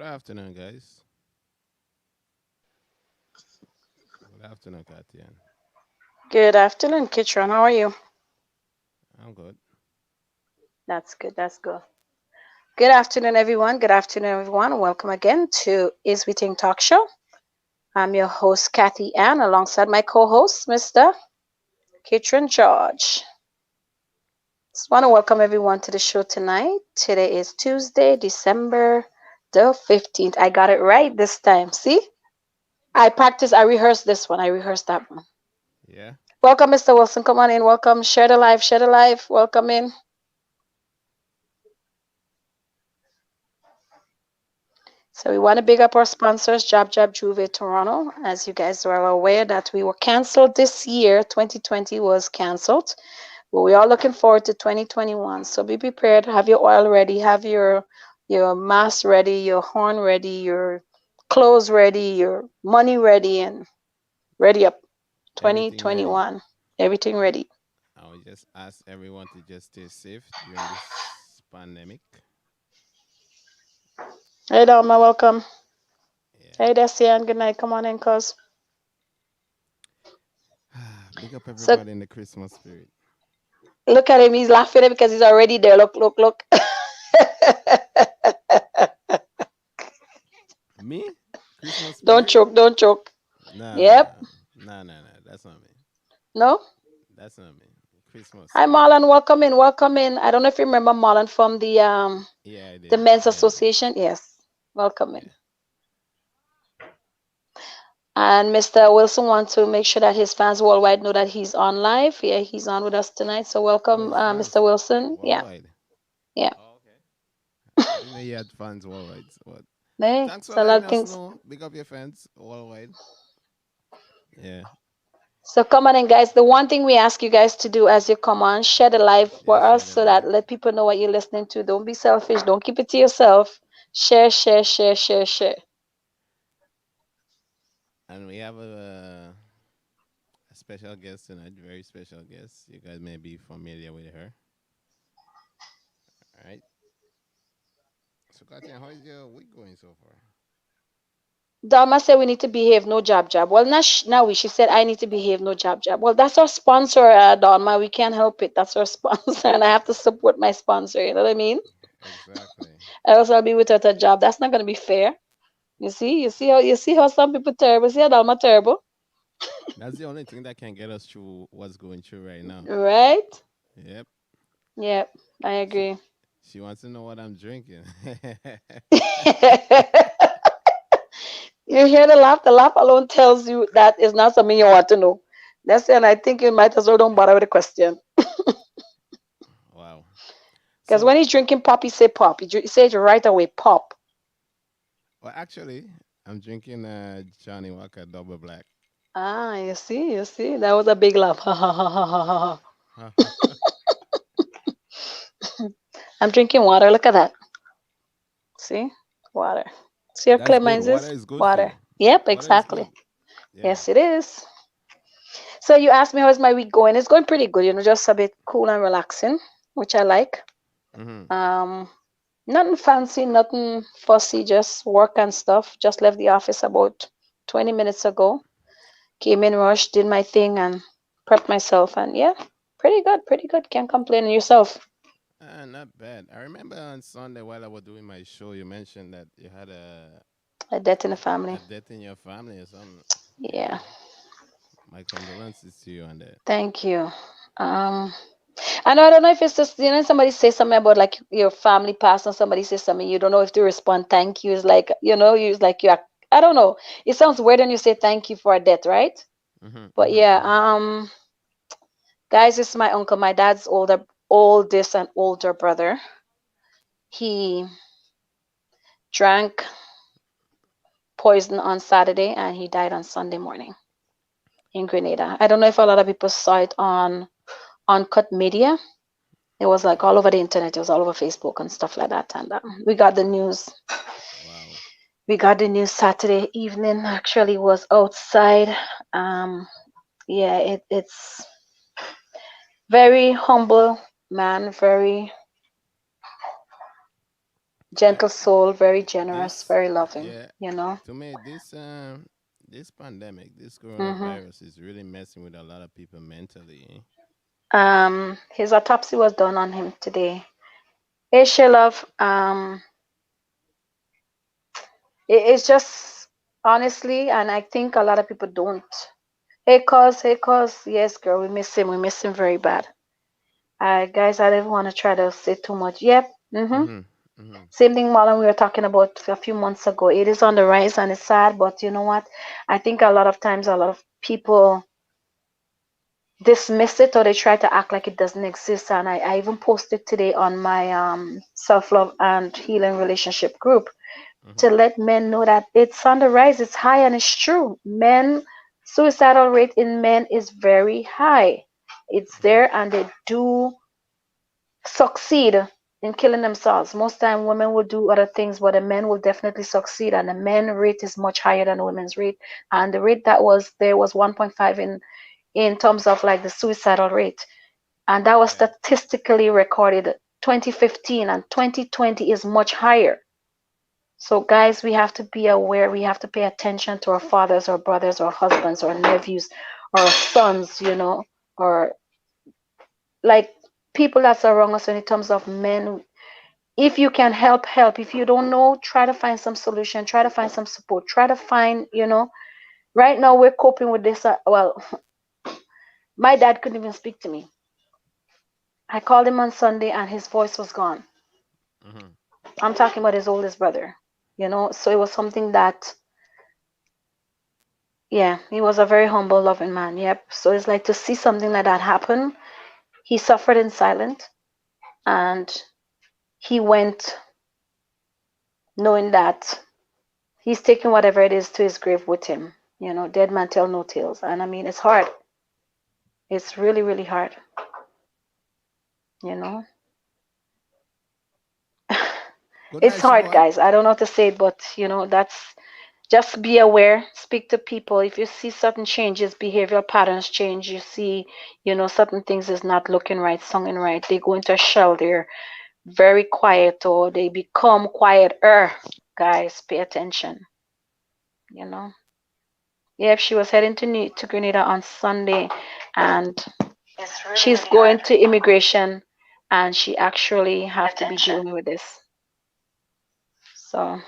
Good afternoon, guys. Good afternoon, Katian. Good afternoon, Kitron. How are you? I'm good. That's good. That's good. Good afternoon, everyone. Good afternoon, everyone. Welcome again to Is We Ting Talkshow. I'm your host, Kathy Ann, alongside my co-host, Mr. Kitron George. Just want to welcome everyone to the show tonight. Today is Tuesday, December the 15th. I got it right this time. See? I rehearsed this one. I rehearsed that one. Yeah. Welcome, Mr. Wilson. Come on in. Welcome. Share the live. Share the live. Welcome in. So we want to big up our sponsors, Jab Juve Toronto. As you guys are aware that we were canceled this year, 2020 was canceled, but we are looking forward to 2021. So be prepared, have your oil ready, have your mask ready, your horn ready, your clothes ready, your money ready, and ready up Everything ready. 2021. Everything ready. I will just ask everyone to just stay safe during this pandemic. Hey Dalma, welcome. Yeah. Hey Desian, good night. Come on in, cuz. Big up So everybody in the Christmas spirit. look at him, he's laughing because he's already there. Look, look, look. Me? Christmas Don't spirit? choke, don't choke. Yep. Nah. Nah, nah, nah. That's not me. No? That's not me. Christmas Hi spirit. Marlon, welcome in, welcome in. I don't know if you remember Marlon from Yeah, I the did. Men's Yeah, I did. Association. Yes. Welcome in. Yeah. And Mr. Wilson wants to make sure that his fans worldwide know that he's on live. Yeah, he's on with us tonight. So Oh, welcome, it's Mr. fans Wilson. Yeah, worldwide. yeah. Oh, okay. I didn't know you had fans worldwide. What? Hey, Thanks it's for a lot letting of us things. know. Big up your fans worldwide. Yeah. So come on in, guys. The one thing we ask you guys to do as you come on, share the live for Yeah, us share the so that live. let people know what you're listening to. Don't be selfish. Don't keep it to yourself. Share, share, share, share, share. And we have a special guest tonight, very special guest. You guys may be familiar with her. All right. So, Katya, how is your week going so far? Dalma said we need to behave, no jab jab. Well, not now she said I need to behave, no jab jab. Well, that's our sponsor, Dalma. We can't help it. That's our sponsor, and I have to support my sponsor. You know what I mean? Exactly. Else I'll be without a job. That's not gonna be fair. You see how some people terrible. See how Dalma terrible, That's the only thing that can get us through what's going through right now. right? Yep. Yep, I She agree. she wants to know what I'm drinking. You hear the laugh? The laugh alone tells you that is not something you want to know. That's it. And I think you might as well don't bother with the question. Wow. Because So, when he's drinking pop, he say pop. He says it right away, pop. well, actually, I'm drinking Johnny Walker Double Black. Ah, you see, that was a big laugh. Ha ha ha ha ha ha. I'm drinking water. Look at that. See, water. See how That's clear good. mine Water is? is good for Water. you. Yep, Water is exactly. good. Yeah. Yes, it is. So you asked me how's my week going? It's going pretty good. Just a bit cool and relaxing, which I like. Mm-hmm. Um, Nothing fancy, nothing fussy, just work and stuff. Just left the office about 20 minutes ago. Came in rush, did my thing, and prepped myself. And yeah, pretty good, pretty good. Can't complain. And yourself? Not bad. I remember on Sunday while I was doing my show, you mentioned that you had A death in the family. a death in your family or something. Yeah. Yeah, My condolences to you on that. thank you. Um, I don't know if it's just somebody say something about like your family passed and somebody says something you don't know if to respond thank you is like you like you are, I don't know. It sounds weird when you say thank you for a death, right? Mm-hmm, But mm-hmm, yeah, mm-hmm. guys, this is my uncle, my dad's oldest and older brother. He drank poison on Saturday and he died on Sunday morning in Grenada. I don't know if a lot of people saw it on Uncut Media. It was like all over the internet. It was all over Facebook and stuff like that. And we got the news. Wow. We got the news Saturday evening. Actually, was outside. Um, yeah, it's very humble man. Very Gentle soul, very generous, this very loving, yeah, you know. to me this pandemic, this Hmm. coronavirus is really messing with a lot of people mentally. Eh? His autopsy was done on him today. Hey, Love. It's just honestly, and I think a lot of people don't. Hey, cause, yes, girl, we miss him. We miss him very bad. Guys, I didn't want to try to say too much. Yep. Mhm. Mhm. Same thing, Marlon, we were talking about a few months ago. It is on the rise and it's sad, but you know what? I think a lot of times a lot of people dismiss it or they try to act like it doesn't exist. And I even posted today on my self-love and healing relationship group to Mhm. let men know that it's on the rise, it's high, and it's true. Men, suicidal rate in men is very high. It's Mhm. there, and they do succeed in killing themselves. Most time women will do other things, but the men will definitely succeed, and the men rate is much higher than the women's rate. And the rate that was there was 1.5 in terms of like the suicidal rate, and that was Yeah. statistically recorded 2015, and 2020 is much higher. So, guys, we have to be aware. We have to pay attention to our fathers, our brothers, our husbands, our nephews, our sons, or like people that surround us in terms of men. If you can help, help. If you don't know, try to find some solution, try to find some support, try to find, right now we're coping with this. Well, my dad couldn't even speak to me. I called him on Sunday and his voice was gone. Mhm. I'm talking about his oldest brother, so it was something that, yeah, he was a very humble, loving man. Yep. So it's like to see something like that happen. He suffered in silence and he went knowing that he's taking whatever it is to his grave with him. Dead man tell no tales. And I mean, it's hard. It's really, really hard. You know, Good it's night, hard, Siobhan. guys. I don't know how to say it, but that's just be aware. Speak to people. If you see certain changes, behavioral patterns change, you see, certain things is not looking right, sounding right. They go into a shell. They're very quiet or they become quieter. Guys, pay attention. You know. Yep, she was heading to Grenada on Sunday, and she's going to immigration, and she actually have to be dealing with this. So,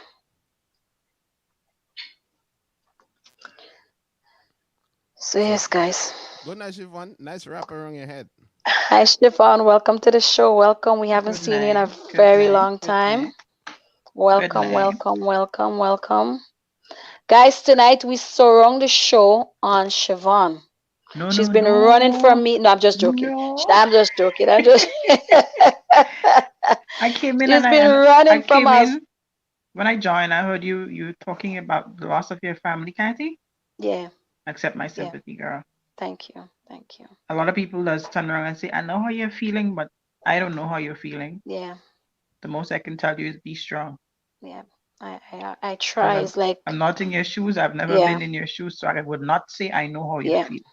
so So yes, guys. good night, Siobhan. Nice wrap around your head. Hi, Stefan. Welcome to the show. Welcome. We haven't Good seen you in a night. Good very night. long Good time. night. Good Welcome, night. welcome, welcome, welcome. Guys, tonight we surround the show on Siobhan. No, She's no, been running from no. me. No, I'm just joking. No. I'm just joking. I'm just. I came in She's and been I running from came us. in when I joined. I heard you talking about the loss of your family, Kathy. Yeah, Accept my yeah. sympathy, girl. Thank you. Thank you. A lot of people does turn around and say, "I know how you're feeling, but I don't know how you're feeling." Yeah, The most I can tell you is be strong. yeah. I Because try. It's I'm like, not in your shoes. I've never yeah, been in your shoes, so I would not say I know how you yeah, feel.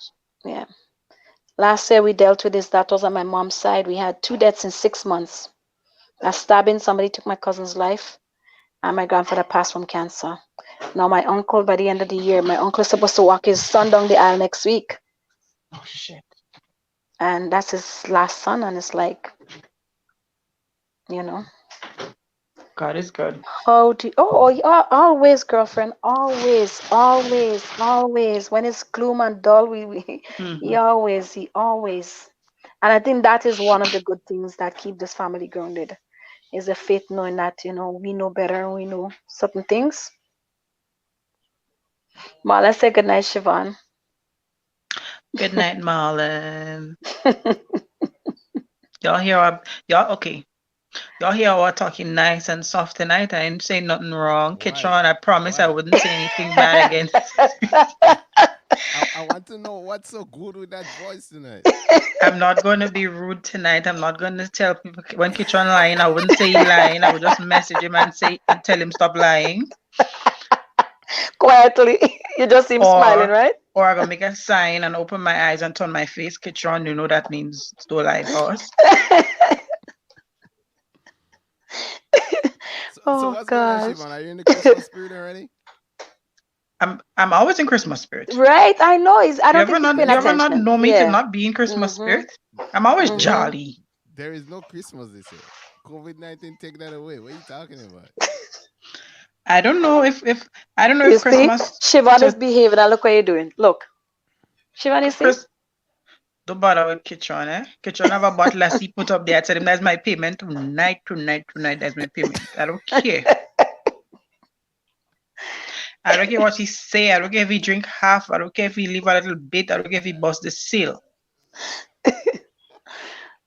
yeah. Last year we dealt with this. That was on my mom's side. We had two deaths in 6 months. A stabbing, somebody took my cousin's life, and my grandfather passed from cancer. Now my uncle, by the end of the year, my uncle is supposed to walk his son down the aisle next week, Oh shit. and that's his last son. And it's like, you know, God is good. how do always, girlfriend, always, always, always. When it's gloom and dull, we Hmm. he always. And I think that is one of the good things that keep this family grounded is the faith knowing that, we know better and we know certain things. Ma, let's say good night, Siobhan. Good night, Marlon. Y'all hear y'all okay. Y'all hear our talking nice and soft tonight. I ain't saying nothing wrong. Why? Kitron, I promise I Why? wouldn't say anything bad against. I want to know what's so good with that voice tonight. I'm not going to be rude tonight. I'm not going to tell people when Kitron lying. I wouldn't say he lying. I would just message him and say and tell him stop lying. Quietly, you just seem smiling, Or right? or I gonna make a sign and open my eyes and turn my face. Kitron, you know that means don't lie for us. So, So Oh what's going on, gosh. Siobhan? Are you in the Christmas spirit already? I'm always in Christmas spirit. Right, I know. I You don't ever think he's not paying you ever not attention. know me to Yeah. not be in Christmas Mhm. spirit? I'm always There, Mhm. jolly. there is no Christmas this year. COVID-19 take that away. What are you talking about? I don't know You if see, Christmas Siobhan is to behaving. And look what you're doing. Look, Siobhan, you see? Chris don't bother with Kitchen, eh? Kitchen have a bottle of put up there. I tell him that's my payment tonight, that's my payment. I don't care. I don't care what he say. I don't care if he drink half. I don't care if he leave a little bit. I don't care if he bust the seal.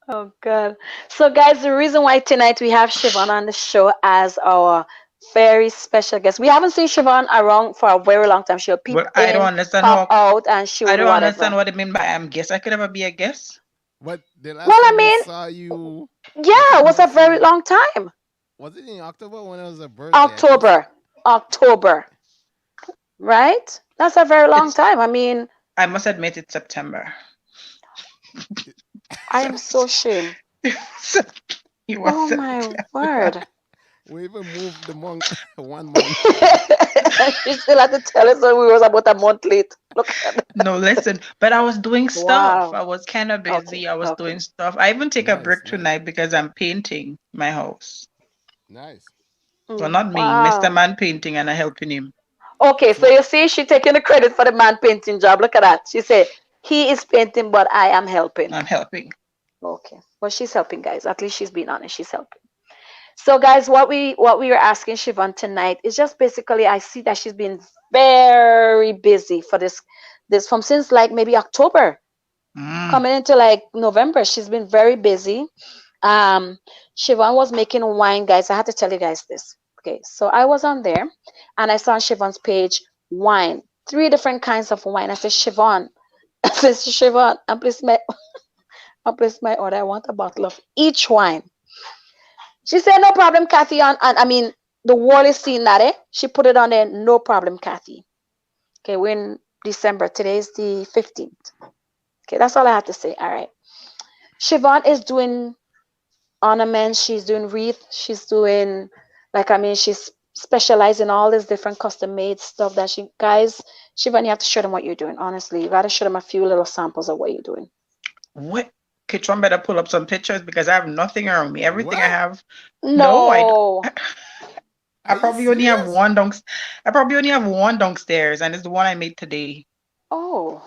Oh God. So guys, the reason why tonight we have Siobhan on the show as our very special guest. We haven't seen Siobhan around for a very long time. She'll peep Well, in, pop out, and she I would don't understand whatever. what it mean by I'm guess. I could never be a guest. But the Well, last I time we mean, saw you, I yeah, think it was a was very in long time. was it in October when it was a birthday? I think October. October. Right? That's a very long It's time. I mean, I must admit it's September. I am so ashamed. It was Oh my September. word. we even moved the month 1 month. She still had to tell us that we was about a month late. Look at that. No, listen, but I was doing stuff. Wow. I was kind of Okay. busy. I was Okay. doing stuff. I even take a Nice, break nice, tonight because I'm painting my house. nice. Well, not me, Mr. Wow. Man painting, and I helping him. Okay, so So you see, she taking the credit for the man painting job. Look at that. She said, he is painting, but I am helping. I'm helping. Okay. Well, she's helping, guys. At least she's being honest. She's helping. So, guys, what we are asking Siobhan tonight is just basically, I see that she's been very busy for this from since like maybe October Mm. coming into like November. She's been very busy. Um, Siobhan was making wine, guys. I had to tell you guys this. Okay, so I was on there and I saw on Siobhan's page wine, three different kinds of wine. I said, Siobhan, I said, Siobhan, and please my order. I want a bottle of each wine. She said, no problem, Kathy. And I mean, the world is seeing that, eh? She put it on there, no problem, Kathy. Okay, we're in December. Today is the 15th. Okay, that's all I have to say. All right. Siobhan is doing ornaments, she's doing wreath, she's doing like I mean, she's specialized in all this different custom made stuff that she guys, Siobhan, you have to show them what you're doing. Honestly, you gotta show them a few little samples of what you're doing. What? Kitron better pull up some pictures because I have nothing around me. Everything I what? have. No, No. I Are you probably only have serious? one I probably only have one downstairs, and it's the one I made today. Oh.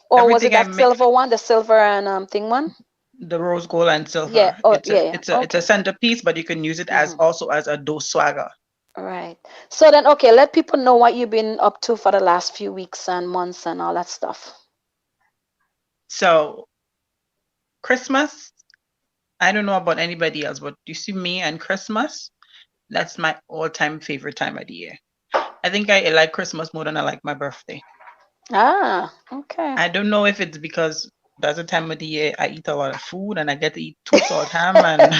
Or was it Everything I that make, silver one, the silver and thing one? the rose gold and Yeah. silver. Oh, It's a yeah, yeah. it's a it's a Okay. centerpiece, but you can use it as Mm-hmm. also as a do swagger. All right. So then, okay, let people know what you've been up to for the last few weeks and months and all that stuff. So Christmas, I don't know about anybody else, but you see me and Christmas, that's my all-time favorite time of the year. I think I like Christmas more than I like my birthday. Ah, okay. I don't know if it's because that's the time of the year I eat a lot of food and I get to eat two salt ham and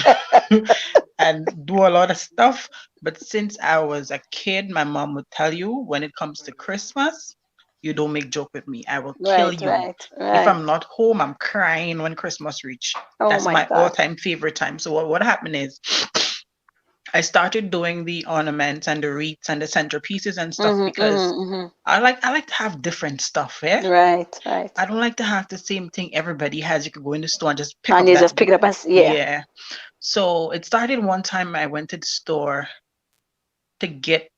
and do a lot of stuff. But since I was a kid, my mom would tell you when it comes to Christmas, you don't make joke with me. I will kill Right, you. right, If right. I'm not home, I'm crying when Christmas reach. Oh That's my my God. all-time favorite time. So what happened is I started doing the ornaments and the wreaths and the centerpieces and stuff Mm-hmm, because mm-hmm, mm-hmm. I like to have different stuff, eh? Right, right. I don't like to have the same thing everybody has. You could go in the store and just pick And up you that. just pick it up and yeah. Yeah. So it started one time I went to the store to get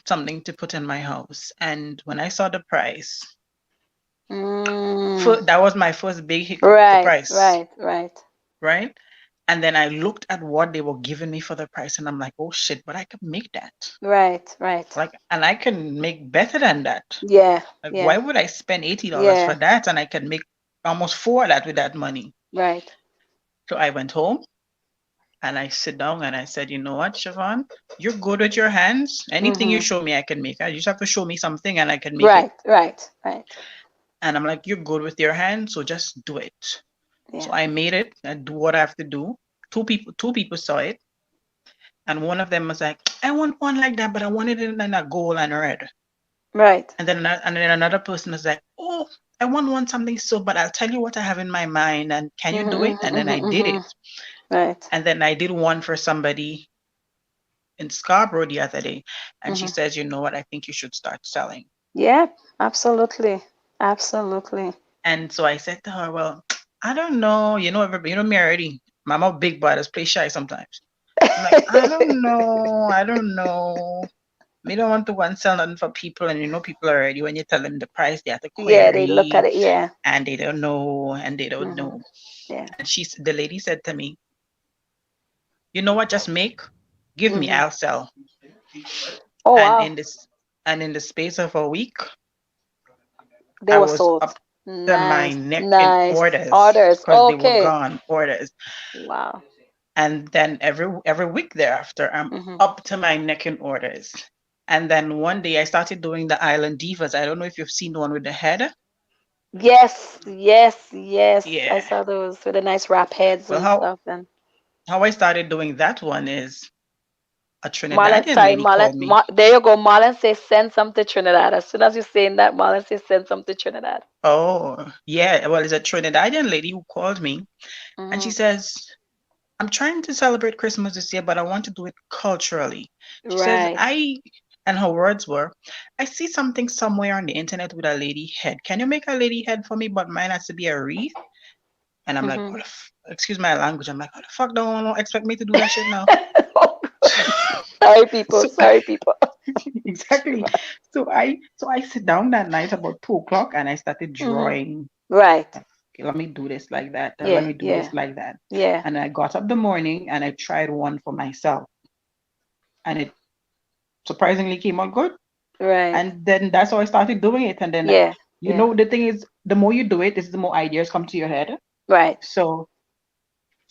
something to put in my house. And when I saw the price, Mm, that was my first big hiccup, the right, price, right, right, right? And then I looked at what they were giving me for the price and I'm like, oh shit, but I could make that. right, right. Like, and I can make better than that. Yeah, Like, yeah, why would I spend $80 for yeah. that? And I can make almost four of that with that money. Right. So I went home and I sit down and I said, you know what, Siobhan, you're good with your hands. Anything you Mm-hmm. show me, I can make. You just have to show me something and I can make it. Right, right, right. And I'm like, you're good with your hands, so just do it. So Yeah. I made it. I do what I have to do. Two people saw it, and one of them was like, I want one like that, but I want it in a gold and red. Right. And then another person was like, oh, I want one something so, but I'll tell you what I have in my mind, and can you Mm-hmm, do it? And mm-hmm, then I mm-hmm, did mm-hmm. it. Right. And then I did one for somebody in Scarborough the other day, and she Hmm. says, "You know what? I think you should start selling." Yeah, absolutely. Absolutely. And so I said to her, "Well, I don't know. You know me already. Mama big brothers play shy sometimes." I'm like, "I don't know. I don't know. Me don't want to go and sell nothing for people, and people already when you tell them the price, they have to Yeah, they look at query, it. Yeah. and they don't know, and they don't Hmm. know." Yeah. And the lady said to me, "You know what? Just make, give me, Hmm. I'll sell." Oh And wow, in the space of a week, they I were was sold. up to my Nice, neck in nice orders orders. because they were Okay. gone orders. Wow. And then every week thereafter, I'm Hmm. up to my neck in orders. And then one day I started doing the Island Divas. I don't know if you've seen the one with the head. Yes, yes, yes. I Yeah. saw those with the nice wrap heads Well, and stuff. And how I started doing that one is a Marlon, Trinidadian sorry, lady Marlon. called me. There you go. Marlon says send some to Trinidad. As soon as you're saying that, Marlon says send some to Trinidad. Oh, yeah. Well, it's a Trinidadian lady who called me, and she Hmm. says, "I'm trying to celebrate Christmas this year, but I want to do it culturally." She says, Right. and her words were, "I see something somewhere on the internet with a lady head. Can you make a lady head for me? But mine has to be a wreath." And I'm like, Hmm. excuse my language. I'm like, "How the fuck don't expect me to do that shit now?" Sorry, people. So Sorry, people. exactly. So I sit down that night about 2 o'clock and I started Hmm. drawing. Right. Okay, let me do this like that. Let Yeah. me do Yeah. this like that. Yeah. And I got up the morning and I tried one for myself, and it surprisingly came out good. Right. And then that's how I started doing it. And then Yeah. Yeah. the thing is, the more you do it, is the more ideas come to your head. Right. So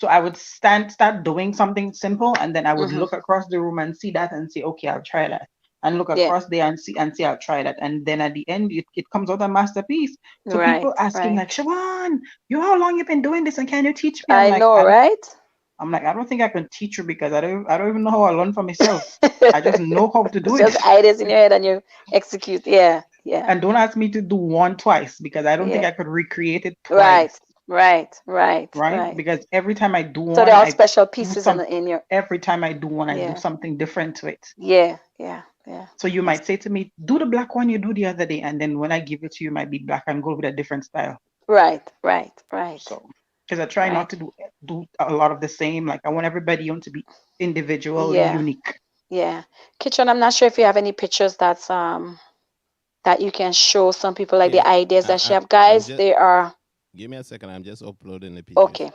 I would start doing something simple, and then I would Hmm. look across the room and see that and say, okay, I'll try that. And look Yeah. across there and see I'll try that. And then at the end, it comes out a masterpiece. So people Right. asking like, Right. Siobhan, how long you been doing this, and can you teach me? I know, right? I'm like, I don't think I can teach you because I don't even know how I learn for myself. I just know how to It's do it. just ideas in your head and you execute. Yeah. Yeah. And don't ask me to do one twice because I don't think Yeah. I could recreate it Right. twice, Right. Right. right? Right. Because every time I do So they're one, all I special do pieces some in your. every time I do one, I do Yeah. something different to it. Yeah. Yeah. Yeah. So you That's might say to me, do the black one you do the other day, and then when I give it to you, it might be black and gold with a different style. right. Right. Right. So because I try not Right. to do a lot of the same. Like I want everybody on to be individually Yeah. unique. Yeah. Kitchen, I'm not sure if you have any pictures that you can show some people like Yeah, the ideas that she have. I'm Guys, just they are give me a second. I'm just uploading the pictures. okay.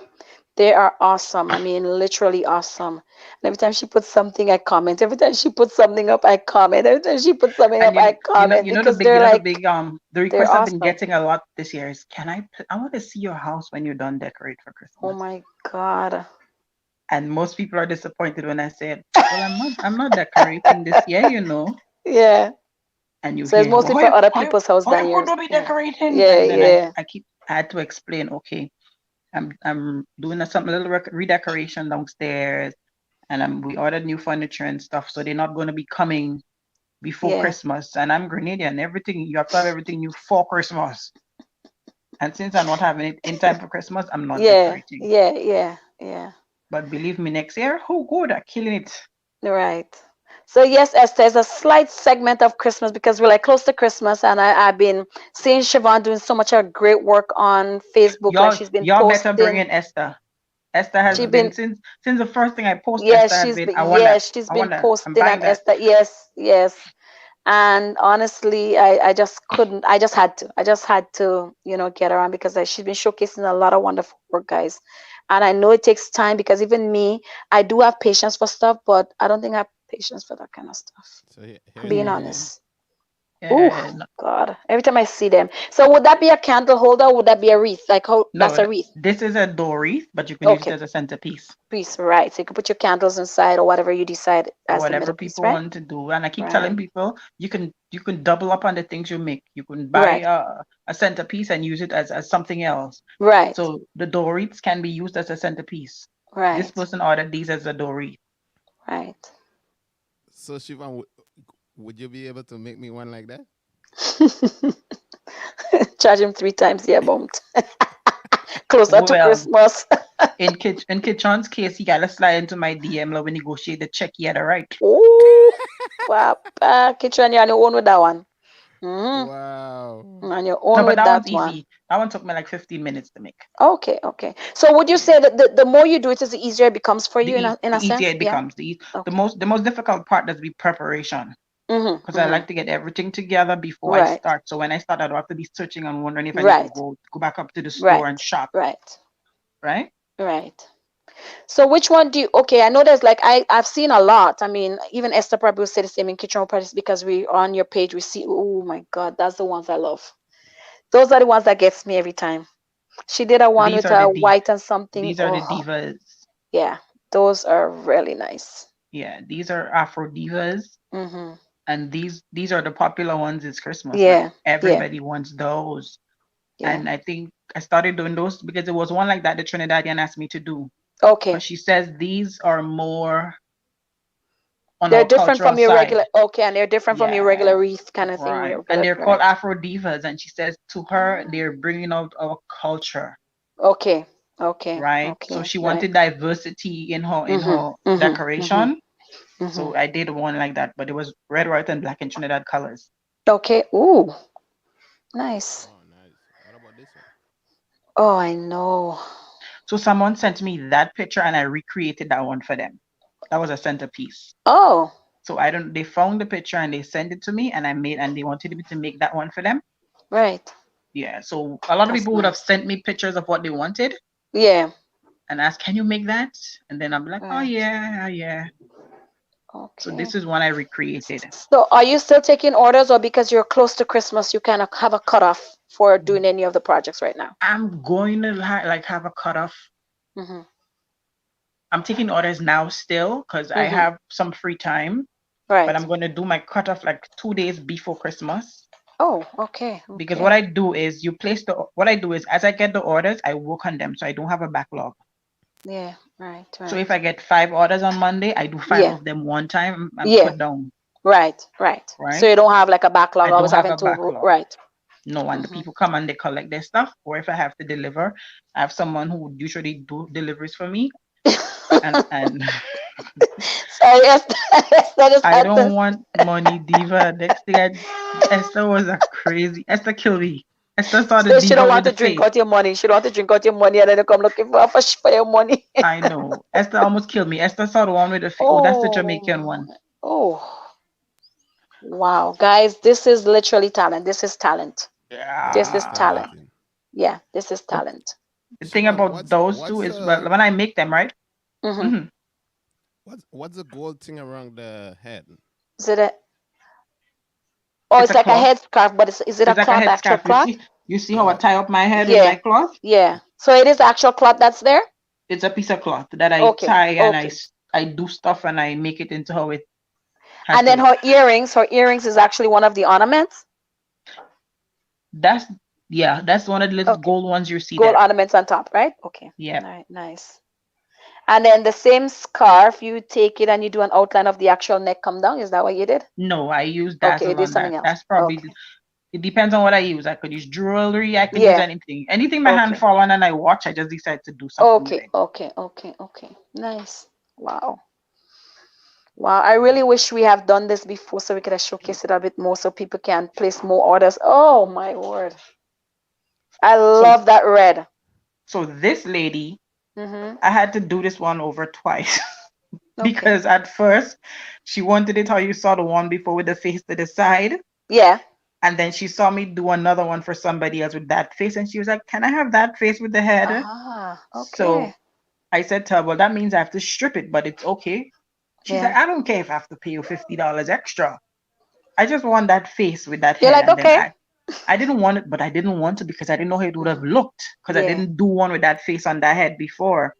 They are awesome. I mean, literally awesome. And every time she puts something, I comment. Every time she puts something up, I comment. Every time she puts something And up, I comment because they're the like, big the they're request I've been awesome. getting a lot this year is, I want to see your house when you're done decorate for Oh Christmas. my God. And most people are disappointed when I said, well, I'm not decorating this year. Yeah. And you So it's hear, mostly well, for other people's house how than you going yours. to be Yeah. decorating? Yeah. And then Yeah. I had to explain, okay, I'm doing some little redecoration downstairs, and we ordered new furniture and stuff, so they're not going to be coming before Yeah. Christmas. And I'm Grenadian, everything you have to have everything new for Christmas. And since I'm not having it in time for Christmas, I'm not Yeah. decorating. Yeah. Yeah. Yeah. But believe me, next year, oh good, I'm killing it. Right. So yes, Esther, there's a slight segment of Christmas because we're like close to Christmas, and I've been seeing Siobhan doing so much of great work on Facebook. Like she's been Y'all better bring posting. in Esther. Esther has She's Well, been been since the first thing I post. yes, Esther has she's been. been yes, she's been I'm posting buying on that. Esther. Yes, yes. And honestly, I just couldn't. I just had to. I just had to, get her on because she's been showcasing a lot of wonderful work, guys. And I know it takes time because even me, I do have patience for stuff, but I don't think I have patience for that kind of stuff. so I'm here's being my thing. Yeah, honest. Ooh, yeah. No, God. Every time I see them. So would that be a candle holder? Or would that be a wreath? Like how no, that's a wreath. this is a door wreath, but you can use it Okay. as a centerpiece. Wreath, right. So you can put your candles inside or whatever you decide as the Whatever middle piece, people right? want to do. And I keep telling Right. people, you can double up on the things you make. You can buy Right. a centerpiece and use it as something else. Right. So the door wreaths can be used as a centerpiece. This Right. person ordered these as a door wreath. Right. So Shivan, would you be able to make me one like that? Charge him 3 times the amount. Closer to Well, Christmas. In Kitchen's case, he gotta slide into my DM like, when negotiate the check he had to write. Ooh, Papa, kitchen, you're on your own with that one. Mm, Wow. on your No, own but with that that one's one. easy. That one took me like 15 minutes to make. Okay, okay. So would you Yeah. say that the more you do it, is the easier it becomes for you in a The easier sense? it Yeah. becomes. Okay. The most difficult part does be preparation, Mm-hmm. because I Mm-hmm. like to get everything together before I Right. start. So when I start, I don't have to be searching and wondering if I need to Right. go back up to the store and Right. shop, Right. right? Right. So which one do you, okay, I know there's like I've seen a lot. I mean, even Esther probably will say the same in kitchen parties because we on your page we see, oh my God, that's the ones I love. Those are the ones that gets me every time. She did a one These with are the a div white and something. these are the Oh, divas. yeah. Those are really nice. Yeah, these are Afro divas, Mm-hmm. and these are the popular ones. It's Christmas. Like Yeah. Yeah. everybody wants those. Yeah. And I think I started doing those because it was one like that the Trinidadian asked me to do. Okay. Because she says these are more on They're our different cultural from your side. regular, okay, and they're different from your Yeah, regular wreath kind of thing. right. And they're called Right. Afro divas. And she says to her, they're bringing out our culture, Okay. Okay. right? So Okay. she Right. wanted diversity in Mm-hmm. her Mm-hmm. Mm-hmm. decoration. Mm-hmm. So I did one like that, but it was red, white, and black in Trinidad colors. Okay. Ooh, nice. Oh, nice. What about this one? Oh, I know. So someone sent me that picture and I recreated that one for them. That was a centerpiece. Oh, So I don't. They found the picture and they sent it to me, and I made, and they wanted me to make that one for them. right. Yeah. So a lot of That's people would have nice. sent me pictures of what they wanted Yeah. and asked, "Can you make that?" And then I'm like, "Oh Right. yeah, yeah." So Okay. this is one I recreated. So, are you still taking orders, or because you're close to Christmas, you kind of have a cutoff for doing any of the projects right now? I'm going to like have a cutoff. Mm-hmm. I'm taking orders now still because I Mm-hmm. have some free time, but Right. I'm going to do my cutoff like 2 days before Christmas. Oh, okay. Because what Okay. I do is what I do is as I get the orders, I work on them so I don't have a backlog. Yeah. Right. So if Right. I get 5 orders on Monday, I do five Yeah. of them one time and Yeah. put down, Right. Right. So right? you don't have like a backlog I don't always have having a to. backlog. Right. No, and the Mm-hmm. people come and they collect their stuff, or if I have to deliver, I have someone who usually do deliveries for me, and Sorry, Esther. Esther just I had don't to. want money diva. Next thing Esther was a crazy. Esther killed me. Esther saw the So she diva don't with want the to drink face. out your money. She don't want to drink out your money, and then you come looking for your money. I know. Esther almost killed me. Esther saw the one with the face. Oh, that's the Jamaican Oh, one. oh, wow, guys, this is literally talent. This is talent. That This is is talent. Yeah. talented. Yeah, this is The, talent. the thing Sean, about those two is, well, when I make them, right? Mm-hmm. Hmm. what's the gold thing around the head? Is it a? Oh, It's it's a like a cloth. headscarf, but is it a It's like a cloth? Actual headscarf. cloth? You see how I Yeah. tie up my head with my Yeah, cloth? yeah. So it is actual cloth that's there. It's a piece of cloth that I Okay, tie and okay. I do stuff and I make it into how it has And to then look. her earrings is actually one of the ornaments. That's yeah, that's one of the little Okay, gold ones you see gold there. ornaments on top, right? Okay, Yeah. all right, nice. And then the same scarf, you take it and you do an outline of the actual neck come down. Is that what you did? No, I use Okay, you dazzle did on that. something else. That's probably Okay. it depends on what I use. I could use jewelry, I could use Yeah. anything. Anything my hand Okay. fall on and I watch, I just decide to do something with Okay. it. Okay. Okay. Okay. Nice. Wow. Wow. I really wish we have done this before so we could have showcased it a bit more so people can place more orders. Oh my word. I So love that red. this lady, Mm-hmm. I had to do this one over twice Okay. because at first she wanted it how you saw the one before with the face to the side. Yeah. And then she saw me do another one for somebody else with that face, and she was like, "Can I have that face with the head?" Ah, So okay. I said to her, "Well, that means I have to strip it, but it's okay." She's like, Yeah. "I don't care if I have to pay you $50 extra. I just want that face with that You're head." like, And then okay. I didn't want it, but I didn't want it because I didn't know how it would have Mm-hmm. looked because I Yeah. didn't do one with that face on that head before.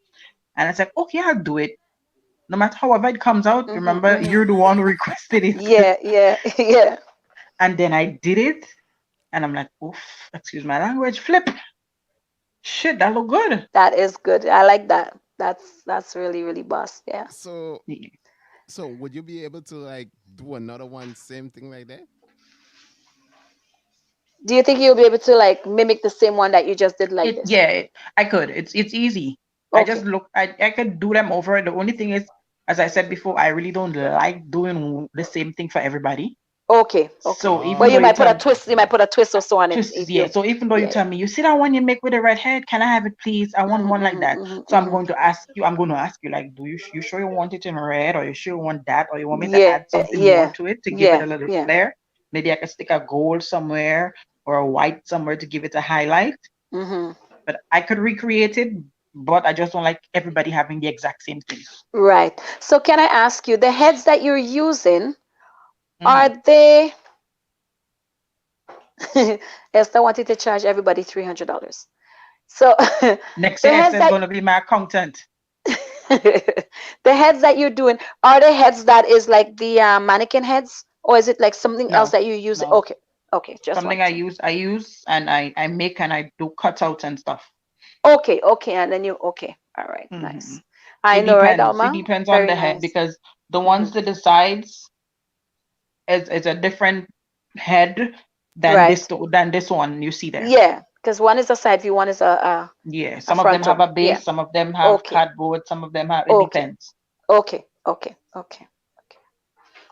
And I said, "Okay, I'll do it. No matter however it comes out, Mm-hmm. remember, Mm-hmm. you're the one who requested it." Yeah. Yeah. Yeah. And then I did it, and I'm like, "Oof, excuse my language, flip. Shit, that look good." That is good. I like that. That's really, really boss. Yeah. So Yeah. so would you be able to like do another one, same thing like that? Do you think you'll be able to like mimic the same one that you just did like It this? yeah, it, I could. It's easy. I just Okay. look. I could do them over. The only thing is, as I said before, I really don't like doing the same thing for everybody. Okay. Okay. So But even Oh, though you you might put tell a me twist. You okay. might put a twist or so on it twist, if yeah. you. So even though you Yeah. tell me you see that one you make with the red head, can I have it, please? I want Mhm. one like Mhm. that. Mhm. So I'm Mhm. going to ask you. I'm going to ask you like, do you sure you want it in red, or you sure you want that, or you want me to Yeah. add something Yeah. more to it to give Yeah. it a little Yeah. flair? Maybe I could stick a gold somewhere or a white somewhere to give it a highlight. Mhm. But I could recreate it, but I just don't like everybody having the exact same thing. Right. So can I ask you, the heads that you're using, are Hmm. they Esther wanted to charge everybody $300. So Next the year, heads Esther is that going to be my accountant. the heads that you're doing, are the heads that is like the mannequin heads, or is it like something else No, that you use? no. Okay. Okay. Just Something want to. I use, and I make and I do cutouts and stuff. Okay. Okay. And then you. Okay. All right. Hmm. Nice. I know, right, It Alma? depends on Very the head nice. because the Hmm. ones that the sides is a different head Right. than this one you see there. Yeah. Because one is a side view, one is Yeah, a some of them have frontal. a Yeah. base, some of them have Okay. cardboard, some of them have, it Okay. depends. Okay. Okay. Okay. Okay.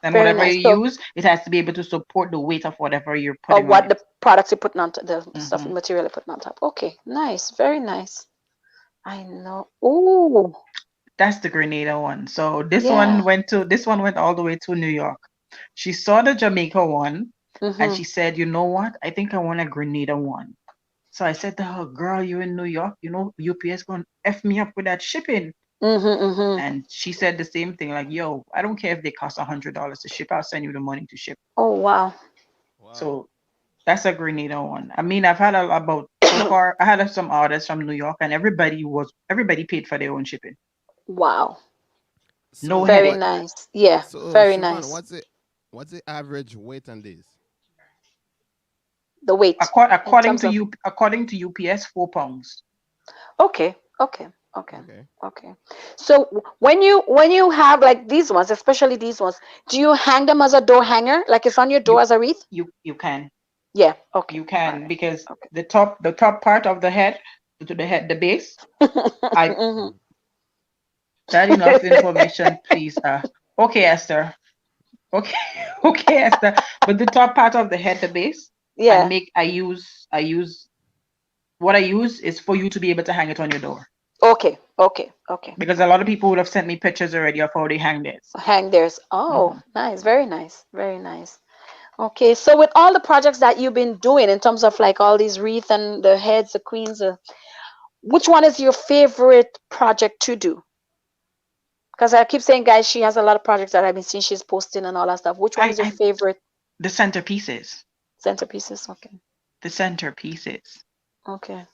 And Very whatever nice. you So, use, it has to be able to support the weight of whatever you're or putting on what it. the products you're putting on the stuff, Hmm. material you're putting on top. Okay. Nice. Very nice. I know. Oh, That's the Grenada one. So yeah. this one went all the way to New York. She saw the Jamaica one and Mm-hmm. she said, you know what? I think I want a Grenada one. So I said to her, girl, you in New York, you know, UPS gonna F me up with that shipping. Mm-hmm. Mm-hmm. And she said the same thing, like, yo, I don't care if they cost $100 to ship, I'll send you the money to ship. Oh, wow. Wow. So that's a Grenada one. I mean, I've had about so far, I had some orders from New York and everybody paid for their own shipping. Wow. No So Very headache. what? nice. Yeah. So Very Siobhan, nice. what's the average weight on this? The weight in terms of. According to UPS, 4 pounds. Okay. Okay. Okay. Okay. Okay. So when you have like these ones, especially these ones, do you hang them as a door hanger, like it's on your door You as a wreath? you can. Yeah. Okay. You All can right. because Okay. the top part of the head to the base. I Mhm. Mhm. that enough information, please. Okay, Esther. Okay, okay, Esther. But the top part of the head, the base, Yeah. I use what I use is for you to be able to hang it on your door. Okay. Okay. Okay. Because a lot of Okay. people would have sent me pictures already of how they hang theirs. Hang theirs. Oh, Hmm. nice. Very nice. Very nice. Okay, so with all the projects that you've been doing in terms of like all these wreaths and the heads, the queens, which one is your favorite project to do? Because I keep saying, guys, she has a lot of projects that I've been seeing she's posting and all that stuff. Which one is your I favorite the centerpieces, centerpieces? Okay, the centerpieces. okay,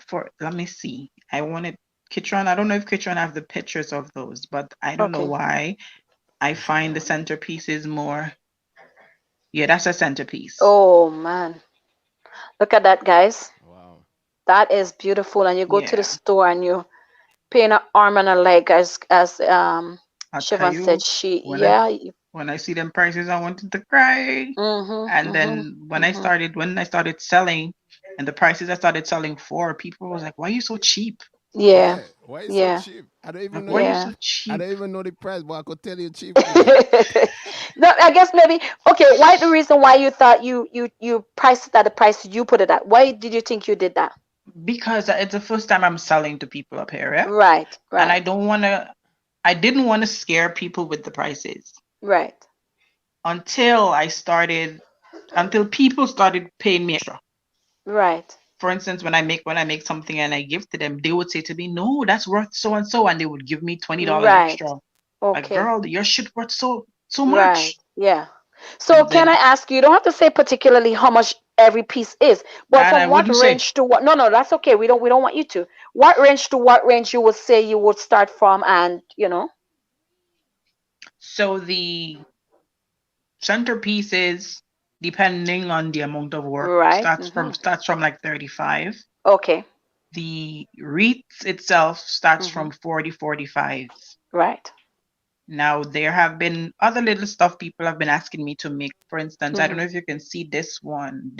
For let me see. I wanted Kitron. I don't know if Kitron have the pictures of those, but I don't know okay. why I This is find the one. centerpieces more. Yeah, that's a centerpiece. Oh man, look at that, guys. Wow. That is beautiful. And you go to the Yeah, store and you pay an arm and a leg, as I'll tell Siobhan said. you She when I yeah. when I see them prices, I wanted to cry. Mhm, And mhm, then mhm. when I started selling, and the prices I started selling for, people was like, "Why are you so cheap? Yeah, Yeah. Why is so yeah, cheap? I don't even Like, know why are the you yeah. so I cheap?" don't even know the price, but I could tell you cheap one. No, I guess maybe okay. Why the reason why you thought you priced it at the price you put it at? Why did you think you did that? Because it's the first time I'm selling to people up here, yeah? Right, And right, I didn't want to scare people with the prices right, until until people started paying me extra. right, For instance, when I make something and I give to them, they would say to me, "No, that's worth so and so," and they would give me $20 right. extra. Like, Okay, girl, your shit worth so right. much. Yeah. So And can I then ask you? You don't have to say particularly how much every piece is, but and I from what wouldn't say. range to what? No, no, that's okay. We don't want you to. What range to what range you would say you would start from, and So the centerpieces, depending on the amount of work, right. Mm-hmm. starts from like 35. Okay. The wreath itself starts Mm-hmm. from 40, 45. Right. Now there have been other little stuff people have been asking me to make. For instance, I don't Mm-hmm. know if you can see this one.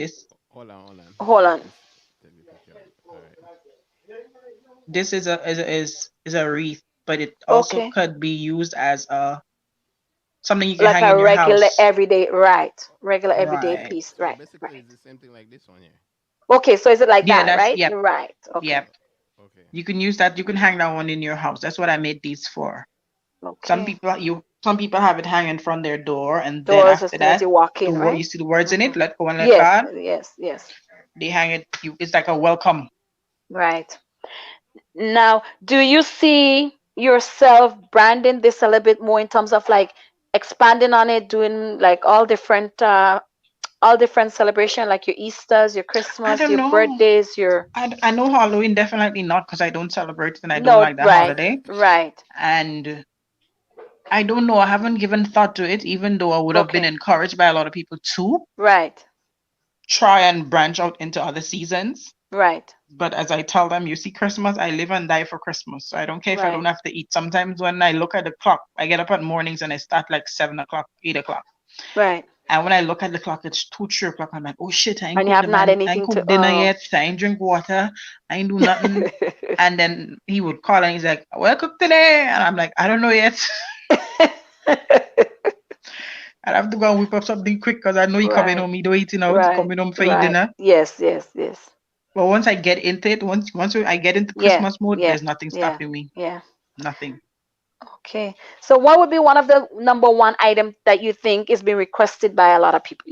Hold on, hold on. Hold on. Let's take the picture. All right. this is a wreath, but it also Okay. could be used as a something you can Like hang a in your regular house. everyday, right? Regular everyday Right. piece, So right? basically, Right. it's the same thing like this one here. Okay, so is it like Yeah, that, that's right? yep, Right. Okay. yep. Okay. You can use that. You can hang that one in your house. That's what I made these for. Okay. Some people have it hang in front of their door, and then Doors as after soon as that, you walk the in, word right? you see the words in Mm-hmm. it. Let go and let Yes, God. yes, yes. They hang it. It's like a welcome. Right. Now, do you see yourself branding this a little bit more in terms of like expanding on it, doing like all different celebration, like your Easters, your I Christmas, don't your know. birthdays, your I know Halloween definitely not because I don't celebrate it and I don't no, like that right, holiday. right, And I don't know. I haven't given thought to it, even though I would have been okay, encouraged by a lot of people to right, try and branch out into other seasons. right, But as I tell them, you see, Christmas, I live and die for Christmas. So I don't care if I don't right, have to eat. Sometimes when I look at the clock, I get up at mornings and I start like 7 o'clock, 8 o'clock. right. And when I look at the clock, it's 2, 3 o'clock. I'm like, oh shit, I ain't And you cooked haven't had I ain't anything to cooked dinner yet. I ain't drink water. I ain't do nothing. And then he would call and he's like, well, cook today. And I'm like, I don't know yet. I'd have to go and whip up something quick because I know he coming right, home. He don't eating out. He right, coming home for eat right. dinner. Yes, yes, yes. But once I get into it, once I get into Yeah, Christmas mode, yeah, there's nothing yeah, stopping me. yeah. Nothing. Okay. So what would be one of the number one item that you think is being requested by a lot of people?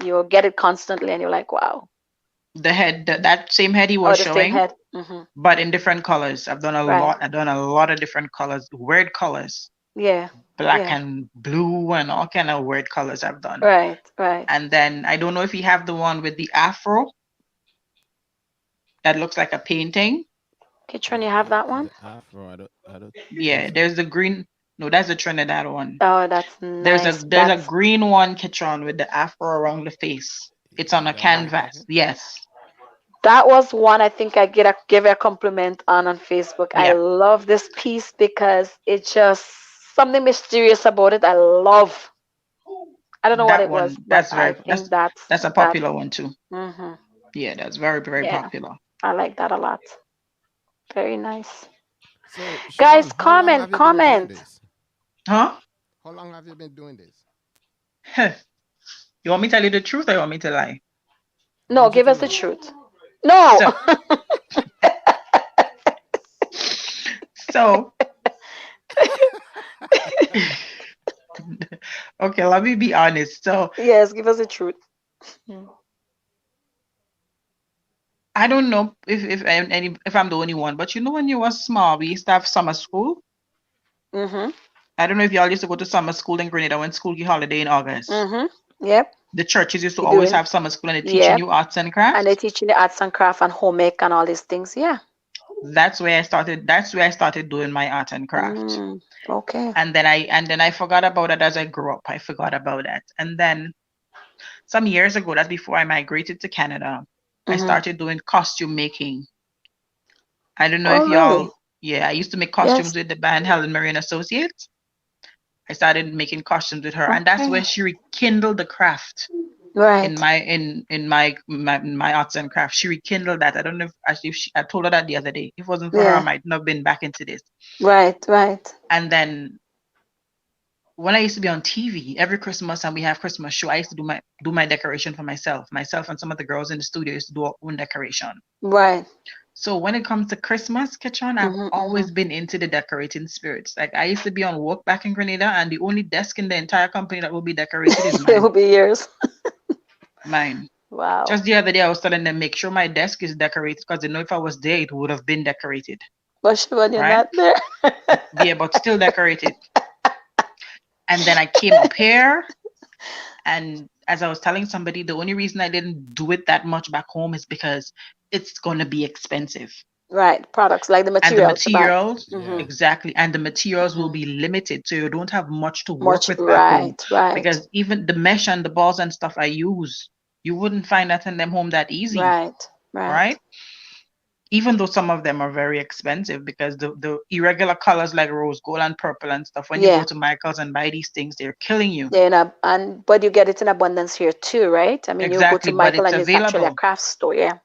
You'll get it constantly and you're like, wow. The head, that same head he Oh, was the same showing, head. Mm-hmm. but in different colors. I've done a Right. lot. I've done a lot of different colors, weird colors, Yeah. black Yeah. and blue and all kind of weird colors I've done. Right. Right. And then I don't know if you have the one with the afro that looks like a painting. Kitron, you have that The one? afro, I don't think Yeah, so. there's the green. No, that's the Trinidad one. Oh, that's nice. There's a That's green one, Kitron, with the afro around the face. It's on Is a that what you're canvas. talking? Yes. that was one I think I give a compliment on Facebook. I Yep. love this piece because it's just something mysterious about it. I love. I don't know what That it was, one, but I think that's a that. popular one too. Hmm. Yeah, that's very, very Yeah, popular. I like that a lot. Very nice. So, Guys, Siobhan, how long comment, have you been doing comment. this? Huh? How long have you been doing this? You want me to tell you the truth or you want me to lie? I No, want you give to us the lie. truth. No. So, so okay, let me be honest. So, Yes, give us the truth. I don't know if I'm the only one, but you know when you were small, we used to have summer school. Mm-hmm. I don't know if y'all used to go to summer school in Grenada when school get holiday in August. Mm-hmm. Yep. The churches used to You're always doing. have summer school and they're teaching Yep. you arts and And they're crafts. teaching the arts and craft and home ec and all these things. Yeah. That's where I started. That's where I started doing my art and craft. Mm, okay. And then I forgot about it as I grew up. I forgot about that. And then some years ago, that's before I migrated to Canada, I Mm-hmm. started doing costume making. I don't know Oh, if really? y'all, yeah, I used to make Yes. costumes with the band Helen Marie Associates. I started making costumes with her, and that's where Okay. she rekindled the craft in Right. my arts and crafts. She rekindled that. I don't know if I told her that the other day. If it wasn't for her, I Yeah. might not have been back into this. Right. Right. And then when I used to be on TV every Christmas and we have Christmas show, I used to do my decoration for myself. Myself and some of the girls in the studio used to do our own decoration. Right. So when it comes to Christmas, Kitchen, I've Mm-hmm, mm-hmm. always been into the decorating spirits. Like I used to be on work back in Grenada, and the only desk in the entire company that will be decorated is It will mine. be years. Mine. Wow. Just the other day, I was telling them make sure my desk is decorated because they know if I was there, it would have been decorated, But when you're right? not there. Yeah, but still decorated. And then I came up here, and as I was telling somebody, the only reason I didn't do it that much back home is because it's gonna be expensive. Right. Products like the And the materials to buy. materials, Mm-hmm. Yeah. exactly, and the materials will Mm-hmm. be limited, so you don't have much to work Much. with back home. Right. Right. Because even the mesh and the balls and stuff I use, you wouldn't find that in them home that easy, Right. Right. right? even though some of them are very expensive because the irregular colors like rose gold and purple and stuff, when you go Yeah. to Michael's and buy these things, they're killing you. Yeah, and but you get it in abundance here too, right? I mean, you go to Exactly, but Michael it's and it's actually a available. craft store. Yeah.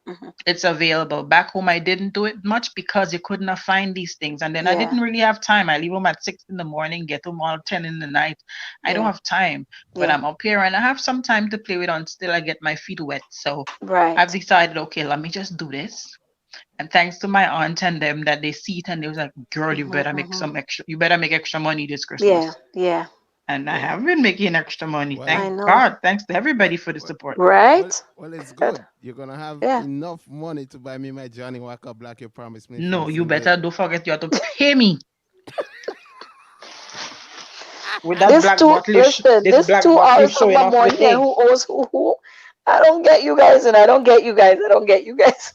It's available. Back home, I didn't do it much because you couldn't have find these things. And then I Yeah. didn't really have time. I leave home at 6 in the morning, get home all 10 in the night. I don't Yeah. have time. But Yeah. I'm up here and I have some time to play with until I get my feet wet. So I've Right. decided, okay, let me just do this. And thanks to my aunt and them that they see it and they was like, girl, you better make Hmm. some extra, you better make extra money this Yeah. Christmas. Yeah. And I Yeah. have been making extra money. Well, I Thank know. God. Thanks to well, everybody for the well, support. Right. well, it's Good. good. You're gonna have Yeah. enough money to buy me my Johnny Walker Black you promised me No, from you single. better don't forget you have to pay me with that This black two, bottle. listen, This this black two bottle hours of showing my off the morning and day. who owes who. I don't get you guys, and I don't get you guys. I don't get you guys.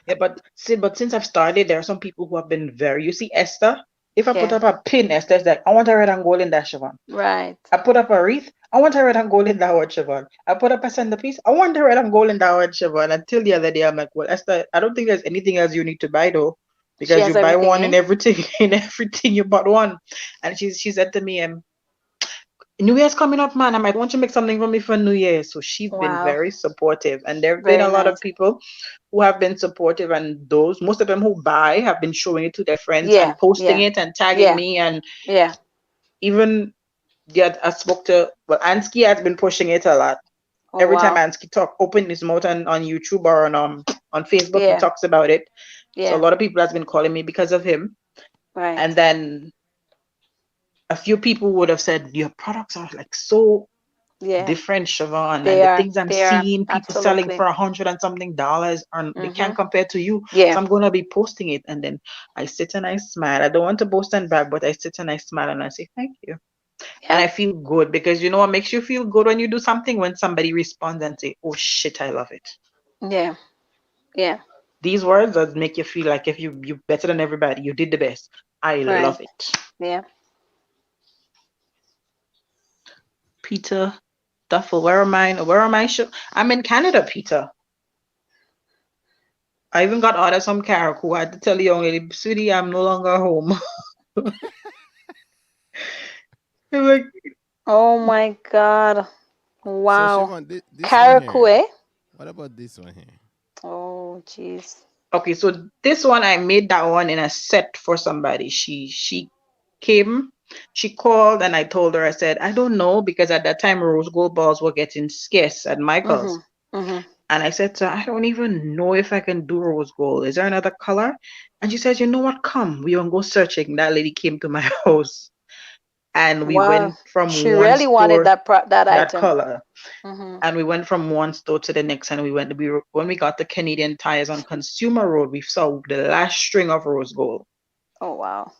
Yeah, but since I've started, there are some people who have been very. You see, Esther. If I put Yeah. up a pin, Esther's like, I want a red and gold in that Siobhan. Right. I put up a wreath. I want a red and gold in that one, Siobhan. I put up a centerpiece. I want a red and gold in that one, Siobhan. Until the other day, I'm like, well, Esther, I don't think there's anything else you need to buy though, She because you has buy everything, one eh? in everything in everything you bought one. And she said to me, New Year's coming up, man. I might want you to make something for me for New Year. So she's been Wow. very supportive. And there have been Very a lot of nice. people who have been supportive, and those most of them who buy have been showing it to their friends and Yeah. posting Yeah. it and tagging Yeah. me. And Yeah. even yeah, I spoke to well, Ansky has been pushing it a lot. Oh Every time wow. Ansky open his mouth on YouTube or on Facebook, he Yeah. talks about it. So a Yeah. lot of people has been calling me because of him. And Right. then a few people would have said your products are like so Yeah. different, Siobhan, They and the are. things I'm They are. seeing people selling Absolutely. for $100 and something and they Mm-hmm. can't compare to you. Yeah. So I'm gonna be posting it, and then I sit and I smile. I don't want to boast and brag, but I sit and I smile and I say thank you, and Yeah. I feel good because you know what makes you feel good when you do something, when somebody responds and say, "Oh shit, I love it." Yeah. Yeah. These words that make you feel like if you better than everybody, you did the best. I Right. love it. Yeah. Peter Duffel, where am I? Where am I? I'm in Canada, Peter. I even got orders from Carol who had to tell the young lady, sweetie, I'm no longer home. I'm like, Oh my God. So Wow. Siobhan, this one Karakou, here. eh? What about this one here? Oh jeez. okay, so this one I made that one in a set for somebody. She came, she called and I told her, I said, I don't know, because at that time rose gold balls were getting scarce at Michael's. Mm-hmm. Mm-hmm. And I said to her, I don't even know if I can do rose gold. Is there another color? And she says, you know what? Come, we won't go searching. That lady came to my house and we Wow. went from She one really wanted store, that that item. color. Mm-hmm. And we went from one store to the next, and when we got the Canadian Tires on Consumer Road, we saw the last string of rose gold, Oh wow.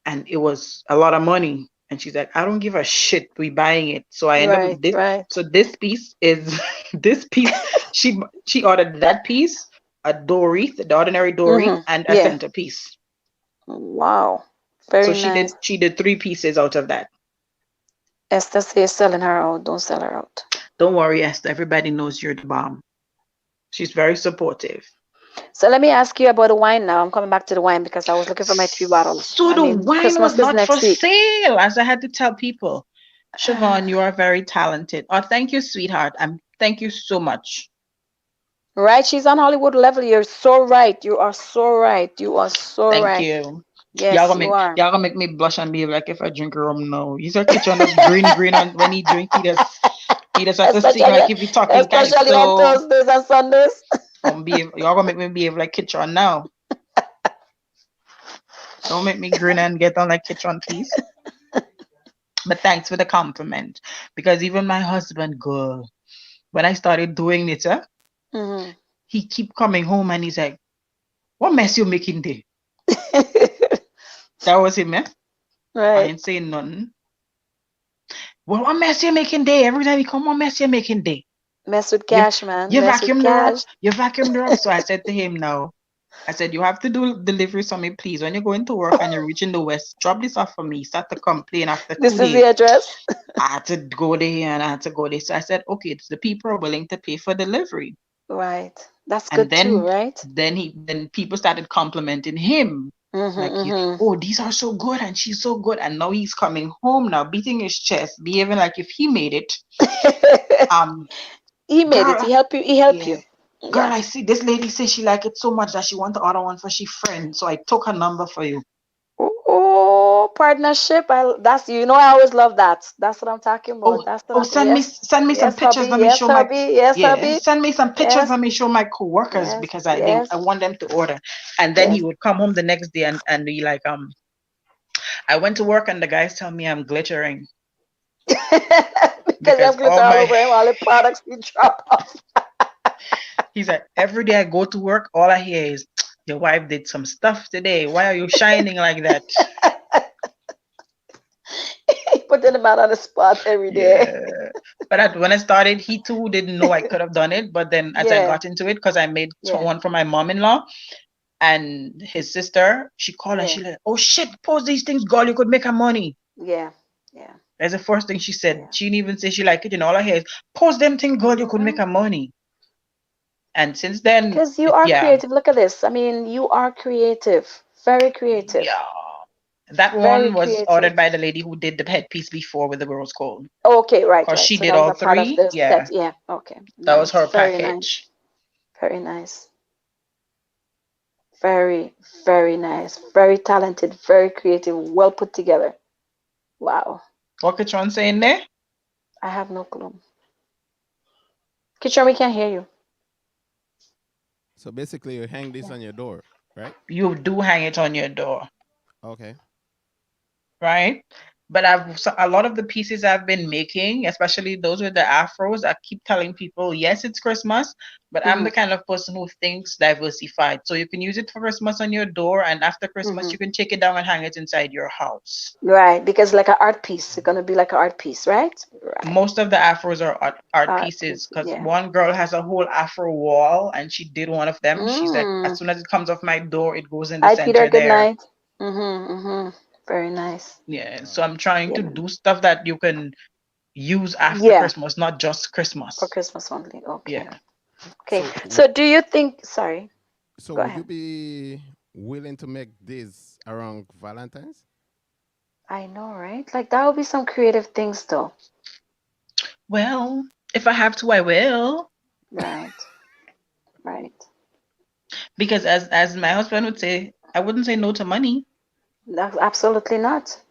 and it was a lot of money. And she's like, I don't give a shit, we buying it. So I end up Right. this. Right. So this piece is this piece. She ordered that piece, a door wreath, the ordinary door wreath, Mm-hmm. and a Yeah. centerpiece. Wow. So Very she did nice. she did three pieces out of that. Esther says selling her out. Don't sell her out. Don't worry, Esther. Everybody knows you're the bomb. She's very supportive. So let me ask you about the wine now. I'm coming back to the wine because I was looking for my 3 bottles. So I the mean, wine Christmas was is not for next week. sale, as I had to tell people. Siobhan, you are very talented. Oh, thank you, sweetheart. Thank you so much. Right? She's on Hollywood level. You're so right. You are so right. You are so Thank right. you. Yes, you are. Y'all gonna make me blush and be like if I drink rum now. He's a kitchen just green on when he drink he just have to sing especially like if he talking especially on calypso. Thursdays and Sundays. Y'all gonna make me behave like kitchen now. Don't make me grin and get on like kitchen, please. But thanks for the compliment. Because even my husband, girl, when I started doing it, Hmm. he keep coming home and he's like, what mess you making there? That was him, eh? I Right. ain't saying nothing. Well, what mess you making there? Every time he come, what mess you making there? Mess with You cash, man. you Mess with vacuum the rug? cash. You vacuum the rug? So I said to him now, I said, you have to do delivery for me, please. When you go into work and you reach in the West, drop this off for me. Start to complain after two This is the days. address. I had to go there and I had to go there. So I said, okay, it's the people are willing to pay for delivery. Right. That's And good too, then right? then people started complimenting him. Mm-hmm, Like, mm-hmm. oh, these are so good and she's so good. And now he's coming home now, beating his chest, behaving like if he made it. Um, He made it. girl, He helped you. He helped yeah. you. Girl, Yeah. I see this lady say she like it so much that she want the other one for she friend. So I took her number for you. Oh, partnership. That's you know I always love that. That's what I'm talking about. Oh, That's what oh, I'm yes. send me some Yes, pictures. hubby. Let me Yes, show my hubby. Yes, yeah. hubby. Send me some pictures. Yes. Let me show my coworkers Yes. because Yes. I want them to order. And then he Yes. would come home the next day and be like, I went to work and the guys tell me I'm glittering Because you because have glitter all over him, all the products you drop off. he's like, every day I go to work, all I hear is, your wife did some stuff today. Why are you shining like that? Putting them out on the spot every day. Yeah. But when I started, he too didn't know I could have done it. But then as I Yeah. got into it, because I made Yeah. one for my mom-in-law and his sister, she called and Yeah. she like, oh shit, post these things, girl, you could make her money. Yeah. Yeah. That's the first thing she said. Yeah. She didn't even say she liked it. And all I hear is, post them things, girl, you could make Mhm. her money. And since then, Because you are yeah, creative. Look at this. I mean, you are creative. Very creative. yeah. That Very one was creative. ordered by the lady who did the headpiece before with the rose gold. Okay, right, Because right. she So did that was all a part of three. the Yeah, set. Yeah. Okay. that was Nice. her Very nice. package. Very nice. Very, very nice. Very talented. Very creative. Well put together. Wow. What Katron saying there? I have no clue. Kitchen, we can't hear you. So basically, you hang this Yeah. on your door, right? You do hang it on your door, Okay. right? But a lot of the pieces I've been making, especially those with the afros, I keep telling people, yes, it's Christmas, but I'm Mm-hmm. the kind of person who thinks diversified. So you can use it for Christmas on your door, and after Christmas, Mm-hmm. you can take it down and hang it inside your house. Right. Because like an art piece. It's Mhm. gonna be like an art piece, right? Right. Most of the afros are art Art pieces piece. because Yeah. one girl has a whole afro wall and she did one of them. She's like, as Mm. soon as it comes off my door, it goes in the Hi, Peter. center Good there. night. Mm-hmm. Mm-hmm. Very nice. Yeah, so Wow. I'm trying Yeah. to do stuff that you can use after Yeah. Christmas, not just For Christmas. Christmas only. Okay. Yeah. Okay. So, So do you think sorry, so go would you ahead. be willing to make this around Valentine's? I know, right? Like that would be some creative things though. Well, if I have to, I will. Right. Right. Because as my husband would say, I wouldn't say no to money. Absolutely not.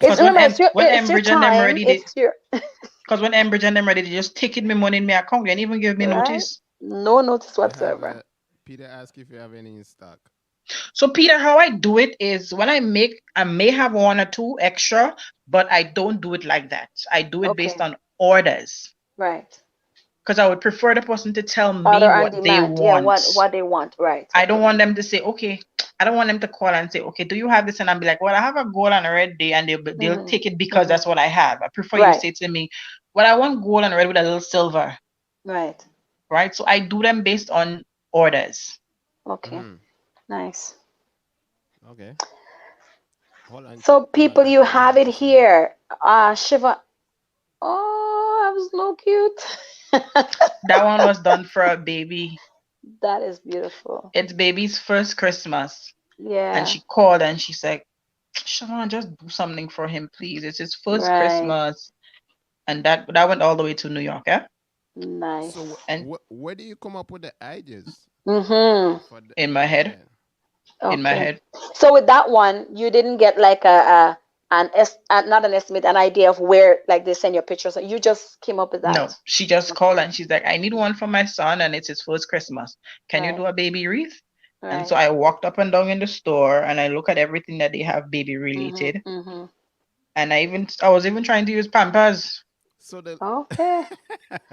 It's Because when remember when it's your Embridge and them time. ready, It's your they just taking me money in my account. They didn't even give me right. notice. No notice I have whatsoever. Peter asked if you have any in stock. So Peter, how I do it is when I make, I may have one or two extra, but I don't do it like that. I do it based Okay. on orders Right. because I would prefer the person to tell me Order on what they demand. Yeah, want. what they want. Right. I don't Okay. want them to say, okay, I don't want them to call and say, okay, do you have this? And I'll be like, well, I have a gold and a red day, and they'll Mm-hmm. take it because Mm-hmm. that's what I have. I prefer you Right. say to me, well, I want gold and red with a little silver, Right. right? So I do them based on orders. Okay. Mm, Nice. okay. So Hold on, people, you Catherine. I have have it to see. here. Shiva. Oh, that was no cute. That one was done for a baby. That is beautiful. It's baby's first Christmas. And Yeah. she called and she's like, Siobhan, just do something for him, please. It's his first Right. Christmas. And that went all the way to New York, yeah? So, Nice. And where do you come up with the ideas Mm-hmm. for the? in my head, Yeah. in my Okay. head. So with that one, you didn't get like not an estimate, an idea of where like they send your pictures. You just came up with No, that. she just Okay. called and she's like, I need one for my son and it's his first Christmas. Can you Right. do a baby wreath? And so Right. I walked up and down in the store and I look at everything that they have baby Mm-hmm. related. Mm-hmm. And I was even trying to use Pampers. So the. Okay.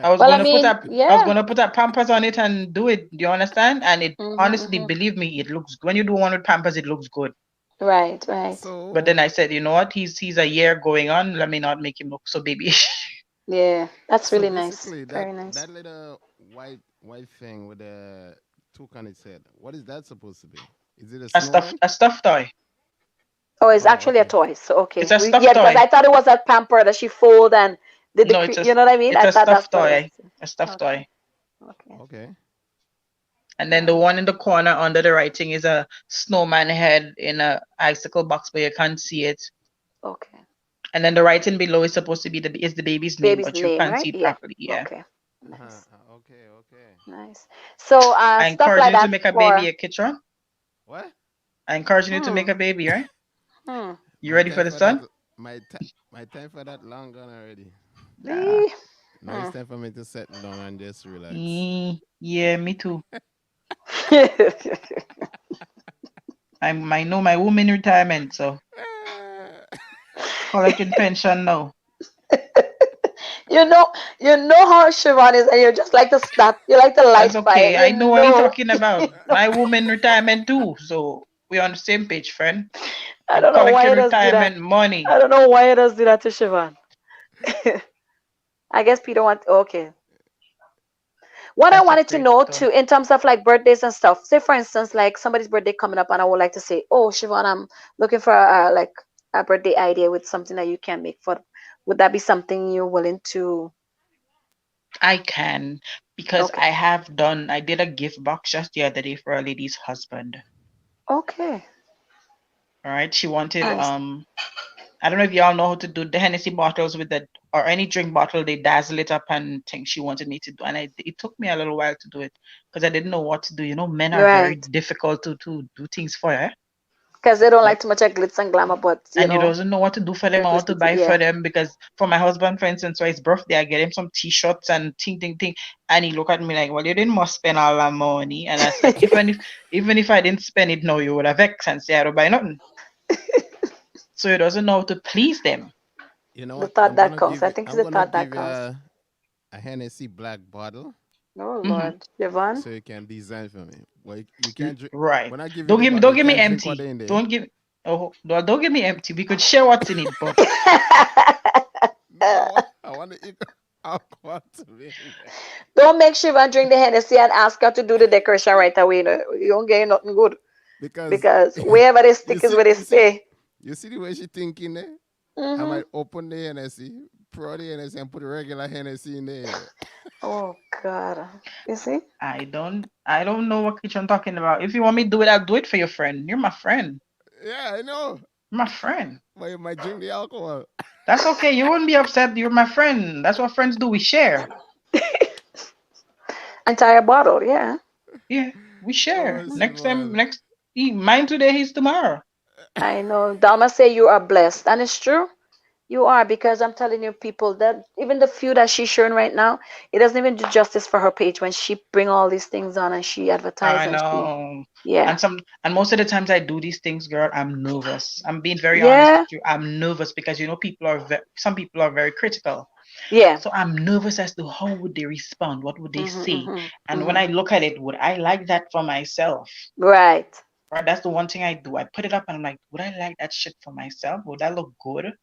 I was Well, I gonna put mean, up I was yeah. gonna put a Pampers on it and do it. Do you understand? And it Mm-hmm. honestly, Mm-hmm. believe me, it looks when you do one with Pampers, it looks good. Right. Right. But So then I said, you know what? He's a year going on. Let me not make him look so babyish. Yeah. That's so really nice. basically, Very nice. that little white thing with the toucan on its head. What is that supposed to be? Is it a snowman? A stuffed toy. Oh, it's Oh, actually a okay. toy. So It's okay, a we stuffed yeah, because toy. I thought it was a pamper that she fold and did No, it's a you know what I mean? it's I a thought that's stuffed what it was. toy. A stuffed Okay, toy. okay, Okay. And then the one in the corner under the writing is a snowman head in a icicle box, but you can't see it. Okay. And then the writing below is supposed to be the baby's name, Baby's but you name, can't right? see it Yeah. properly. Yeah. Okay. Uh-huh. Nice. Okay, okay. Nice. So I stuff encourage like you to that make a baby, for a Kitron. What? I encourage you to hmm, make a baby, right? hmm. You My ready for time the for that. son? My time for that long gone already. Nah. Eh, Now hmm. it's time for me to settle down and just relax. Yeah, me too. I know my woman retirement, so collecting pension now. you know, you know how Siobhan is, and you just like to start. You like to That's light fire. okay. You I know what you're know, talking about. My woman retirement too, so we're on the same page, friend. I I'm don't know why collecting it does do that. retirement money. I don't know why it does do that to Siobhan. I guess Peter wants. Okay. What I That's wanted to okay, know though. too, in terms of like birthdays and stuff. Say for instance, like somebody's birthday coming up, and I would like to say, "Oh, Siobhan, I'm looking for like a birthday idea with something that you can make for." Would that be something you're willing to? I can because Okay. I did a gift box just the other day for a lady's husband. Okay. All right. She wanted Nice. I don't know if y'all know how to do the Hennessy bottles with the or any drink bottle, they dazzle it up and think she wanted me to do. And it took me a little while to do it because I didn't know what to do. You know, men are very Right. difficult to do things for, eh? Because they don't like Like too much of glitz and glamour, but and you doesn't know what to do for them or what to simplicity. buy for Yeah. them because for my husband, for instance, for his birthday, I get him some t-shirts and ting. And he look at me like, well, you didn't must spend all that money. And I said, even if I didn't spend it now, you would have vexed and say I don't buy nothing. So he doesn't know how to please them. You know The what? thought that counts. I think it's I'm the gonna thought that give you counts. a Hennessy black bottle Oh Hmm. Lord, Yvonne. so you can design for me. Well, you can't drink. Right. When I give you the bottle, Don't you give me can't drink what empty. in there. Don't give don't give me empty. We could share what's in it, but No, I want to eat. I want to be in there Don't make Shiva drink the Hennessy and ask her to do the decoration right away. You know, you don't get nothing good because because wherever they you stick is see, where they stay. you see the way she thinking there. I Hmm. might open the Hennessy, pour the Hennessy, and put regular Hennessy in there. Oh God, you see? I don't know what kitchen talking about. If you want me to do it, I'll do it for your friend. You're my friend. Yeah, I know. You're my friend. But you might drink the alcohol. That's okay. You wouldn't be upset. You're my friend. That's what friends do. We share. Entire bottle, yeah. Yeah, we share. Oh, Next time, Simon. mine today, he's tomorrow. I know. Dalma say you are blessed, and it's true. You are because I'm telling you, people, that even the few that she's showing right now, it doesn't even do justice for her page when she bring all these things on and she advertise I and she, know. yeah, And most of the times I do these things, girl, I'm nervous. I'm being very honest yeah, with you. I'm nervous because some people are very critical. yeah. So I'm nervous as to how would they respond? What would they Mhm, say? mhm, And when mhm. I look at it, would I like that for myself? Right. Right? That's the one thing I do. I put it up and I'm like, would I like that shit for myself? Would that look good?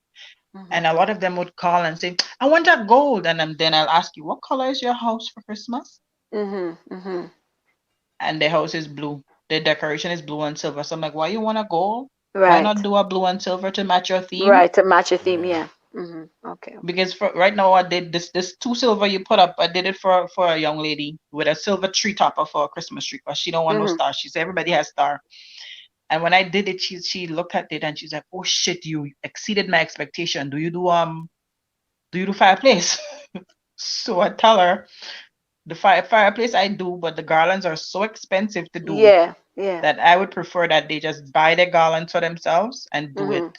Mhm, And a lot of them would call and say, I want that gold. And then I'll ask you, what color is your house for Christmas? mhm, mhm. And the house is blue. The decoration is blue and silver. So I'm like, why you want a gold? Why not Right. do a blue and silver to match your theme? Right. To match your theme, Yeah. yeah. Mhm. Okay. Okay. Because for right now I did this two silver you put up. I did it for a young lady with a silver tree topper for a Christmas tree because she don't want no Mhm. star. She said everybody has star. And when I did it, she looked at it and she's like, oh shit, you exceeded my expectation. Do you do fireplace? So I tell her the fireplace I do, but the garlands are so expensive to do Yeah. Yeah. that I would prefer that they just buy the garlands for themselves and do it. Mhm.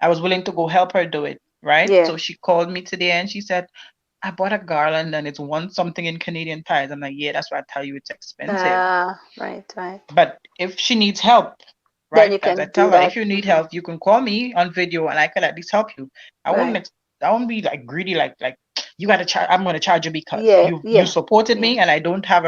I was willing to go help her do it, right? Yeah. So she called me today and she said, I bought a garland and it's one something in Canadian tires. I'm like, yeah, that's why I tell you it's expensive. Right. Right. But if she needs help, Then right, you as I can do tell her, that. if you need Mhm. help, you can call me on video and I could at least help you. I wouldn't Right. ex- I won't be like greedy, like you gotta charge. I'm gonna charge you because Yeah. you Yeah. supported Yeah. me and I don't have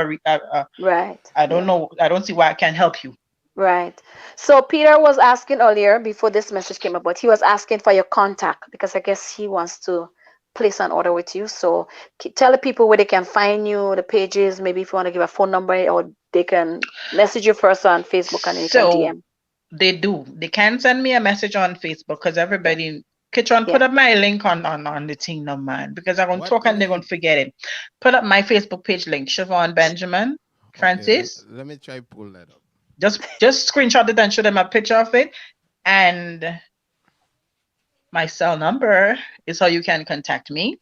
Right. I don't Yeah. know, I don't see why I can't help you. Right. So Peter was asking earlier before this message came about, he was asking for your contact because I guess he wants to place an order with you. So tell the people where they can find you, the pages, maybe if you want to give a phone number or they can message you first on Facebook and then you can So DM. they do. They can send me a message on Facebook because Yeah. everybody. Kitchen, put Yeah. up my link on the thing now, man. Because I'm gonna What talk and they're gonna link? forget it. Put up my Facebook page link, Siobhan Benjamin. Okay, Francis. let me try pull that up. Just screenshot it and show them a picture of it. And my cell number is how you can contact me.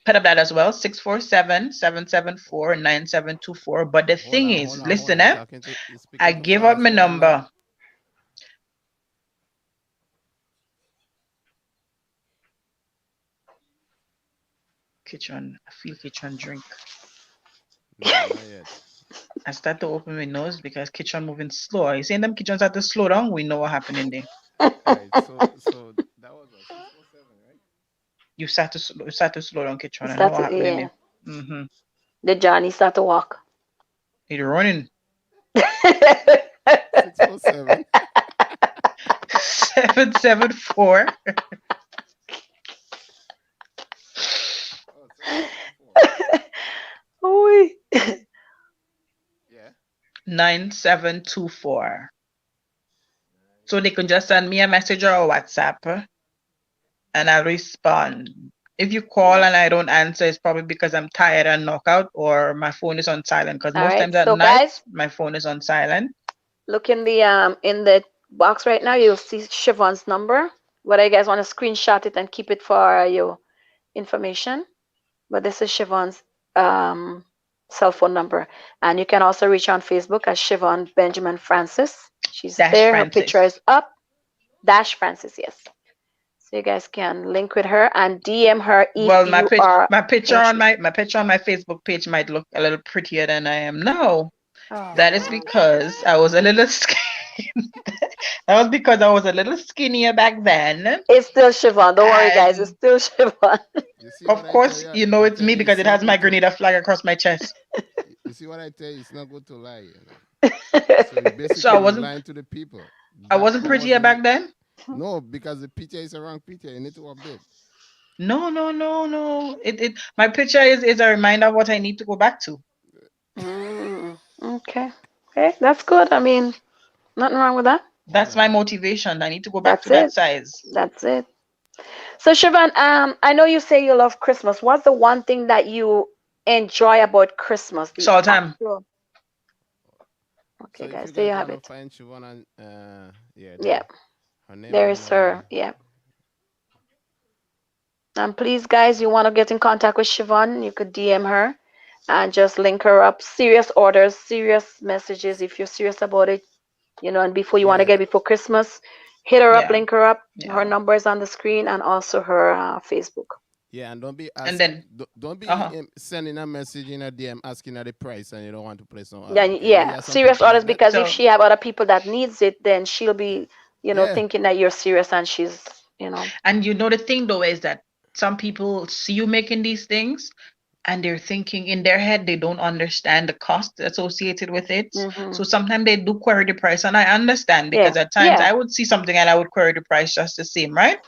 Put up that as well, 647-774-9724. But the thing is, Hold listen, on. Talking to you I speaking too give up fast. my Hold on now. number. Kitchen, I feel kitchen drink. No, not yet. I start to open my nose because kitchen moving slow. You saying them kitchens have to slow down? We know what happening there. All right. So that was what 647, right? You start to slow down kitchen. I know Start what to, happening yeah. there. Mm-hmm. The Johnny start to walk. It running. 647. 774. Oh, 774. Okay. Oi. Yeah. 9724. So they can just send me a message or a WhatsApp and I'll respond. If you call Yeah. and I don't answer, it's probably because I'm tired and knockout or my phone is on silent. Because All most right. times at So night, guys, my phone is on silent. look in the box right now. You'll see Siobhan's number. Whether you guys want to screenshot it and keep it for your information, but this is Siobhan's um, cell phone number, and you can also reach her on Facebook as Siobhan Benjamin Francis. She's Dash there. Her picture Francis. is up. Dash Francis, yes. So you guys can link with her and DM her if Well, you are my picture on interested. my picture on my Facebook page might look a little prettier than I am now. That is Oh, because I was a little that was because I was a little skinnier back then. it's still Siobhan. Don't worry, guys. It's And still Siobhan. You see what of I tell course, you? you know I it's tell me you, because it's it not has my good to. Grenada flag across my chest. You see what I tell you? It's not good to lie. So you So I basically you wasn't lying to the people. I That wasn't that prettier wasn't back then. no because the picture is a wrong picture. You need to update. No, no, no, no. It my picture is a reminder of what I need to go back to. Okay. Okay, that's good. I mean, nothing wrong with that. Hold That's on my now. motivation. I need to go back to That's that it. size. That's it. So Siobhan, I know you say you love Christmas. What's the one thing that you enjoy about Christmas? The Sultan. actual. So Okay, if you guys, there you guys have want to it. find Siobhan on yeah Yeah, there. Her name there on is her. Yeah. And please, guys, you want to get in contact with Siobhan, you could DM her and just link her up. Serious orders, serious messages if you're serious about it, and before you want to yeah get before Christmas, hit her up, Yeah, link her up. Her yeah. number is on the screen and also her Facebook. yeah and don't be And ask then don't be uh-huh. sending a message in a DM asking her the price and you don't want to place no Yeah, order. Okay, you know you yeah, have some serious people orders like that. because if So she have other people that needs it, then she'll be, Yeah, thinking that you're serious and she's, you know. and you know the thing though is that some people see you making these things and they're thinking in their head they don't understand the cost associated with it. Hmm. So sometimes they do query the price, and I understand Yeah, because at times yeah, I would see something and I would query the price just the same, right?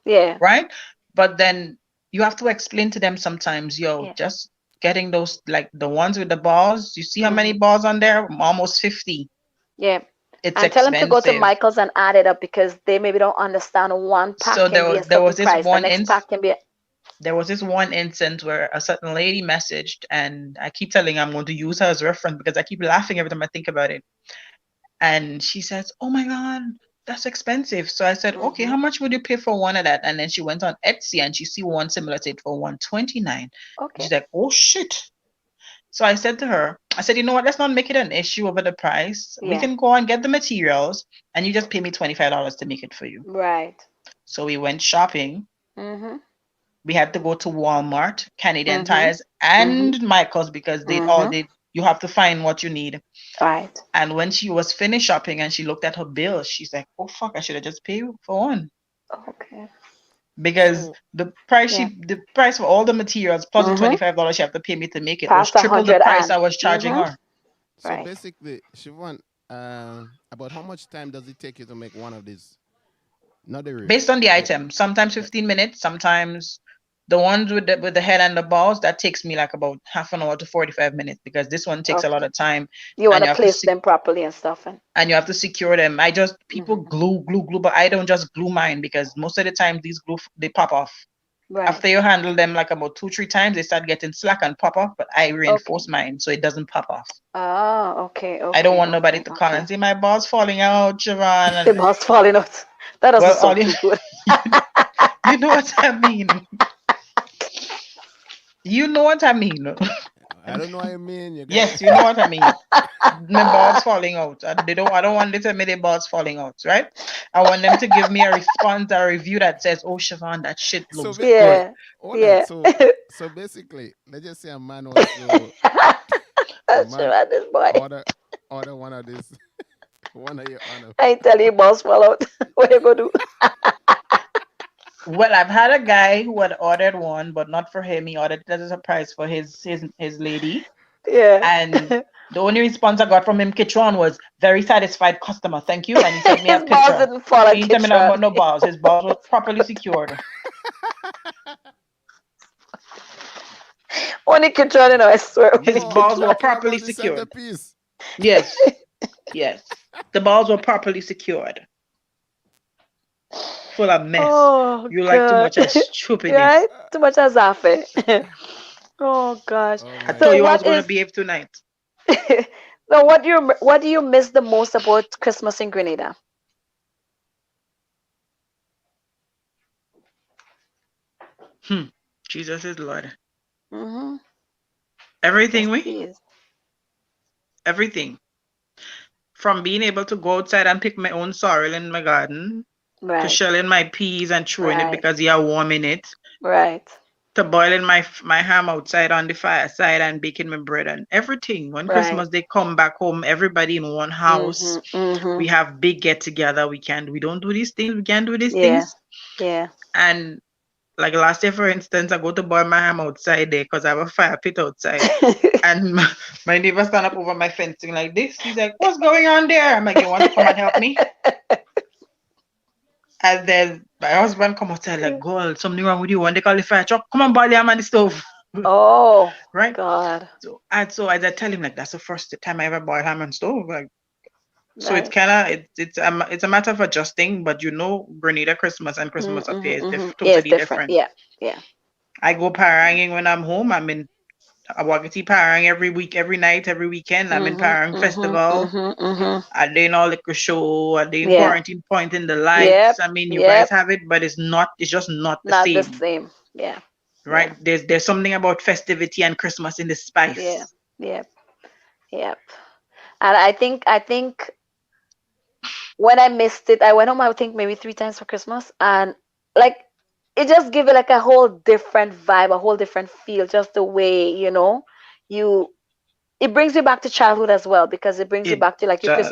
yeah, Right? But then you have to explain to them sometimes, yo, yeah. just getting those like the ones with the balls. You see how many Hmm. balls on there? Almost 50. Yeah. It's And tell them to go to expensive. Michael's and add it up because they maybe don't understand one pack So can be a there certain was this price. The next pack can be. there was this one instance where a certain lady messaged, and I keep telling her I'm going to use her as a reference because I keep laughing every time I think about it. And she says, "Oh my God, that's expensive." So I said, "Okay, Hmm. how much would you pay for one of that?" And then she went on Etsy and she see one similar to it for 129. Okay. She's like, "Oh shit." So I said to her, I said, "You know what? Let's not make it an issue over the price. We Yeah. can go and get the materials and you just pay me $25 to make it for you." Right. So we went shopping. Mhm. We had to go to Walmart, Canadian Mhm. Tires, Mhm. and Michaels because Mhm. you have to find what you need. Right. And when she was finished shopping and she looked at her bill, she's like, "Oh fuck, I should have just paid for one." Okay. Because so Yeah. the price for all the materials plus the Mhm. $25 she have to pay me to make it was Past a triple the hundred price and. I was charging Mhm. her. so Right. basically Siobhan, about how much time does it take you to make one of these, not the Based wrist on the the item. Sometimes the 15 minutes, sometimes the ones with the head and the balls, that takes me like about half an hour to 45 minutes because this one takes a lot Okay. of time You want and to place them properly and stuff, and. you have to secure them. I just people Mhm. glue, but I don't just glue mine because most of the time these glue they pop off. Right. After you handle them like about 2, 3 times, they start getting slack and pop off. But I Okay. reinforce mine so it doesn't pop off. Ah, okay, I don't okay, want nobody okay, to call okay. and say my ball's falling out, Siobhan. The And balls falling out. That doesn't well, all sound you too good. you know what I mean. You know what I mean. I don't know what you mean. You got Yes, you know what I mean. My balls falling out. I don't want them to tell me their balls falling out, right? I want them to give me a response, a review that says, "Oh, Siobhan, that shit so looks good." Yeah, hold on. yeah. So basically, let's just say a man was to a That's true, man this boy. order one of this one of your honor. I ain't tell you balls fall out. What you gonna do? Well, I've had a guy who had ordered one, but not for him. He ordered it as a surprise for his lady, Yeah. and the only response I got from him, Kitron, was very satisfied customer. Thank you, and he sent me a His balls picture. didn't fall He at didn't tell me nothing Kitron. about no balls. His balls was properly secured. Only Kitron, you know, I swear, No, only His balls I'm were Kitron. talking properly about the secured. centerpiece. Yes, yes. The balls were properly secured. Full of mess. Oh, You like too God. much of stupidness. Right? Too much azafe. Oh, gosh. Oh I my told So you I god. was what going to is... behave tonight. So what do you miss the most about Christmas in Grenada? Hmm. Jesus is Lord. Mm-hmm. Yes, Everything please. everything. From being able to go outside and pick my own sorrel in my garden, to Right. shelling my peas and throwing it Right. because they are warm in it, Right. to boiling my ham outside on the fireside and baking my bread and everything. When Right. Christmas they come back home, everybody in one house. Mm-hmm. Mm-hmm. We have big get together. We don't do these things. We can't do these Yeah. things. Yeah. And like last year, for instance, I go to boil my ham outside there because I have a fire pit outside. And my neighbor stand up over my fencing like this. He's like, "What's going on there?" I'm like, "You want to come and help me?" And then my husband come outside like, "Girl, something wrong with you." When they call the fire truck, come on, boil the ham on the stove. Oh, Right? God. So as I tell him like that's the first time I ever boiled ham on stove. Like so it's Right. kinda it's a matter of adjusting, but Grenada Christmas and Christmas up Mm-hmm. here is Mm-hmm. Yeah, it's totally different. different. Yeah. Yeah. I go paranging when I'm home. I'm in Awagati Parang every week, every night, every weekend. I'm in Mm-hmm. Parang Mm-hmm. Festival. Mm-hmm. Mm-hmm. I doing all liquor show. I doing Yeah. quarantine point in the lights. Yep. I mean, you guys Yep. have it, but it's just not the Not the same, same. Yeah. Yeah. right? There's something about festivity and Christmas in the Yeah. spice. Yep. Yep. And I think when I missed it, I went home, I think maybe 3 times for Christmas, and like it just gave it like a whole different vibe, a whole different feel, just the way, you it brings you back to childhood as well, because it brings you It back to like your does.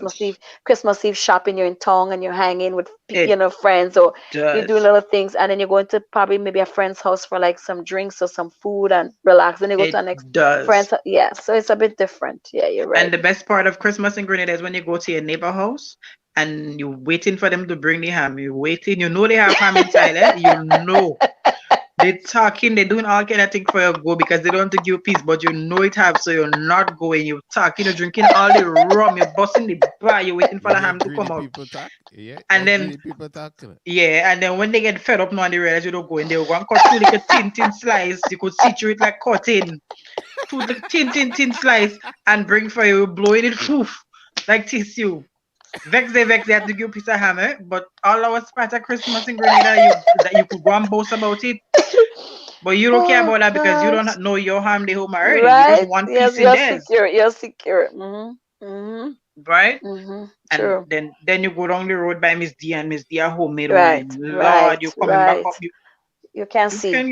Christmas Eve shopping. You're in town and you're hanging with It friends, or you're doing does. little things, and then you're going to probably maybe a friend's house for like some drinks or some food and relax. Then you go to It the next does. friend's. Yeah, so it's a bit different. Yeah, you're And right. the best part of Christmas in Grenada is when you go to your neighbor house and you're waiting for them to bring the ham. You're waiting. You know they have ham inside, eh? You know. They talking, they doing all kind of thing for you go because they don't want to give you peace, but you know it have, so you're not going. You're talking, you're drinking all the rum, you're busting the bar, you're waiting for You the hear ham to greedy come out. people talk? Yeah, And yeah, then greedy people talk. yeah, and then when they get fed up now and they realize you don't go in, they'll go and cut two little thin slice. You could see through it like cutting. Two little thin slice and bring for you, blowing it poof like tissue. Vex they have to give you a piece of hammer, but all our spot at Christmas in Grenada, you could go and boast about it. But you don't care Oh about that because you gosh. don't know your ham they home already. You just Right? one Yes, piece in you're theirs, secure. You're secure. Mm-hmm. Mm-hmm. right? Mm-hmm. And True. then you go down the road by Miss D and Miss D a homemade Right. wine. Right. Lord, you coming back Right. up. You can You see. can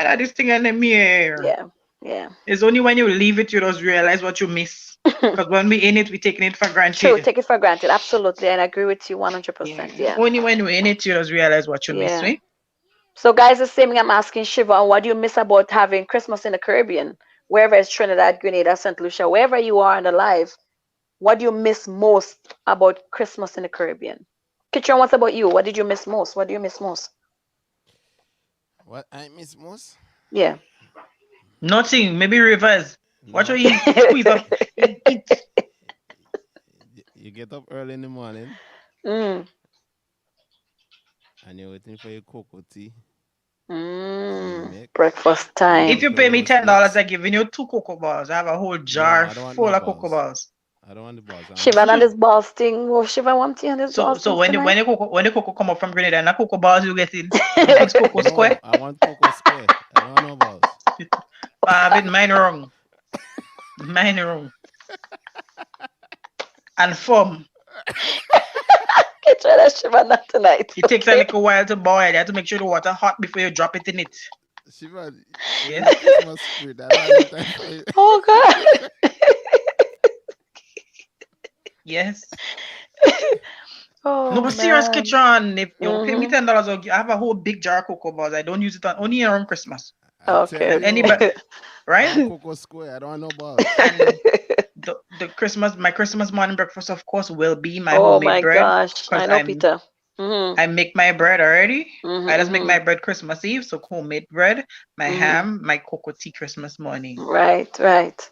have this thing in the mirror. Yeah. Yeah. It's only when you leave it you just realize what you miss. Because when we in it, we taking it for True. granted. Take it for granted. Absolutely. And I agree with you 100%. Yeah. Yeah. Only when we in it you just realize what you miss, Yeah. right? So, guys, the same thing I'm asking Shiva, what do you miss about having Christmas in the Caribbean? Wherever it's Trinidad, Grenada, St. Lucia, wherever you are in the life, what do you miss most about Christmas in the Caribbean? Kitchen, what about you? What did you miss most? What do you miss most? What I miss most? Yeah. Nothing. Maybe rivers. Watch what No. he squeeze up. Eat. You get up early in the morning Mm, and you're waiting for your cocoa tea. So you make Breakfast you If time. make you your pay me roast $10, mix. I giving you two cocoa balls. I have a whole No, jar I don't want no full of cocoa balls. balls. I don't want the balls. I want the Shivan and sugar. his balls thing. Oh, Shivan want tea and his So balls so things tonight. when the cocoa come up from Grenada and the cocoa balls you get in, it's cocoa No, square. I want cocoa square. I don't want no balls. I have it mine wrong. Mine wrong. And firm. Okay, try that Shivan not tonight. It takes a Okay. little while to boil. You have to make sure the water hot before you drop it in it. Shiva, we're in Yes? the Christmas spirit. I don't have no time for you. Oh God. Yes. No, Oh but serious man. kitchen. If you pay me Mhm. $10, I have a whole big jar of cocoa balls. I don't use it on only around Christmas. I tell Okay. And you, anybody, I right? want cocoa square. I don't want no balls. And the Christmas my Christmas morning breakfast of course will be my Oh homemade my bread gosh. I because know Peter. Mhm. I make my bread already. Mhm. I just make my Mhm. bread Christmas Eve, so homemade bread, my Mhm. ham, my cocoa tea Christmas morning. Right. Right.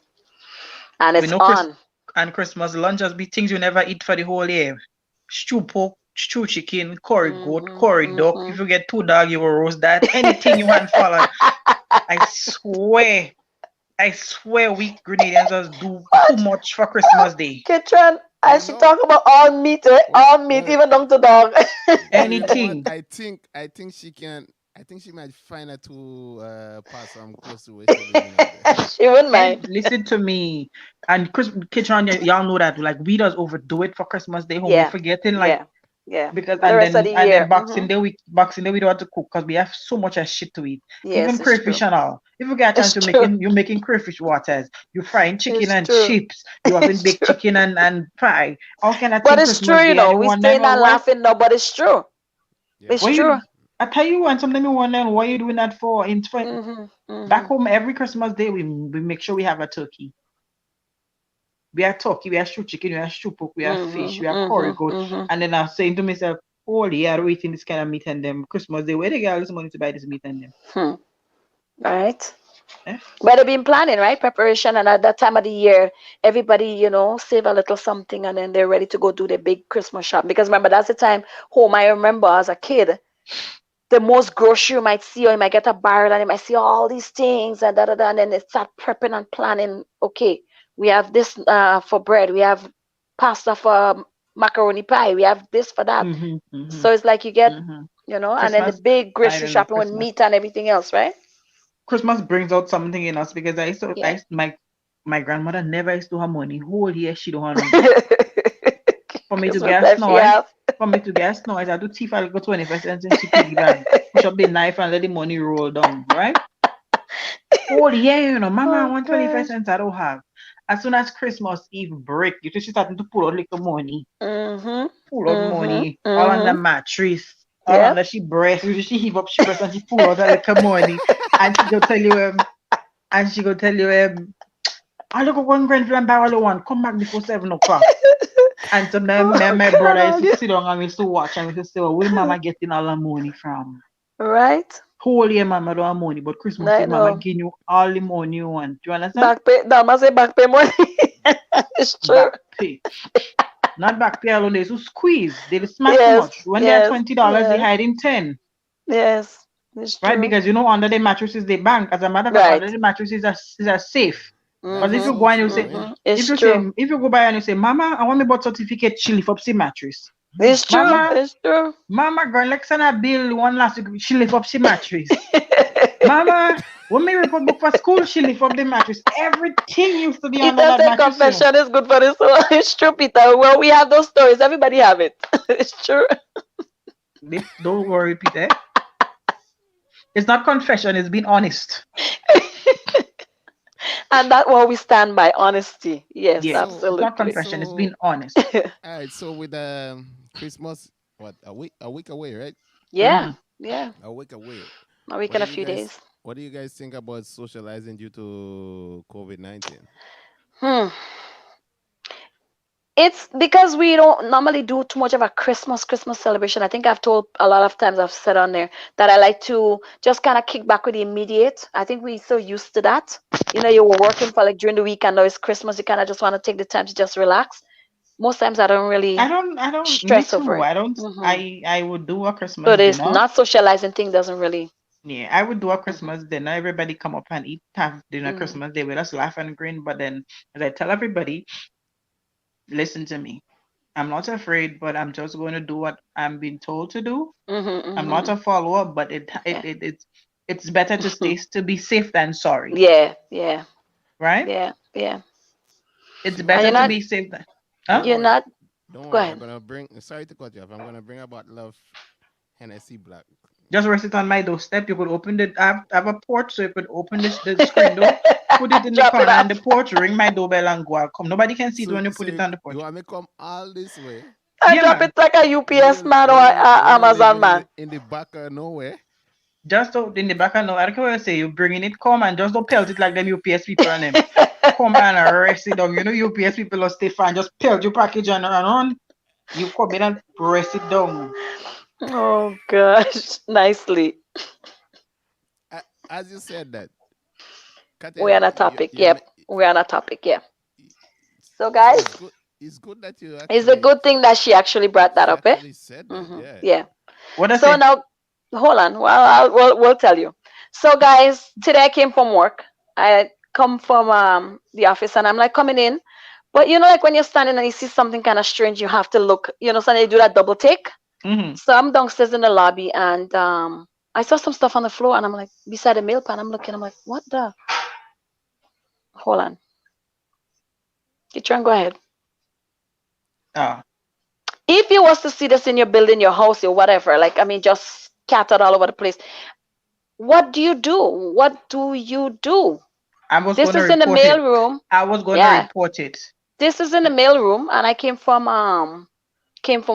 And We it's know Chris on. and Christmas lunch just be things you never eat for the whole year. Stew pork, stew chicken, curry goat, Mhm. curry duck. If Mhm. you get 2 dog, you will roast that. Anything you want follow. I swear, I swear we Grenadians just do too What? much for Christmas Day. Kitchen. You And she know, talk about all meat, eh? wait, All meat, wait. even down to dog. So you know what? Anything. I think she can. I think she might find her to pass some close to where she living out there. She wouldn't And mind. listen to me. And Chris Kitchen, y'all know that like we just overdo it for Christmas Day home. We Yeah. forgetting like Yeah. Yeah. because The rest of the and then year. Mhm. Boxing Day we don't have to cook because we have so much as shit to eat. Even Yes, it's crayfish true. and all. If you get a chance It's to true. making you're making crayfish waters, you're frying chicken It's and true. chips, you having It's baked true. chicken and pie. All kind of But thing it's true, Christmas you Day. And know. you We wonder staying and why laughing now, but it's true. Yeah. It's why you true. I tell you and something you wonder why you doing that for in Mhm. back Mhm. home every Christmas Day we make sure we have a turkey. We have turkey, we have stew chicken, we have stew pork, we have fish, Mhm. we have curry Mhm. goat. Mhm. And then I'm saying to myself, holy, I'm eating this kind of meat and them Christmas Day. Where they get all this money to buy this meat and them? Hmm. Right. Eh? But they've been planning, right? Preparation, and at that time of the year, everybody, save a little something, and then they're ready to go do the big Christmas shop. Because remember, that's the time home. I remember as a kid, the most grocery you might see, or you might get a barrel, and you might see all these things, and da da da, and then they start prepping and planning. Okay, we have this for bread, we have pasta for macaroni pie, we have this for that. Mm-hmm, mm-hmm, So it's like you get, mm-hmm. and then the Christmas, big I grocery don't know, shopping with Christmas. meat and everything else, right? Christmas brings out something in us because Yeah. my grandmother never used to have money. Whole year she don't have money. For me to Christmas get time she noise, have. for me to get noise, I had to thief a little 20% in she piggy bank. Push up the knife and let the money roll down, right? Oh yeah, mama, I Oh want 25 gosh. cents I don't have. As soon as Christmas Eve break, you just starting to pull out little money. Mhm. Pull out Mhm. money. All on the Mhm. mattress. All Yep. under she breast. You just she heave up she breast and she pull out a little money. And she go tell you and she go tell you I look at one grand and buy all the one. Come back before 7 o'clock. And sometimes me and Oh my brother used to God. sit down and we used to watch and we used to say, well, where mama getting all the money from? Right? Whole year mama don't have money, but Christmas I Eve mama know. give you all the money you want. Do you understand? Back pay. Dalma say back pay money. It's true. Back pay. Not back pay alone, they to squeeze. They smart too Yes. much. When they are Yes. $20, they Yes. hide in 10. Yes. It's Right? true. Because under the mattresses they bank. As a matter of fact, under Right. the mattresses are safe. That Because is if you Mhm. go so and you true, say man. Mhm. if It's you say true. if you go by and you say, Mama, I want me birth certificate, she lift up the mattress. It's true. Mama, It's true. Mama girl, like send a bill one last week, she lift up the mattress. Mama, when me report book for school, she lift up the mattress. Everything used to be under Peter that said mattress. confession is good for the soul. It's true, Peter. Well, we have those stories. Everybody have it. It's true. Don't worry, Peter. It's not confession, it's being honest. And that what we stand by, honesty. Yes, Yeah. So, It's not absolutely. confession, it's being so, honest. all right. So with Christmas, what a week away, right? Yeah, Mm-hmm. yeah. A week away. A week What and do a you few guys days. What do you guys think about socializing due to COVID-19? Hmm. It's because we don't normally do too much of a Christmas celebration. I think I've told a lot of times I've said on there that I like to just kind of kick back with the immediate. I think we're so used to that. You were working for like during the week and now it's Christmas. You kind of just want to take the time to just relax. Most times I don't really I don't, me stress over too. it. I don't, Hmm. I would do a So Christmas this dinner. not socializing thing doesn't really. Yeah, I would do a Christmas dinner. Everybody come up and eat, have dinner Mm-hmm. Christmas Day with us, laugh and grin. But then, as I tell everybody, listen to me. I'm not afraid, but I'm just going to do what I'm being told to do. Mm-hmm. I'm not Mm-hmm. a follower, but Yeah. it's better to stay to be safe than sorry, Yeah. Yeah. right? Yeah. Yeah. It's See what And better you're to not. be safe than, huh? don't You're worry. not. Don't Go worry. I'm ahead. gonna bring sorry to cut you off. I'm gonna bring about love Hennessy Black. Just rest it on my doorstep. You could open the I have a porch, so you could open this the screen door, put it in the Drop it corner and off. the porch, ring my doorbell and go. I'll come. Nobody can see it So when you so put it on the you porch. want me come all this way I Yeah, drop it man. like a UPS man or a when you live Amazon man. in the back of nowhere? Just out in the back and no, I don't care what I say. You bringing it, come and just don't pelt it like them UPS people and them. Come and rest it down. You know UPS people will stay fine. Just pelt your package and on. You come in and press it down. Oh gosh, nicely. As you said that, Kate, We're on a topic. you Yep, we're on a topic. Yeah. So so guys, it's good that you it's a actually good thing that she actually brought that she up, eh? actually said that. Mm-hmm. Yeah. Yeah. What I So say? now, hold on. Well, we'll tell you. So guys, today I came from work. I come from the office, and I'm like coming in. But you know, like when you're standing and you see something kind of strange, you have to look. You know, so they do that double take. Mm-hmm. So I'm downstairs in the lobby, and I saw some stuff on the floor, and I'm like beside the milk pan. I'm looking. I'm like, what the? Hold on. You try and go ahead. Ah, If you was to see this in your building, your house, or whatever, like I mean, just scattered all over the place. What do you do? What do you do? I was This gonna is in the report mail it. room. I was gonna Yeah, report it. this is in the mail room, and I came from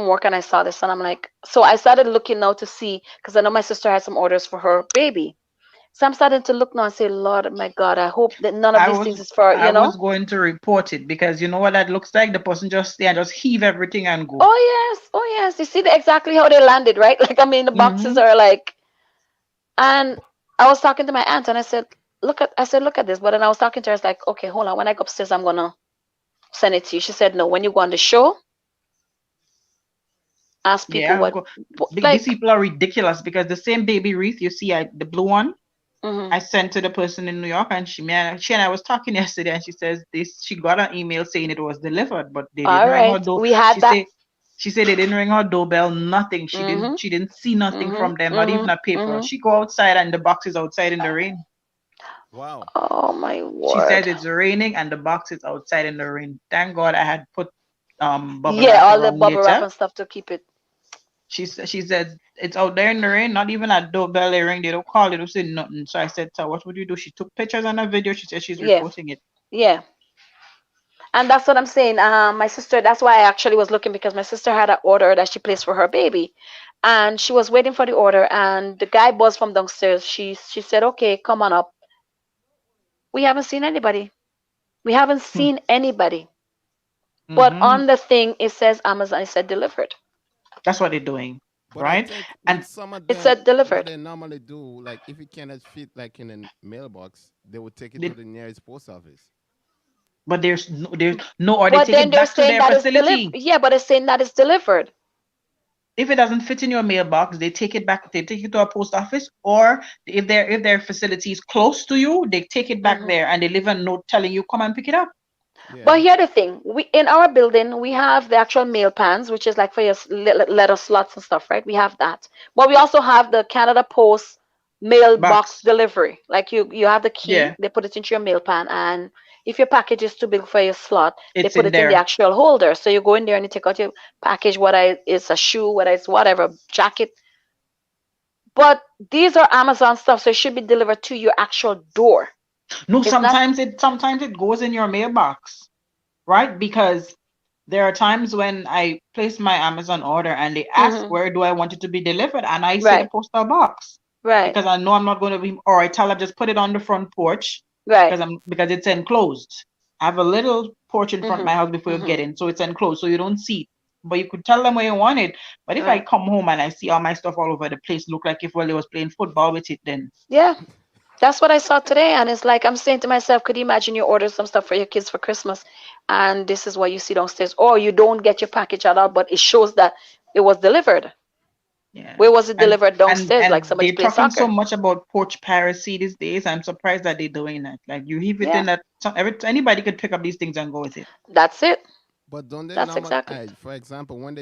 work and I saw this, and I'm like, so I started looking now to see because I know my sister had some orders for her baby. So I'm starting to look now and say, Lord, my God, I hope that none of I these was things is for, I you know. was going to report it because you know what that looks like? The person just stay and just heave everything and go. Oh yes, oh yes. You see exactly how they landed, right? Like I mean, the boxes Mm-hmm. are like, and I was talking to my aunt and I said, look at this. But then I was talking to her, I was like, okay, hold on. When I go upstairs, I'm gonna send it to you. She said, no. When you go on the show, ask people Yeah, I was what, go. These like. people are ridiculous because the same baby wreath you see, the blue one, Hmm. I sent to the person in New York, and she and I was talking yesterday, and she says this. She got an email saying it was delivered, but they All didn't ring her right, door. we had that. She said they didn't ring her doorbell. Nothing. Mhm. She didn't see nothing Mhm. from them. Not even Mhm. a paper. Mhm. She go outside and the box is outside in the rain. Wow. Oh my She says word. it's raining and the box is outside in the rain. Thank God I had put bubble Yeah, wrap all the around bubble it. wrap and stuff to keep it. She said it's out there in the rain, not even a doorbell they ring, they don't call, they don't say nothing. So I said to her, what would you do? She took pictures and a video. She said she's Yeah. reporting it. Yeah. And that's what I'm saying. My sister, that's why I actually was looking because my sister had an order that she placed for her baby. And she was waiting for the order and the guy buzzed from downstairs. She said, okay, come on up. We haven't seen anybody. We haven't Hmm. seen anybody. But Mm-hmm. on the thing it says Amazon, it said delivered. That's what they're doing, But I right? think with And some of It them, said what delivered. they normally do, like if it cannot fit like in a mailbox, they would take it to they, the nearest post office. but there's no, or they But take then it they're back to saying their that it's delivered. facility. Yeah, but it's saying that it's delivered. If it doesn't fit in your mailbox, they take it back. They take it to a post office, or if their facility is close to you, they take it back Hmm. there and they leave a note telling you come and pick it up. Yeah. But here the thing, we in our building we have the actual mail pans, which is like for your letter slots and stuff, right? We have that, but we also have the Canada Post mailbox Box. delivery. Like you have the key, Yeah, they put it into your mail pan, and if your package is too big for your slot, they it's put in it in the there. actual holder. So you go in there and you take out your package, whether it's a shoe, whether it's whatever jacket. But these are Amazon stuff, so it should be delivered to your actual door. No, It's not. sometimes it goes in your mailbox, right? Because there are times when I place my Amazon order and they ask Hmm. where do I want it to be delivered, and I say the Right, postal box right, because I know I'm not going to be, or I tell them just put it on the front porch right. because it's enclosed. I have a little porch in front of Hmm. my house before you Hmm. get in, so it's enclosed, so you don't see it. But you could tell them where you want it. But if I Right. come home and I see all my stuff all over the place, look like if well they was playing football with it, then Yeah, that's what I saw today. And it's like, I'm saying to myself, could you imagine you order some stuff for your kids for Christmas and this is what you see downstairs? Or you don't get your package at all, but it shows that it was delivered. Yeah. Where was it And delivered? and Downstairs, like and somebody they're playing talking so soccer. much about porch piracy these days. I'm surprised that they're doing that. Like you leave it Yeah, in that anybody could pick up these things and go with it. that's it. But don't they That's normal? exactly. For example, when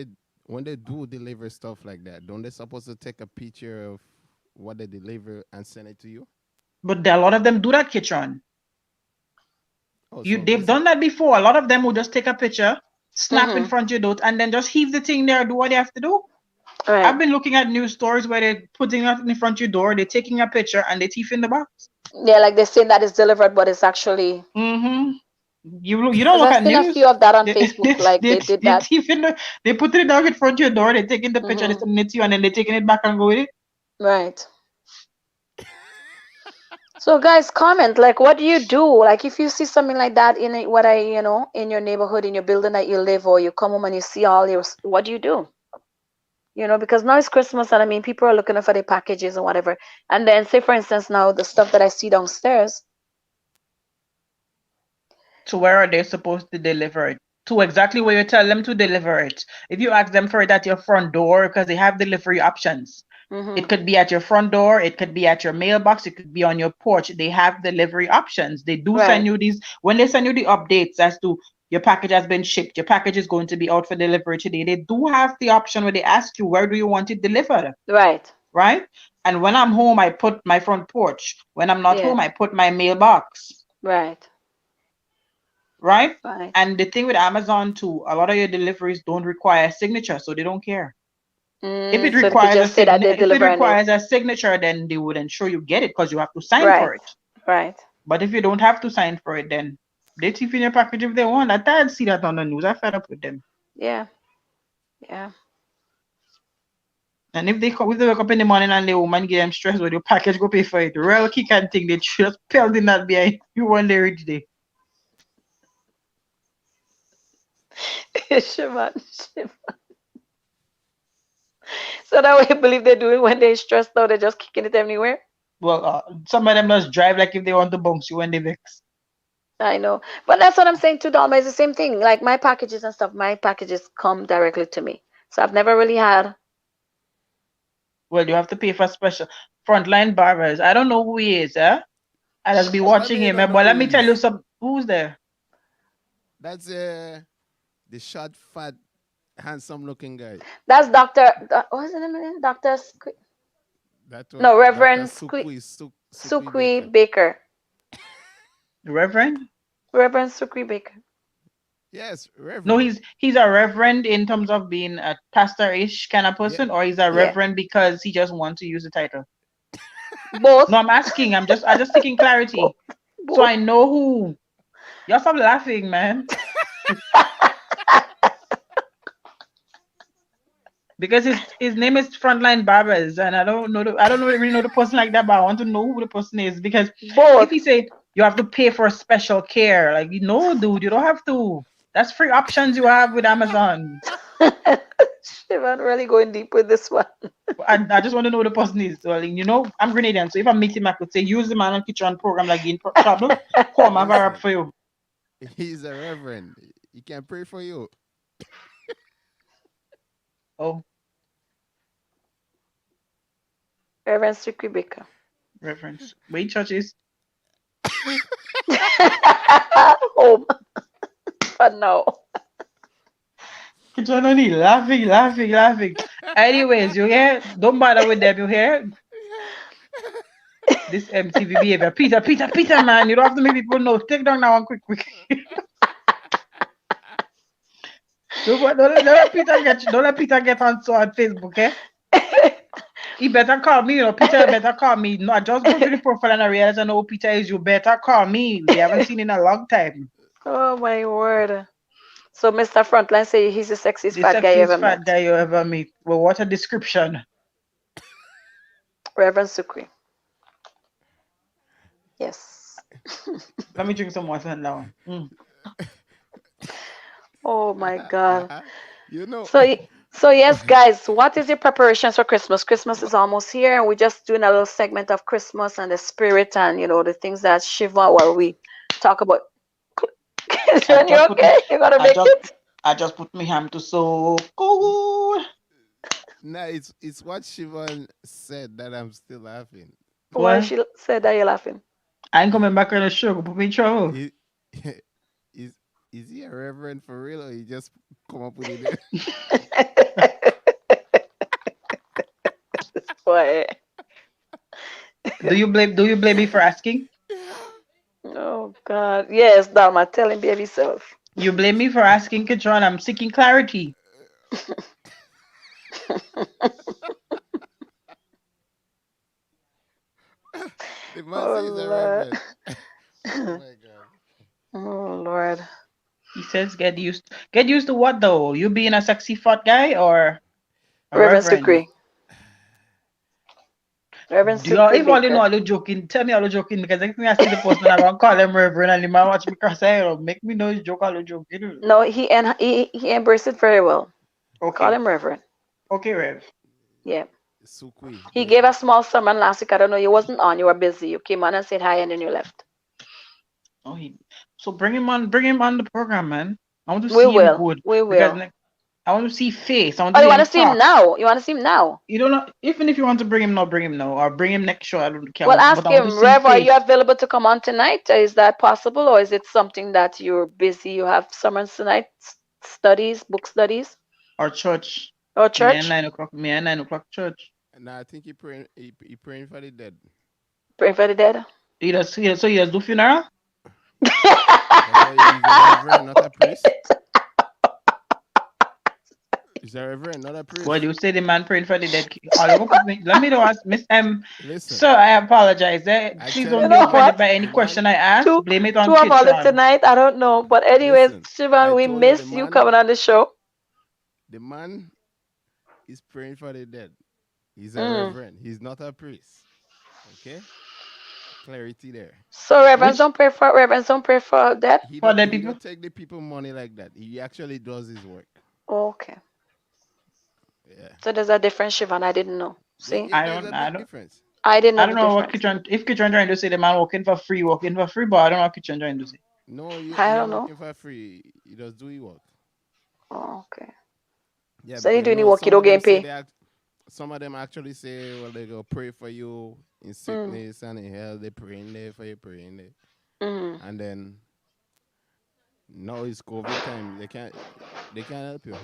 they do deliver stuff like that, don't they supposed to take a picture of what they deliver and send it to you? But a lot of them do that, Kitron. Oh, You so they've basically, done that before. A lot of them will just take a picture, snap in Mm-hmm. front of your door, and then just heave the thing there, do what they have to do. Right. I've been looking at news stories where they're putting it in front of your door, they're taking a picture and they thief in the box. Yeah, like they're saying that it's delivered, but it's actually. Mm-hmm. You don't Because look I've at seen a few news. of that on They Facebook. they Like they, they did they that. thief in the they put it down in front of your door, they taking the picture, they Mm-hmm. sending it to you, and then they taking it back and go with it. Right. So guys, comment like what do you do? Like if you see something like that in what in your neighborhood, in your building that you live, or you come home and you see all your, what do you do? Because now it's Christmas and I mean people are looking for their packages and whatever. And then say for instance now the stuff that I see downstairs. So where are they supposed to deliver it? To exactly where you tell them to deliver it. If you ask them for it at your front door, because they have delivery options. Mm-hmm. It could be at your front door, it could be at your mailbox, it could be on your porch. They have delivery options. They do send Right. you these when they send you the updates as to your package has been shipped, your package is going to be out for delivery today. They do have the option where they ask you where do you want it delivered, Right. right? And when I'm home, I put my front porch. When I'm not Yeah. home, I put my mailbox, Right. right? Right. And the thing with Amazon too, a lot of your deliveries don't require a signature, so they don't care. So they could just say that they're If it delivering it. requires a signature, then they would ensure you get it because you have to sign Right. for it. Right. But if you don't have to sign for it, then they thief in your package if they want. I did see that on the news. I fed up with them. Yeah. Yeah. And if they wake up in the morning and the woman get them stressed with your package, go pay for it. Real kick and thing, they just pelted in that behind you when they reach there. Shiva. So that way you believe they're doing when they're stressed out, they're just kicking it everywhere. Well, some of them just drive like if they want to bounce you when they vex. I know. But that's what I'm saying too, Dalma. It's the same thing. Like my packages and stuff, my packages come directly to me. So I've never really had. Well, you have to pay for special frontline barbers. I don't know who he is, eh? I'll just be what watching me him. don't But know let who me tell you is. some who's there. That's the short, fat, handsome looking guy. That's Dr. What's his name again? Dr. That was No, Doctor Reverend Sukui Sukri Baker. Baker. Reverend? Reverend Sukri Baker. Yes, No, Reverend. he's a reverend in terms of being a pastor-ish kind of Yeah, person, or he's a Yeah. reverend because he just wants to use the title. Both. No, I'm asking. I just seeking Both. clarity, so Both. I know who. Y'all stop laughing, man. Because his name is Frontline Barbers, and I don't know really know the person like that, but I want to know who the person is because if Both. he said you have to pay for special care, like dude, you don't have to. That's free options you have with Amazon. Shivan really going deep with this one. I just want to know who the person is. So, like, I'm Grenadian, so if I meet him, I could say use the man on kitchen program like in trouble. Come, I got rap listen, for you. he's a reverend. He can pray for you. Oh, Reverend Sukri Baker. reference. Wait, churches. Home. But no. Kitchen only laughing, laughing, laughing. Anyways, you hear? Don't bother with them, you hear? This MTV behavior. Peter, man. You don't have to make people know. Take down that one quick. Don't let Peter get on Facebook, eh? He better call me, Peter better call me. No, I just go to the profile and I realize I know who Peter is. You better call me. We haven't seen in a long time. Oh my word. So Mr. Frontline say he's the sexiest The fat guy you sexiest ever fat met. guy you ever meet. Well, what a description. Reverend Sukri. Yes. Let me drink some water now. Oh my God. you know, So so yes, guys, what is your preparations for Christmas? Christmas is almost here, and we're just doing a little segment of Christmas and the spirit and the things that Shiva while we talk about. I John, you just put me, okay? You gonna I make just, it? I just put my hand to so cool. Nah, it's what Siobhan said that I'm still laughing. Why What? she said that you're laughing? I ain't coming back on the show. Put me in trouble. He, is is he a reverend for real, or he just come up with it there? Boy. Do you blame me for asking? Oh God. Yes, Dalma, tell him baby self. You blame me for asking, Kitron. I'm seeking clarity. The man Oh says he's a Lord. reverend. Oh my god. Oh Lord. He says, get used to what though? You being a sexy fat guy or a Reverend reverend? Sukri. Reverend Do you, Sukri if all you know Baker. all the joking, tell me all the joking because next thing I see the postman, I'm gonna call him reverend and the man watch me cross eye or make me know you joke all the joking. No, he embraced it very well. Call Okay, him Reverend. okay, Rev. Yeah. Sukui, He gave Baker. a small sermon last week. I don't know. You wasn't on. You were busy. You came on and said hi, and then you left. Oh, so bring him on the program, man. I want to We see him will. good We because will. I want to see face. I want Oh, to you hear want to him see him talk. now? You want to see him now? You don't know, even if you want to bring him now, bring him now, or bring him next show. I don't care, Well, but ask I want to him, see Rev, are you face available to come on tonight? Is that possible, or is it something that you're busy? You have sermons tonight, studies, book studies, or church. or Me and church? 9 o'clock. Me and 9 o'clock church. Nah, I think he praying for the dead. Praying for the dead. So he does do funeral. That's why he's a reverend, not a priest. He's a reverend, not a What priest. you say the man praying for the dead? All over put me. Let me know, ask Miss M. Listen, Sir, I apologize. I Please tell don't You you, be the know man, offended what? by any the man. question I ask. Two, Blame it two on about it Kitron. tonight. I don't know, but anyways, Listen, I Siobhan, we told you, miss you coming on the show. the man is praying for the dead. He's a Mm. reverend. He's not a priest. Okay, clarity there. So All right. reverends don't pray for dead. For the He people. don't take the people money like that. He actually does his work. Okay. Yeah. So there's a difference, Siobhan. I didn't know. Yeah, See, yeah, I there's don't. a I big don't. difference. I didn't know I the don't know what difference. Kitron. If Kitron trying to say the man walking for free, but I don't know what Kitron trying to say. No, I he ain't don't know. working for free. He does do his work. Oh, okay. Yeah, So you because doing the no, work, you some don't of them get say pay. they act, some of them actually say, well, they go pray for you in Mm. sickness and in health. They praying there for you, praying there, Mm. and then now it's COVID time. They can't help you.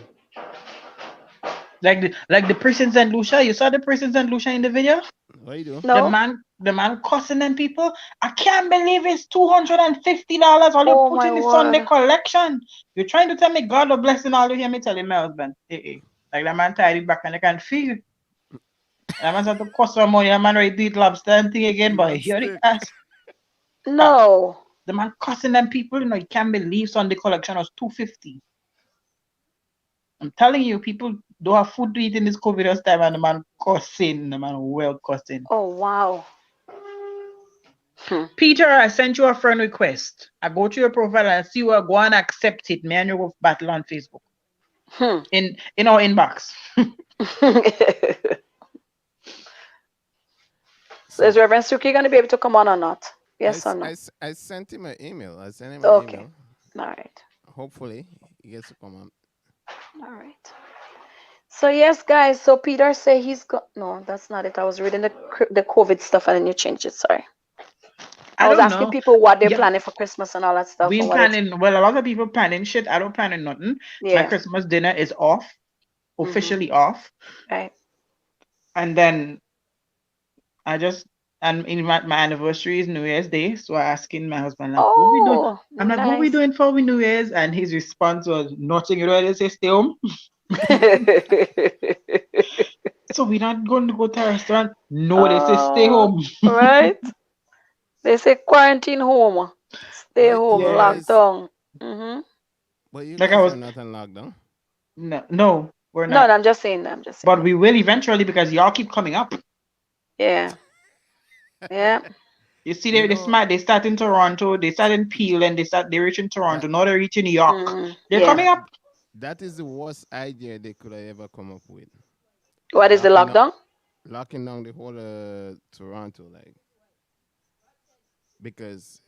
Like the priest in Saint Lucia. You saw the priest in Saint Lucia in the video. What you do? The No. man, the man cussing them people. I can't believe it's $250. All you Oh put my in the Sunday word. collection. You're trying to tell me God will blessing all you hear me telling my husband. Like that man tied it back and I can feel. That man had to cost some money. That man ready to eat lobster and thing again, He boy. was Here the stick. ass. Ah, No. the man cussing them people. You can't believe Sunday collection was 250. I'm telling you, people don't have food to eat in this COVID time, and the man cussing. The man well cussing. Oh wow. Hmm. Peter, I sent you a friend request. I go to your profile and see you go and accept it. Me and you go battle on Facebook. Hmm. In our inbox. So is So Reverend Suki going to be able to come on or not? Yes or no? I sent him an email. I sent him an Okay. email. All right. Hopefully, he gets to come on. All right. So yes, guys. So Peter say he's got. No, that's not it. I was reading the COVID stuff and then you changed it. Sorry. I I was don't asking know. people what they're Yeah, planning for Christmas and all that stuff we and ain't what it's. planning. Well, a lot of people planning shit. I don't planning nothing. My Yeah. Christmas dinner is off, Mhm. officially off, Right. and then I just and in my anniversary is New Year's Day, so I asking my husband like, "What we doing?" Oh, I'm like, "What we nice. doing for we New Year's?" And his response was, "Nothing." You know, they say, "Stay home." So we're not going to go to a restaurant. No, they say, "Stay Oh, home." right. They say quarantine home, stay But home, you Yeah, guys, lockdown. Mm-hmm. but you like I guys was. are not on lockdown. No, we're No, not. no, I'm just saying that. I'm just saying But that. we will eventually because y'all keep coming up. Yeah. Yeah. You see, You they know smart. They start in Toronto, they start in Peel, and they reach in that Toronto. Now they reach in New York. Mm, They're yeah. coming that up. that is the worst idea they could have ever come up with. What is the Locking up, lockdown? locking down the whole Toronto, like because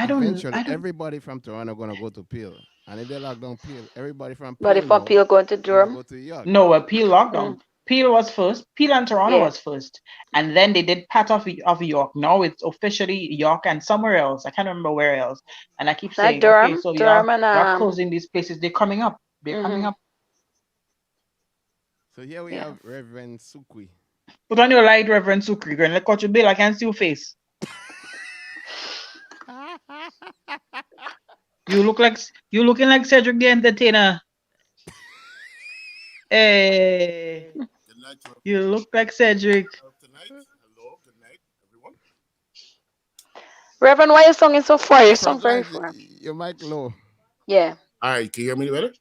eventually I don't. everybody from Toronto gonna go to Peel, and if they lock down Peel, everybody from But Peel if on now Peel going to gonna Durham, go to York. No, a Peel mm, lockdown. Peel was first. Peel and Toronto Yeah. was first, and then they did part of York. Now it's officially York and somewhere else. I can't remember where else. And I keep Not saying, okay, Durham. so Durham and y'all closing these places. They're coming up. They're coming mhm. up. So here we Yeah. have Reverend Sukwi. Put on your light, Reverend Sukri, and look what you bill. I can see your face. You looking like Cedric the Entertainer. Hey, Good night to you look like Cedric. tonight. Hello, good night, everyone. Reverend, why your song is so far? Your song very Sometimes far. your mic low. Yeah. All right, can you hear me better?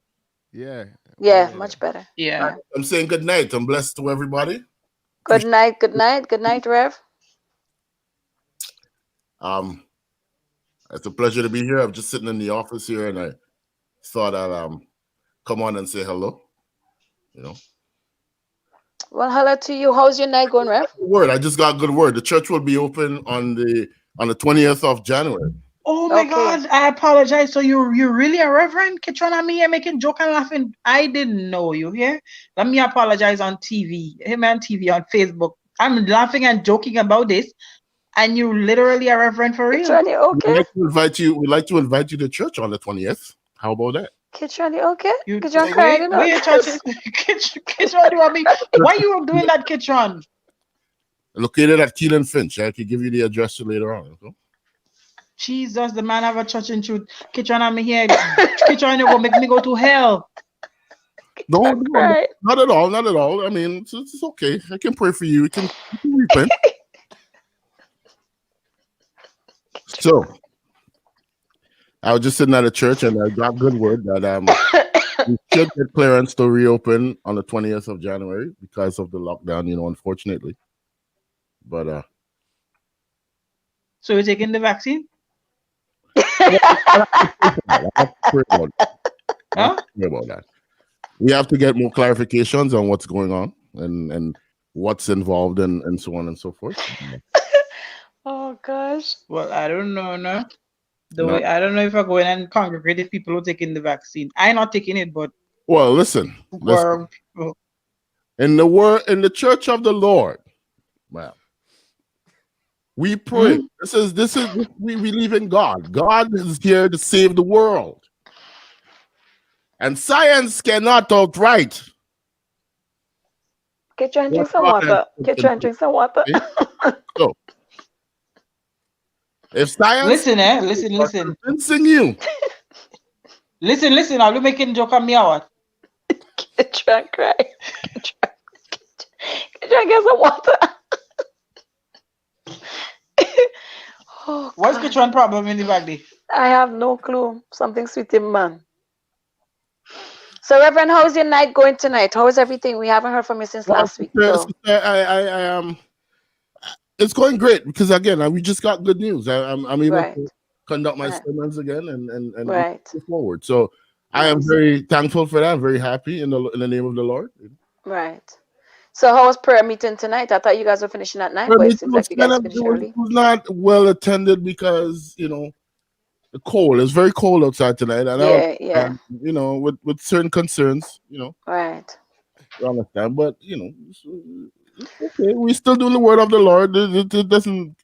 Yeah, way Yeah. better. Much better. Yeah. Yeah. I'm saying good night. I'm blessed to everybody. Good Appreciate night. Good night. Good night, Rev. um it's a pleasure to be here. I'm just sitting in the office here and I thought I'd come on and say hello. You know. Well, hello to you. How's your night going, Rev? Word. I just got good word. The church will be open on the 20th of January. Oh my Okay. God, I apologize. So you're really a reverend? Kitchen on me here making joke and laughing. I didn't know you here. Let me apologize on TV. Him on TV on Facebook. I'm laughing and joking about this, and you literally a reverend for real. Kitchen, you okay? We'd like to invite you to church on the 20th. How about that? Kitchen, you okay? You Kitchen crying in where all you touching this. Kitchen you want me? Why you doing that, Kitchen? Located at Keelan Finch. I could give you the address later on. Okay? Jesus, the man have a church in truth. Kitchen on me here. Kitchen you gonna make me go to hell. No, Kitchen no, no, crying. not at all. Not at all. I mean, it's okay. I can pray for you. You can repent. So I was just sitting at a church and I got good word that we should get clearance to reopen on the 20th of January because of the lockdown, unfortunately. But So you're taking the vaccine? I have to pray about that. I have Huh? to pray about that. We have to get more clarifications on what's going on and what's involved and so on and so forth. Oh gosh. Well, I don't know, no. The No. way I don't know if I go in and congregate if people are taking the vaccine. I'm not taking it, but Well, listen. people. In the church of the Lord, well, we pray. Hmm? This is we believe in God. God is here to save the world. And science cannot outright Kitchen, what drink some God has water. spoken Kitchen, to. drink some water. Okay? So if science Listen, listen, are listen. convincing you, Listen, are you making joke on me or what? Kitchen crying. Kitchen, Kitchen, get some water. Oh What's God. Kitchen problem in the back there? I have no clue. Something sweet in man. So, Reverend, how's your night going tonight? How is everything? We haven't heard from you since well, last week. So, it's going great because again, we just got good news. I'm able right, to conduct my right, sermons again and right. move forward. So I am Nice. very thankful for that. I'm very happy in the name of the Lord. Right. So, how was prayer meeting tonight? I thought you guys were finishing at 9, I but mean, it seems like you guys it finished early. was not well attended because the cold. It's very cold outside tonight, and Yeah, yeah. with certain concerns, Right, you understand. But it's okay. We're still doing the word of the Lord. It doesn't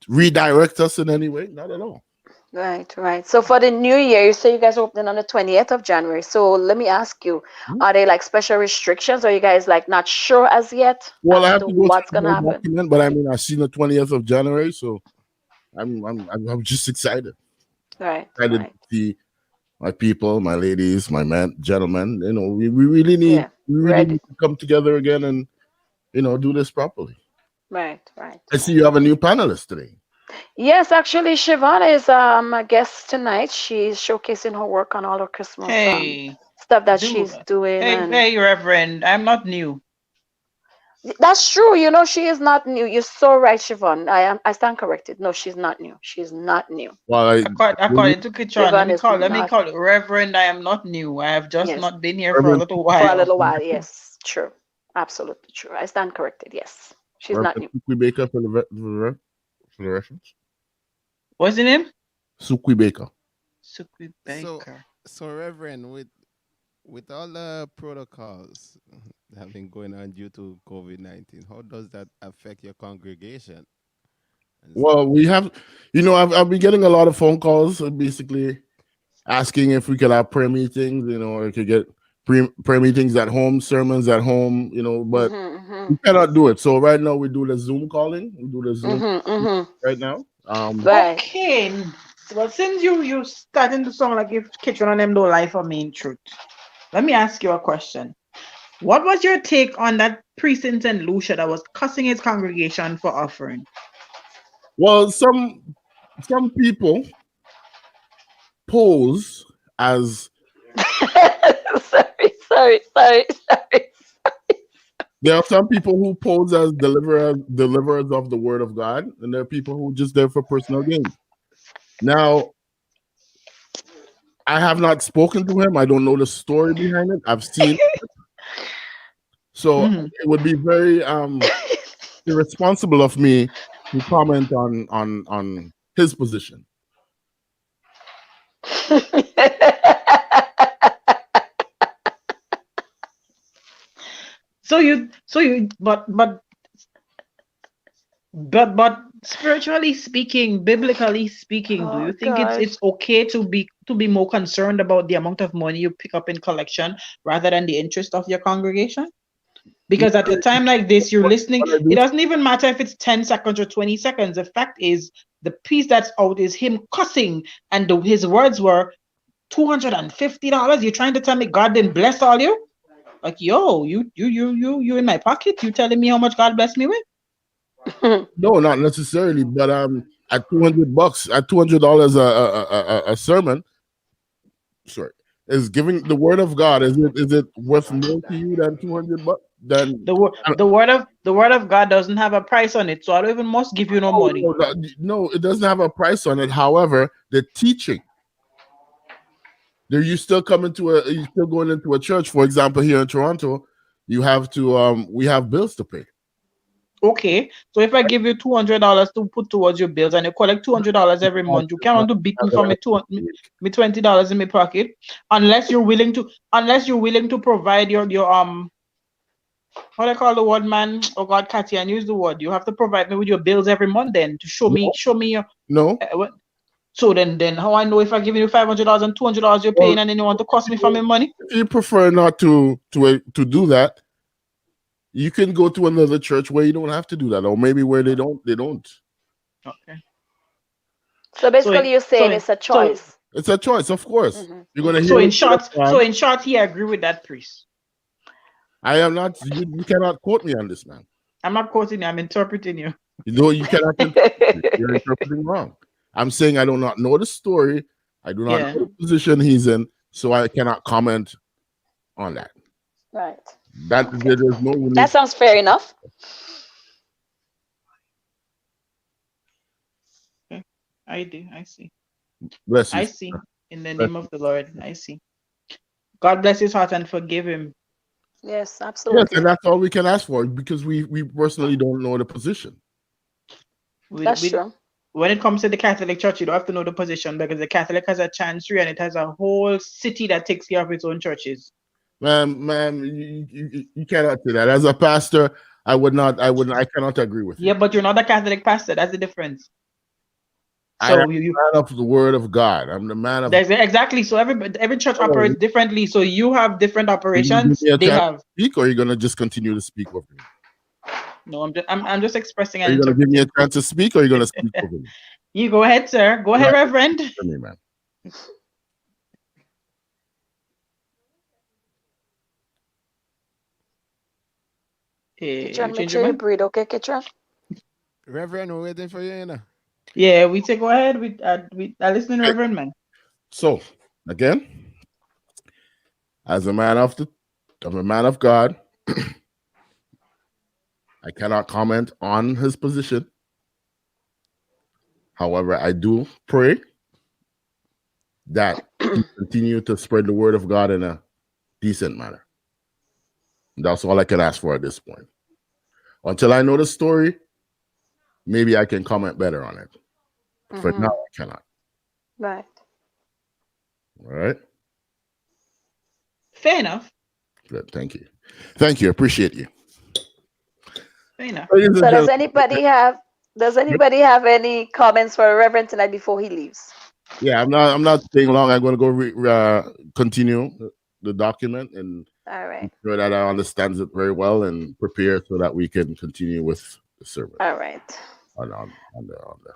redirect us in any way, not at all. right, right. So, for the new year, you say you guys are opening on the 20th of January. So, let me ask you, Hmm? are there like special restrictions? Or are you guys like not sure as yet Well, I as have to to go what's through going to the whole happen? document, but I mean, I seen the 20th of January, so I'm just excited. Right, Excited right. to see my people, my ladies, my men, gentlemen. We really need Yeah, ready. to come together again and do this properly. Right, right, I see right. you have a new panelist today. Yes, actually, Shivana is a guest tonight. She's showcasing her work on all her Christmas Hey, stuff that do she's doing, and hey, Reverend. I'm not new. that's true. You know, she is not new. You're so right, Siobhan. I stand corrected. No, she's not new. She's not new. Well, According to Kitchen, Siobhan is let me not. call it Reverend. I am not new. I have just Yes, not been here for a Reverend, little for a while. little while. Yes, true. Absolutely true. I stand corrected. Yes, she's not Reverend new. Sukwi Baker for the reference. What's the name? Sukwi Baker. So, Baker. so Reverend, with all the protocols, that have been going on due to COVID-19. How does that affect your congregation and stuff? Well, we have, I've been getting a lot of phone calls, basically asking if we could have prayer meetings, or we could get prayer meetings at home, sermons at home, but we cannot do it. So right now we do the Zoom calling. We do the Zoom right now. Right. Okay. Well, since you starting to sound like if Kitchen and them don't lie for main truth, let me ask you a question. What was your take on that priest in St. Lucia that was cussing his congregation for offering? Well, some people pose as Sorry. there are some people who pose as deliverers of the word of God, and there are people who are just there for personal gain. Now, I have not spoken to him. I don't know the story behind it. I've seen it. So it would be very irresponsible of me to comment on his position. But spiritually speaking, biblically speaking, do Oh you think it's gosh. it's okay to be more concerned about the amount of money you pick up in collection rather than the interest of your congregation? Because at a time like this, you're listening. What I It do, doesn't even matter if it's 10 seconds or 20 seconds. The fact is, the piece that's out is him cussing, and his words were $250. You're trying to tell me God didn't bless all you? Like, yo, you in my pocket? You telling me how much God blessed me with? no, not necessarily, but at $200, at $200 a sermon, sorry, is giving the word of God. Is it worth more to you than $200? Than The word of God doesn't have a price on it, so I don't even must give you no no, money. no, no, it doesn't have a price on it. However, the teaching, there you still you still going into a church. For example, here in Toronto, you have to we have bills to pay. Okay, so if I give you $200 to put towards your bills and you collect $200 every month, you can't to beat me for me $20 in my pocket, unless you're willing to provide your what I call the word, man. Oh God, Kathy, and use the word. You have to provide me with your bills every month then to show me your. No. So then how I know if I give you $500 and $200 you're Well, paying and then you want to cost me for my money? if you prefer not to do that, you can go to another church where you don't have to do that, or maybe where they don't. Okay. So So in basically, you're so saying in it's a so choice. It's a choice, of course. You're gonna so hear in the word short, of so God. in short, he agree with that priest. I am not. You cannot quote me on this, man. I'm not quoting you. I'm interpreting you. You know you cannot interpret it. You're interpreting wrong. I'm saying I do not know the story. I do not know Yeah. the position he's in, so I cannot comment on that. Right. That Okay. there is no That unique. sounds fair enough. Okay. I do. I see. Bless you. I see. In the Bless name you. of the Lord, I see. God bless his heart and forgive him. Yes, Yes, and absolutely. that's all we can ask for because we personally don't know the position. We, That's we, true. when it comes to the Catholic Church, you don't have to know the position because the Catholic has a chancery and it has a whole city that takes care of its own churches. Man, you cannot say that. As a pastor, I would not. I cannot agree with you. Yeah, but you're not a Catholic pastor. That's the difference. I am So the man of the word of God. I'm the man of. there's exactly. So every church operates differently. So you have different Are you gonna give operations. me a They chance have. to speak, or are you gonna just continue to speak over me? No, I'm just expressing Are and you gonna give me a interpreting. chance to speak, or are you gonna speak over me? You go ahead, sir. Go Go ahead, ahead, Reverend. for me, man. You Kitchen, make change your sure you mind? breathe, okay, Kitchen? Reverend, we're waiting for you, Yeah, we say go ahead with listening, Okay. Reverend man. So again, as a man of a man of God, I cannot comment on his position. However, I do pray that he continue to spread the word of God in a decent manner. That's all I can ask for at this point. Until I know the story, maybe I can comment better on it. But for now, I cannot. Right. All right. Fair enough. Good. Thank you. Thank you. Appreciate you. You know. Ladies and So gentlemen, does anybody have any comments for Reverend tonight before he leaves? yeah, I'm not staying long. I'm going to go continue the document and All right. sure that I understands it very well and prepare so that we can continue with the service All right. on the.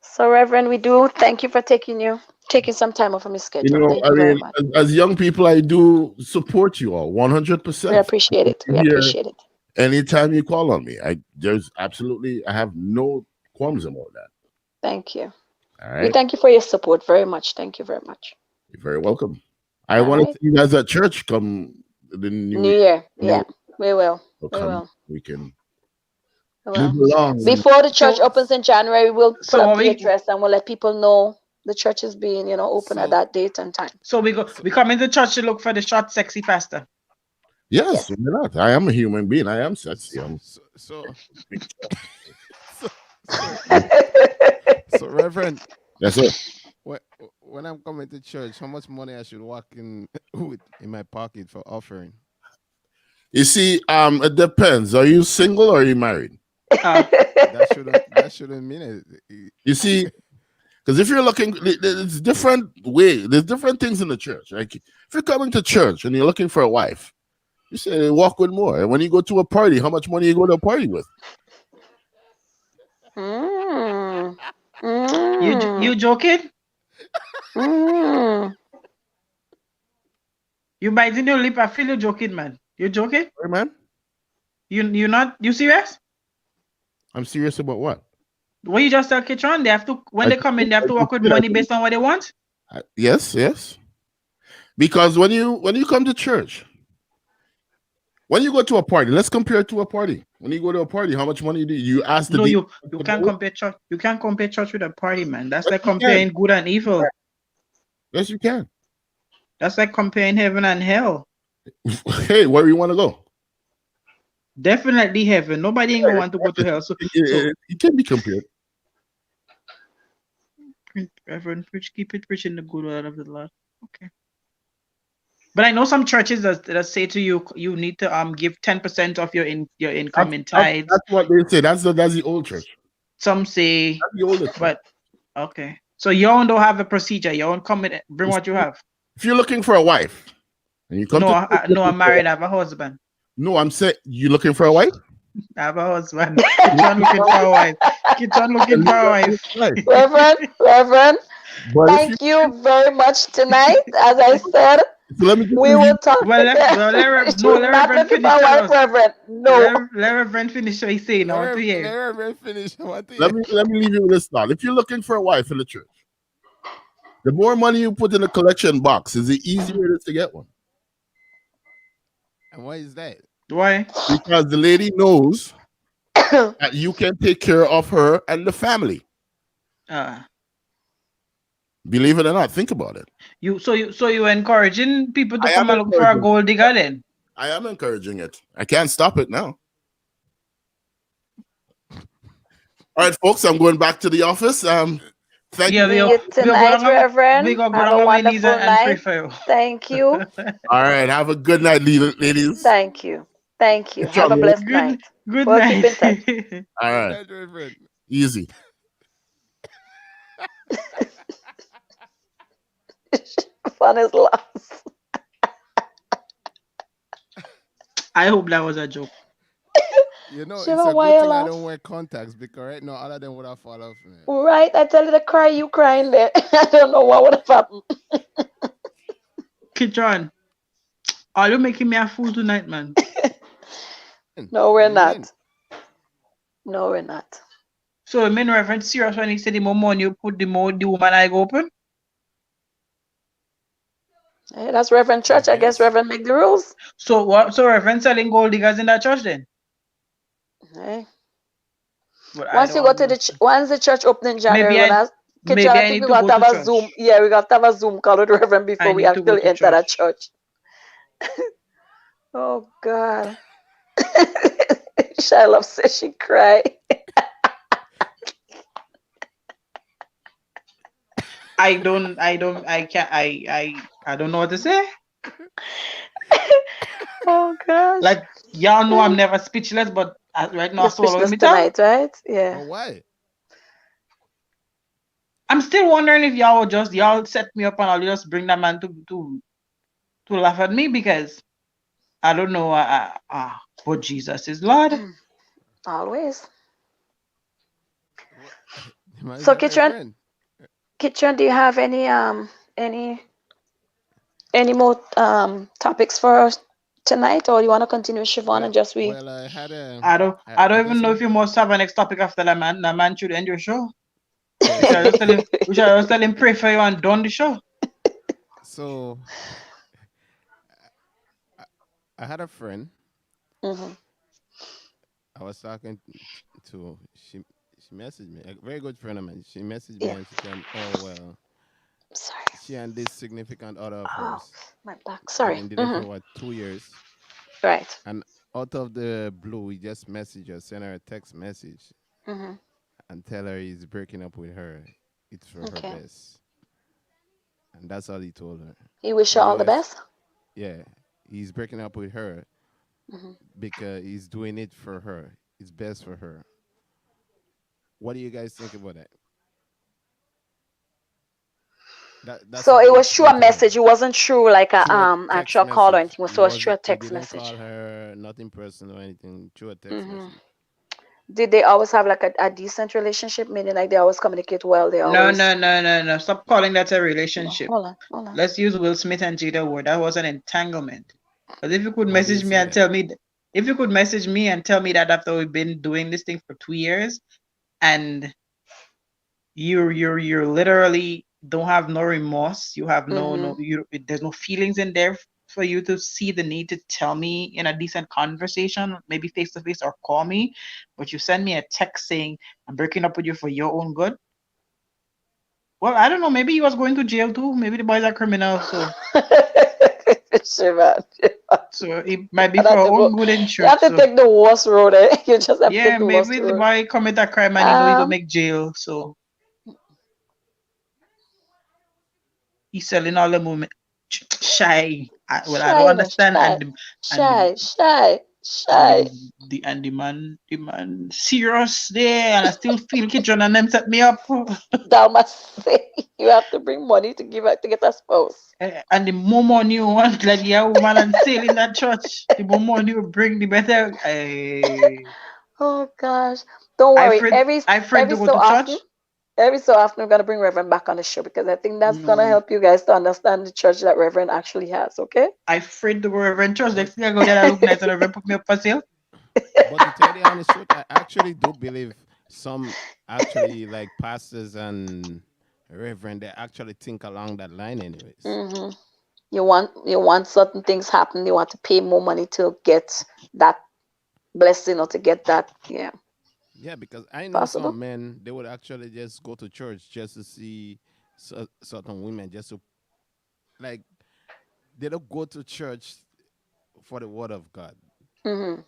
So Reverend, we do thank you for taking some time off from your You schedule. know, Thank I you very mean, much. as young people, I do support you all We 100%. appreciate it. We Here, appreciate it. anytime you call on me, I have no qualms about that. Thank you. All We right, thank you for your support very much. Thank you very much. you're very welcome. I All want to right. see you guys at church come the new New year. Year. New Yeah, we will. will We come. will. We can We move will. along. And Before the church So opens in January, we'll put so up are the we address and we'll let people know the church is being, open at So that date and time. so so we come into church to look for the short, sexy pastor. yes, Yes. why not? I am a human being. I am sexy. so I'm so so so, so, yes, so Reverend, yes, sir. when when I'm coming to church, how much money I should walk in with in my pocket for offering? You see, it depends. Are you single or are you married? Uh, That shouldn't mean it. You see, because if you're looking, there's different way. There's different things in the church. Like if you're coming to church and you're looking for a wife, you say walk with more. And when you go to a party, how much money you go to a party with? Mm. you Mm. joking? Mm. You biting your lip. I feel you joking, man. You joking? Hey, man, You not you serious? I'm serious about what? What you just tell Kitron, they have to when I, they come in, they have I to just work with said money based on what they want. yes, yes. Because when you come to church, when you go to a party, let's compare it to a party. When you go to a party, how much money do you ask the No, DJ? you can't compare church. You can't compare church with a party, man. That's Yes, like you can. comparing good and evil. Yes, you can. That's like comparing heaven and hell. Hey, where you want to go? Definitely heaven. Nobody ain't gonna want to go to hell. It can be compared. Reverend, preach, keep it preaching the good word of the Lord. Okay. But I know some churches that say to you, you need to give 10% of your income in tithes. That's what they say. That's the old church. Some say, That's the oldest church. but okay. So you all don't have a procedure. You all come in, bring You what you see, have. if you're looking for a wife and you come No, to no, I'm married. I have a husband. no, I'm saying you looking for a wife. I have a husband. Kitchen looking for a wife. Kitchen looking for a wife. Right. Reverend, But if you thank you very much tonight. As I said, so let me just we leave you, will talk. No, She's let not Reverend looking for finish. a Tell wife, us. Reverend. No. Let Reverend finish what he's saying. I want to hear. Let her finish. I want to let hear. me let me leave you with this thought. If you're looking for a wife in the church, the more money you put in a collection box is the easier it is to get one. And why is that? Why? Because the lady knows that you can take care of her and the family. Uh, Believe it or not, think about it. you encouraging people to I come am and look for a encouraging. gold digger then? I am encouraging it. I can't stop it now. All right, folks, I'm going back to the office. Thank Yeah, you. See you we go tonight, we Reverend. go Have down a our knees wonderful and pray night. for you. Thank you. All right, have a good night, ladies. Thank you. Thank you. Catch Have y'all a later. blessed night. Good We'll keep night. in touch. All Good right, night, Reverend. easy. Fun is lost. I hope that was a joke. It's Shiva, a why good you thing I laugh? don't wear contacts because right now all of them would have fallen off me. Right? I tell you to cry, you crying there. I don't know what would have happened. Kitron, are you making me a fool tonight, man? No, we're What do you mean? not. No, we're not. So, mean Reverend serious when he said the more money you put, the more the woman I go open? Hey, that's Reverend I Church. I guess guess. Reverend make the rules. So what? So Reverend selling gold diggers in that church then? Hey. But I Once don't you go want to no. once the church open in January, Maybe we're I gonna Kitchen, maybe I I think need we to got go to to have a church. Zoom. Yeah, we got to have a Zoom call with Reverend I before we need to go actually to enter that church. church. Oh God. Shiloh says she cried. I can't I don't know what to say. Oh gosh. Like y'all know I'm Mm. never speechless, but right now You're I'm swallowing speechless my tongue. tonight, right? Yeah. Oh, why? I'm still wondering if y'all will just y'all set me up and I'll just bring that man to laugh at me because I don't know. But Jesus is Lord. Always. What? The man is So your very Kitchen, friend. Kitchen, do you have any more topics for us tonight, or you want to continue with Siobhan and just we? Well, I had a, I I don't even just know want, if you must have a next topic after that man. That man should end your show. yeah. We shall just tell him. We shall just tell him pray for you and done the show. So I, I had a friend. Hmm. I was talking to. She messaged me. A very good friend of mine. She messaged me Yeah. and she told me, "Oh well, Sorry. she and this significant other of Oh, hers, my back. they've Sorry. been together Hmm. for what 2 years, Right. and out of the blue, he just messaged her, sent her a text message, Hmm. and tell her he's breaking up with her. It's for her Okay. best, and that's all he told her. You wish her What do you all the guys? best. Yeah, he's breaking up with her Hmm. because he's doing it for her. It's best for her. What do you guys think about that? That's So what it he was through a explained to her. message. It wasn't through like a Through a text actual call or message. anything. So it was through a He text didn't message. call her, nothing personal or anything. Through a text Hmm. message. Did they always have like a decent relationship? Meaning like they always communicate well. They No, always. no, no, no, no. Stop calling that a No, relationship. hold on, hold on. Let's use Will Smith and Jada word. That was an entanglement. But if you could Who did message me say and that? tell me, if you could message me and tell me that after we've been doing this thing for 2 years and you're literally don't have no remorse, you have Hmm. there's no feelings in there for you to see the need to tell me in a decent conversation, maybe face to face or call me, but you send me a text saying I'm breaking up with you for your own good. Well, I don't know. Maybe he was going to jail too. Maybe the boys are criminals, so Sure, man. so it might be And for have to our go. own good in You church. have to So take the worst road. Eh? You just have to take yeah, the worst maybe the road. boy commit a crime and he don't Um, make jail. So he's selling all the moment shy. Well, I don't shy, no, understand. shy, And the shy, shy, and shy. the man serious there, and I still feel kitchen and them set me up. Dalma say you have to bring money to give out to get a spouse. And the more money you want, like yeah, woman and sale in that church, the more money you bring, the better. Oh gosh. Don't I worry. afraid I afraid Every to go so to often, church. we're gonna bring Reverend back on the show because I think that's gonna No, help you guys to understand the church that Reverend actually has, okay? I afraid to go Reverend church. But Next thing I go there, I look nice and Reverend put me up for sale. but to tell you the honest truth, I actually do believe some actually like pastors and reverend they actually think along that line anyways. Hmm. You want certain things happen, you want to pay more money to get that blessing or to get that, yeah. Yeah, because I know Possible. some men they would actually just go to church just to see certain women just to like they don't go to church for the word of God. Hmm.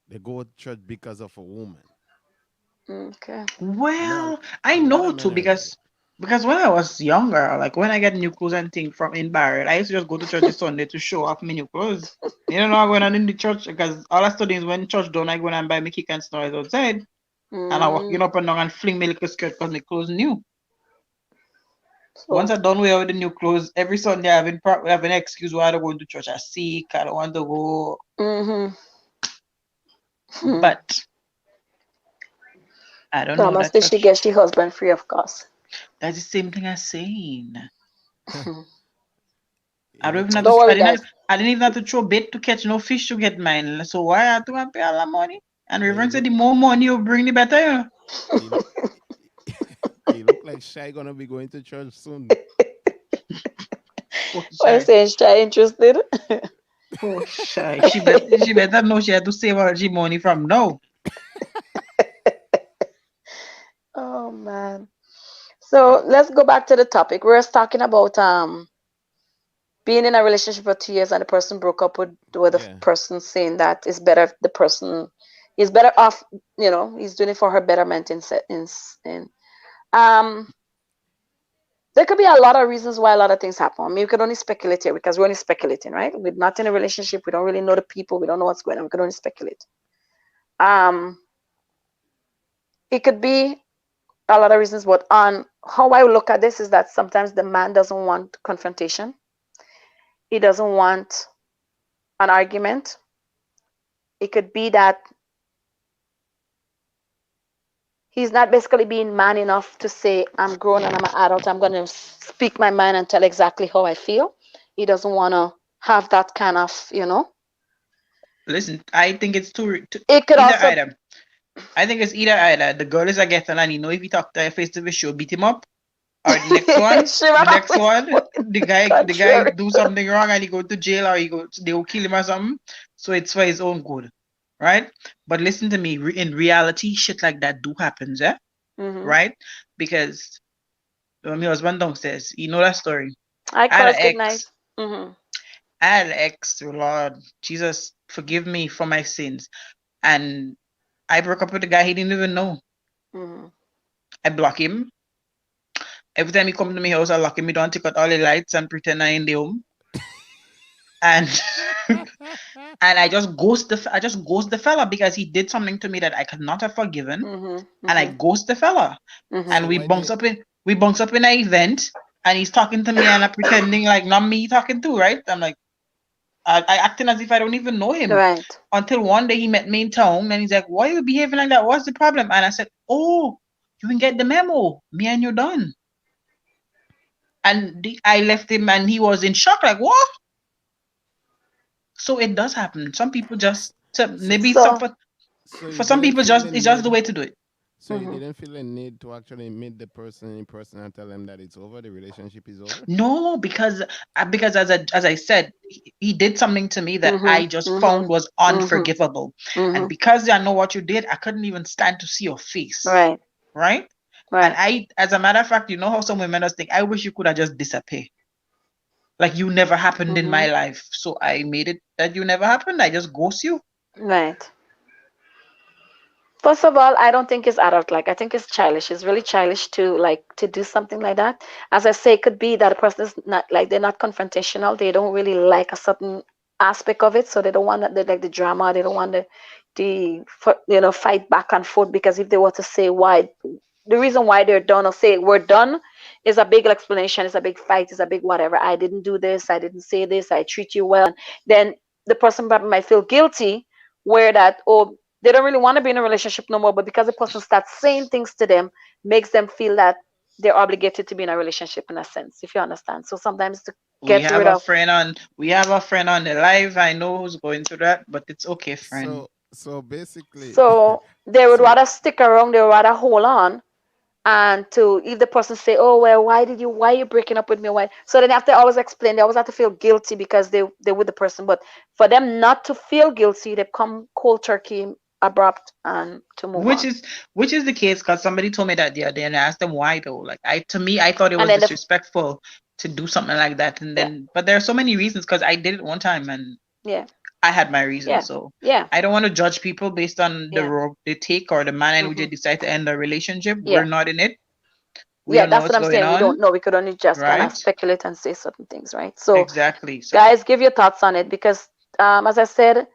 They go to church because of a woman. Okay. I know Well, I a lot know of too men are like that. because when I was younger, like when I get new clothes and things from in Barrett, I used to just go to church this Sunday to show off my new clothes. You know, I'm going on in the church because all I study is when church done, I go and buy my kick and snoise outside. And I walk Mm. in up and down and fling my little skirt because my clothes new. Once So, I done with the new clothes, every Sunday I have an excuse why I don't go to church. I sick, I don't want to go. mm-hmm. Hmm. But I don't know Dama that said she church. gets she husband free of cost. That's the same thing as saying. He I don't look even have like Don't to. worry, guys. I didn't even have to throw bait to catch no fish to get mine. So why I have to pay all that money? And but Reverend said the more money you bring, the better. You know? he look he look like Shy gonna be going to church soon. Oh Why you shy, saying she interested? oh shy. She better know she had to save all she money from now. Oh man. So let's go back to the topic. We're talking about being in a relationship for 2 years and the person broke up with the Yeah. person saying that it's better if the person is better off, he's doing it for her betterment in um There could be a lot of reasons why a lot of things happen. I mean, we could only speculate here because we're only speculating, right? We're not in a relationship. We don't really know the people. We don't know what's going on. We could only speculate. Um, it could be a lot of reasons, but on how I look at this is that sometimes the man doesn't want confrontation. He doesn't want an argument. It could be that he's not basically being man enough to say, I'm grown and I'm an adult. I'm going to speak my mind and tell exactly how I feel. He doesn't want to have that kind of. Listen, I think it's It could either also, either. I think it's either either. The girl is a getting and you know if you talk to her face to face, she'll beat him up. Or Shiva the next always one, point the guy contrary. do something wrong and he go to jail or they will kill him or something. So it's for his own good, right? But listen to me, in reality, shit like that do happens, eh? Hmm. Right? Because when my husband downstairs, you know that story. I I had an cause good night. ex. Hmm. I had an ex, Lord Jesus, forgive me for my sins. And I broke up with a guy he didn't even know. Hmm. I block him. Every time he come to my house, I lock him down, take out all the lights and pretend I in the home. And and I just ghost the fella because he did something to me that I could not have forgiven. Hmm. And I Hmm. ghost the fella. Hmm. And So why did we bunks up in an event and he's talking to me and I'm pretending like not me talking to, right? I'm like I acting as if I don't even know him. Right. Until one day he met me in town and he's like, why are you behaving like that? What's the problem? And I said, oh, you can get the memo. Me and you done. And I left him and he was in shock, like, what? So it does happen. Some people just so maybe some So, so for you some didn't people feel just the it's just the need way to do it. so you hmm didn't feel a need to actually meet the person in person and tell them that it's over, the relationship is over? No, because as I said, he did something to me that hmm I just hmm found was hmm unforgivable. hmm And because I know what you did, I couldn't even stand to see your face. right, Right? And right. as a matter of fact, you know how some women just think, I wish you could have just disappeared. Like you never happened in Hmm. my life. So I made it that you never happened. I just ghost you. Right. First of all, I don't think it's adult like. I think it's childish. It's really childish to like to do something like that. As I say, it could be that a person is not like they're not confrontational. They don't really like a certain aspect of it, so they don't want the, like the drama. They don't want the fight back and forth because if they were to say why the reason why they're done or say we're done is a big explanation, it's a big fight, it's a big whatever. I didn't do this, I didn't say this, I treat you well, and then the person probably might feel guilty where that oh they don't really want to be in a relationship no more, but because the person starts saying things to them makes them feel that they're obligated to be in a relationship in a sense, if you understand. So sometimes to get rid of We have a friend on the live. I know who's going through that, but it's okay, friend. So basically so they would so rather stick around, they would rather hold on and to if the person say oh well why are you breaking up with me, why, so then they have to always explain, they always have to feel guilty because they're with the person, but for them not to feel guilty they come cold turkey abrupt and to move Which on. is which is the case because somebody told me that the other day and I asked them why though. Like I thought it And was then disrespectful to do something like that. And yeah, then but there are so many reasons because I did it one time and yeah, I had my reasons. yeah, So yeah, I don't want to judge people based on the yeah, road they take or the manner in which they hmm, decide to end a relationship. We're yeah, not in it. We yeah, don't know that's what what's I'm going saying, we on, don't know, we could only just kind of right? speculate and say certain things, right? So Exactly. So guys, give your thoughts on it because as I said,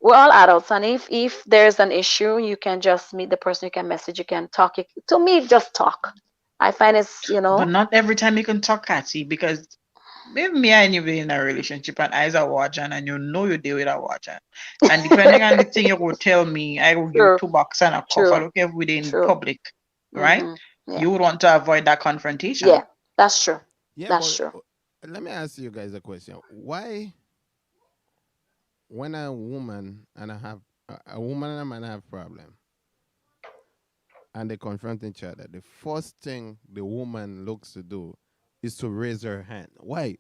we're all adults, and if there's an issue you can just meet the person, you can message, you can talk, to me just talk. I find it's but not every time you can talk, Cathy, because maybe me and you be in a relationship and eyes are watching and you know you deal with a watching. And depending on the thing you will tell me, I will give you true, 2 bucks and a cough. I true, don't care if we're in true. public, right? Hmm. Yeah, You would want to avoid that confrontation. yeah, that's true, yeah, that's but true. let me ask you guys a question. Why when a woman and a man have problem and they confront each other, the first thing the woman looks to do is to raise her hand. Why?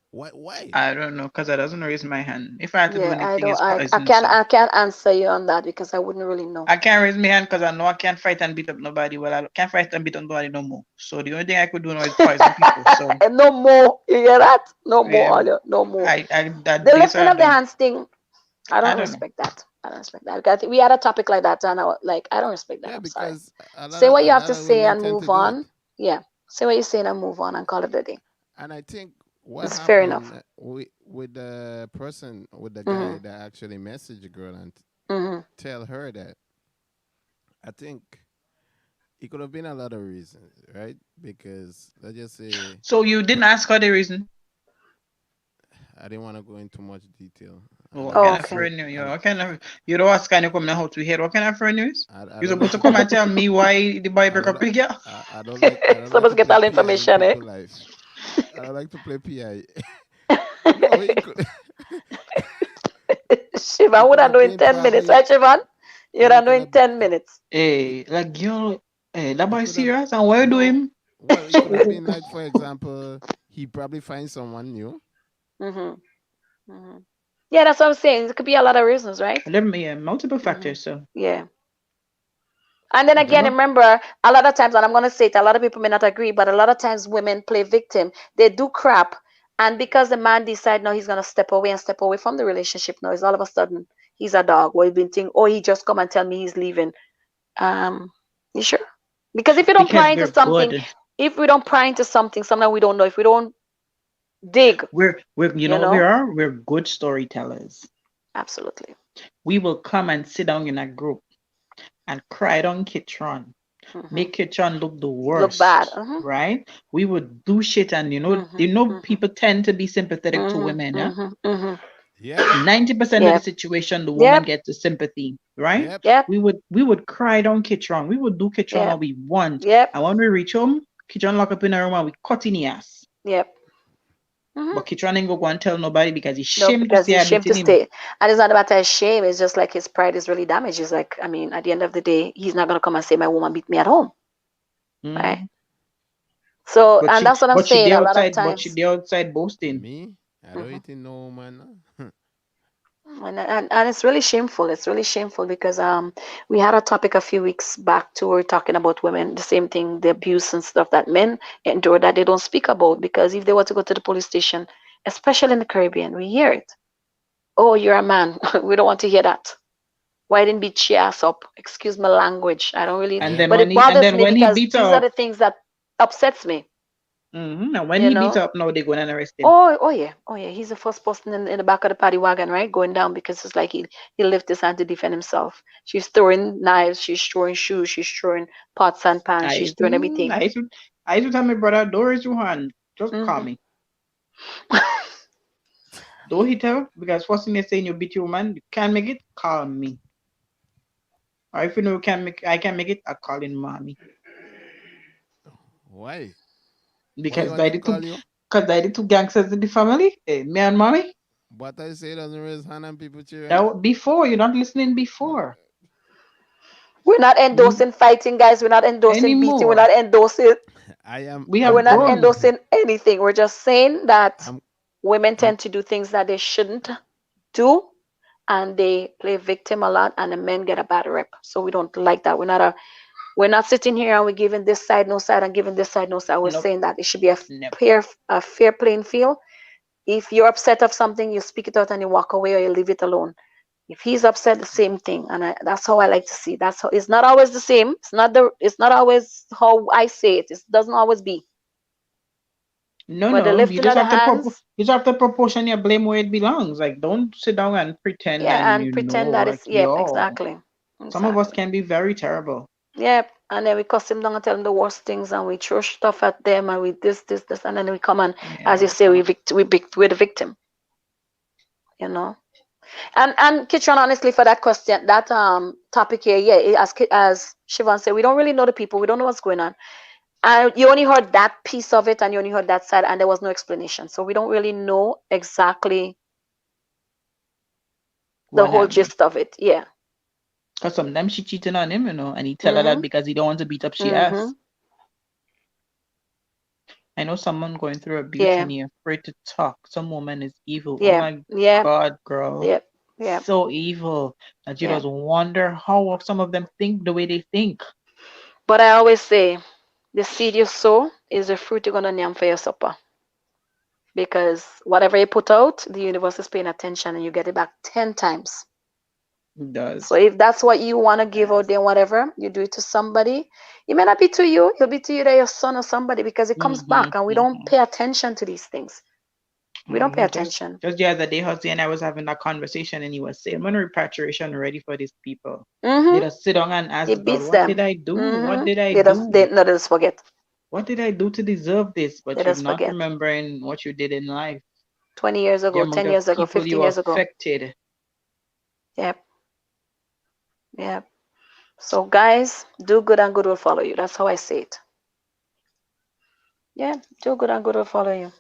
I don't know, because I doesn't raise my hand. If I had to do Yeah, I anything, don't it's I poison. can't So I can't answer you on that because I wouldn't really know. I can't raise my hand because I know I can't fight and beat up nobody. Well, I can't fight and beat up nobody no more. So the only thing I could do now is poison people. So No more, you hear that? No more, yeah, Olio, no more. I that The days lifting are of the done. hands thing, I I don't don't know. respect that. I don't respect that. Because we had a topic like that, and I don't respect that. Yeah, I'm sorry. because Say what a you have lot to of say women and tend move to do it. on. Yeah. Say what you're saying and move on and call it a day. And I think what It's fair enough. happened with the person, with the Mm-hmm. guy that actually messaged the girl and Mm-hmm. tell her that, I think it could have been a lot of reasons, right? Because let's just say So you didn't ask her the reason. I didn't want to go into much detail. I Oh, don't what Oh, kind like of okay. to. friend you? I, What kind of you don't ask kind of come in the house we hear? What kind of friend you is? I You don't supposed like to to. come and tell me why the boy I break don't. up li- with you? I don't like Supposed to to get play all the PI in information, eh? people's life. I don't like to play PI. No, it could. Siobhan It would could have have known in been 10 minutes, probably. right, Siobhan? You'd No, have it known could in have. 10 minutes. Hey, like girl, hey, that It boy could have. serious and what you do No. him? Well, it could have been like, for example, he probably finds someone new. Mm-hmm. Mm-hmm. Yeah, that's what I'm saying. It could be a lot of reasons, right? Let me multiple Mm-hmm. factors. So Yeah. And then Then again, remember, a lot of times, and I'm going to say it, a lot of people may not agree, but a lot of times women play victim. They do crap. And because the man decide no, he's going to step away from the relationship now, it's all of a sudden he's a dog, or he's been thinking, or he just come and tell me he's leaving. Um, you sure? Because if you don't because pry into we're something, good. if we don't pry into something, sometimes we don't know. If we don't dig, We're you you know what we know? are? We're good storytellers. Absolutely. We will come and sit down in a group and cry down Kitron, Hmm. make Kitron look the Look bad. worst, Hmm. right? We would do shit, and Hmm. Hmm. people tend to be sympathetic to Hmm. women. Yeah, Hmm. Hmm. yep, 90% of the Yep. situation, the woman Yep. gets the sympathy, right? yep. Yep. We would cry down Kitron. We would do Kitron Yep. what we want, Yep. and when we reach home, Kitron lock up in a room and we cut in the ass. Yep. Hmm. But Kitron ain't go and tell nobody because he's No, ashamed to because say he's I ashamed beating to him. stay. And it's not about his shame. It's just like his pride is really damaged. It's like, I mean, at the end of the day, he's not going to come and say, my woman beat me at home. Right. Hmm. So, But and she, that's what I'm but she saying the a lot of outside, but she times. the outside boasting. Me, I don't Hmm. even know, man. And it's really shameful. It's really shameful because we had a topic a few weeks back too. We were talking about women, the same thing, the abuse and stuff that men endure that they don't speak about because if they were to go to the police station, especially in the Caribbean, we hear it. Oh, you're a man. We don't want to hear that. Why didn't beat your ass up? Excuse my language. I don't really, And Yep. then but when it he and bothers then me when he because beat these are her the up, things that upsets me. and when You he beat know. her up, now they go and arrest him. Oh yeah, oh yeah. He's the first person in the back of the paddy wagon, right, going down because it's like he lifted his hand to defend himself. She's throwing knives, she's throwing shoes, she's throwing pots and pans, I she's used throwing to, everything. I used to, I used to tell my brother, don't raise your hand, just call Hmm. me. Don't hit her because first thing they say, you beat your man, you can't make it, call me. Or if you know you can make, I can make it, I call in mommy Why? Why you because want I him did two, call you? because I did two gangsters in the family, me and mommy. But I say doesn't raise hand on people That children. before you're not listening before We're not we endorsing fighting, guys. We're not endorsing beating. We're anymore. not endorsing. I am. We I'm We're have not I'm grown. endorsing anything. We're just saying that I'm women I'm tend to do things that they shouldn't do, and they play victim a lot, and the men get a bad rep. So we don't like that. We're not sitting here and we're giving this side no side and giving this side no side. We're Nope, saying that it should be nope. fair playing field. If you're upset of something, you speak it out and you walk away or you leave it alone. If he's upset, the same thing, and that's how I like to see. That's how it's not always the same. It's not always how I say it. It doesn't always be. No, But the no. You lifting just of the have to hands, you just have to proportion your blame where it belongs. Like, don't sit down and pretend yeah, and and you know, pretend that like, it's yep, yo. exactly, Some of us exactly. can be very terrible. Yep. And then we cuss him down and tell him the worst things, and we throw stuff at them, and we this, and then we come and, Yeah, as you we say, come up. we're the victim, you know. And Kitchen, honestly, for that question, that topic here, yeah, as Siobhan said, we don't really know the people, we don't know what's going on, and you only heard that piece of it, and you only heard that side, and there was no explanation, so we don't really know exactly the What whole happened? gist of it. Yeah. Because sometimes she cheating on him, and he tell her that Mhm. because he don't want to beat up she ass. Mhm. I know someone going through abuse Yeah. and you're afraid to talk. Some woman is evil. Oh Yeah. my Yeah. God, girl. Yeah. Yeah. So evil that you Yeah. just wonder how some of them think the way they think. But I always say, the seed you sow is the fruit you're gonna yam for your supper. Because whatever you put out, the universe is paying attention, and you get it back 10 times. It So does. if that's what you want to give out there, whatever, you do it to somebody. It may not be to you, it'll be to you, that your son or somebody, because it comes Mm-hmm, back and we don't mm-hmm. pay attention to these things. We don't pay attention. Just the other day, Jose and I was having a conversation, and he was saying, "When repatriation ready for these people, they Mm-hmm. just sit down and ask It God, beats what did them. I do? What Mm-hmm. did I They do? no, they just forget. What did I do to deserve this?" They But you're just not forget. remembering what you did in life, 20 years the ago, amount 10 of years ago, people 15 you years ago. affected. Yep. Yep. So guys, do good and good will follow you. That's how I say it. Yeah, do good and good will follow you.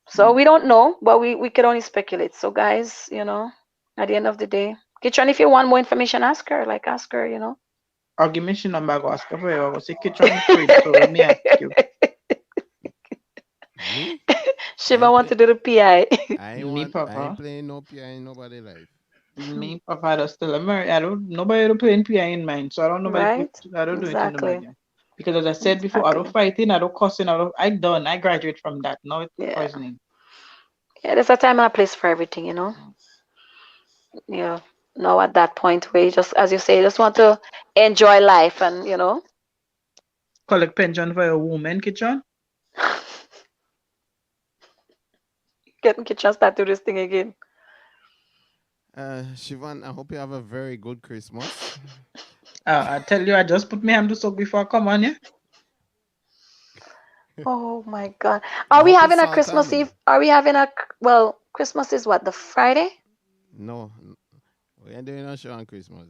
So we don't know, but we can only speculate. So guys, at the end of the day, Kitchen, if you want more information, ask her. Like ask her, Or give me your number, I go ask her for you. I go say, Kitchen afraid, so let me ask you. Me? I Shiva ain't want play. to do the PI. Me, I ain't Papa. playing no PI in nobody life. Me, Papa, that's still American. I don't, nobody don't play in PI in mine, so I don't nobody, Right? I don't do it in Exactly. nobody. Because as I said before, I don't Exactly. fighting, I don't cussing, I done, I graduate from that. Now it's Yeah. poisoning. Yeah, there's a time and a place for everything. Yeah. Now at that point where you just, as you say, you just want to enjoy life and Collect pension for a woman, Kitchen. getting kitchen start do this thing again. Siobhan, I hope you have a very good Christmas. I tell you, I just put my hand to soak before I come on, yeah. Oh my God. I Are we hope it's having a salt Christmas on. Eve? Are we having well, Christmas is what, the Friday? No, we ain't doing no show on Christmas.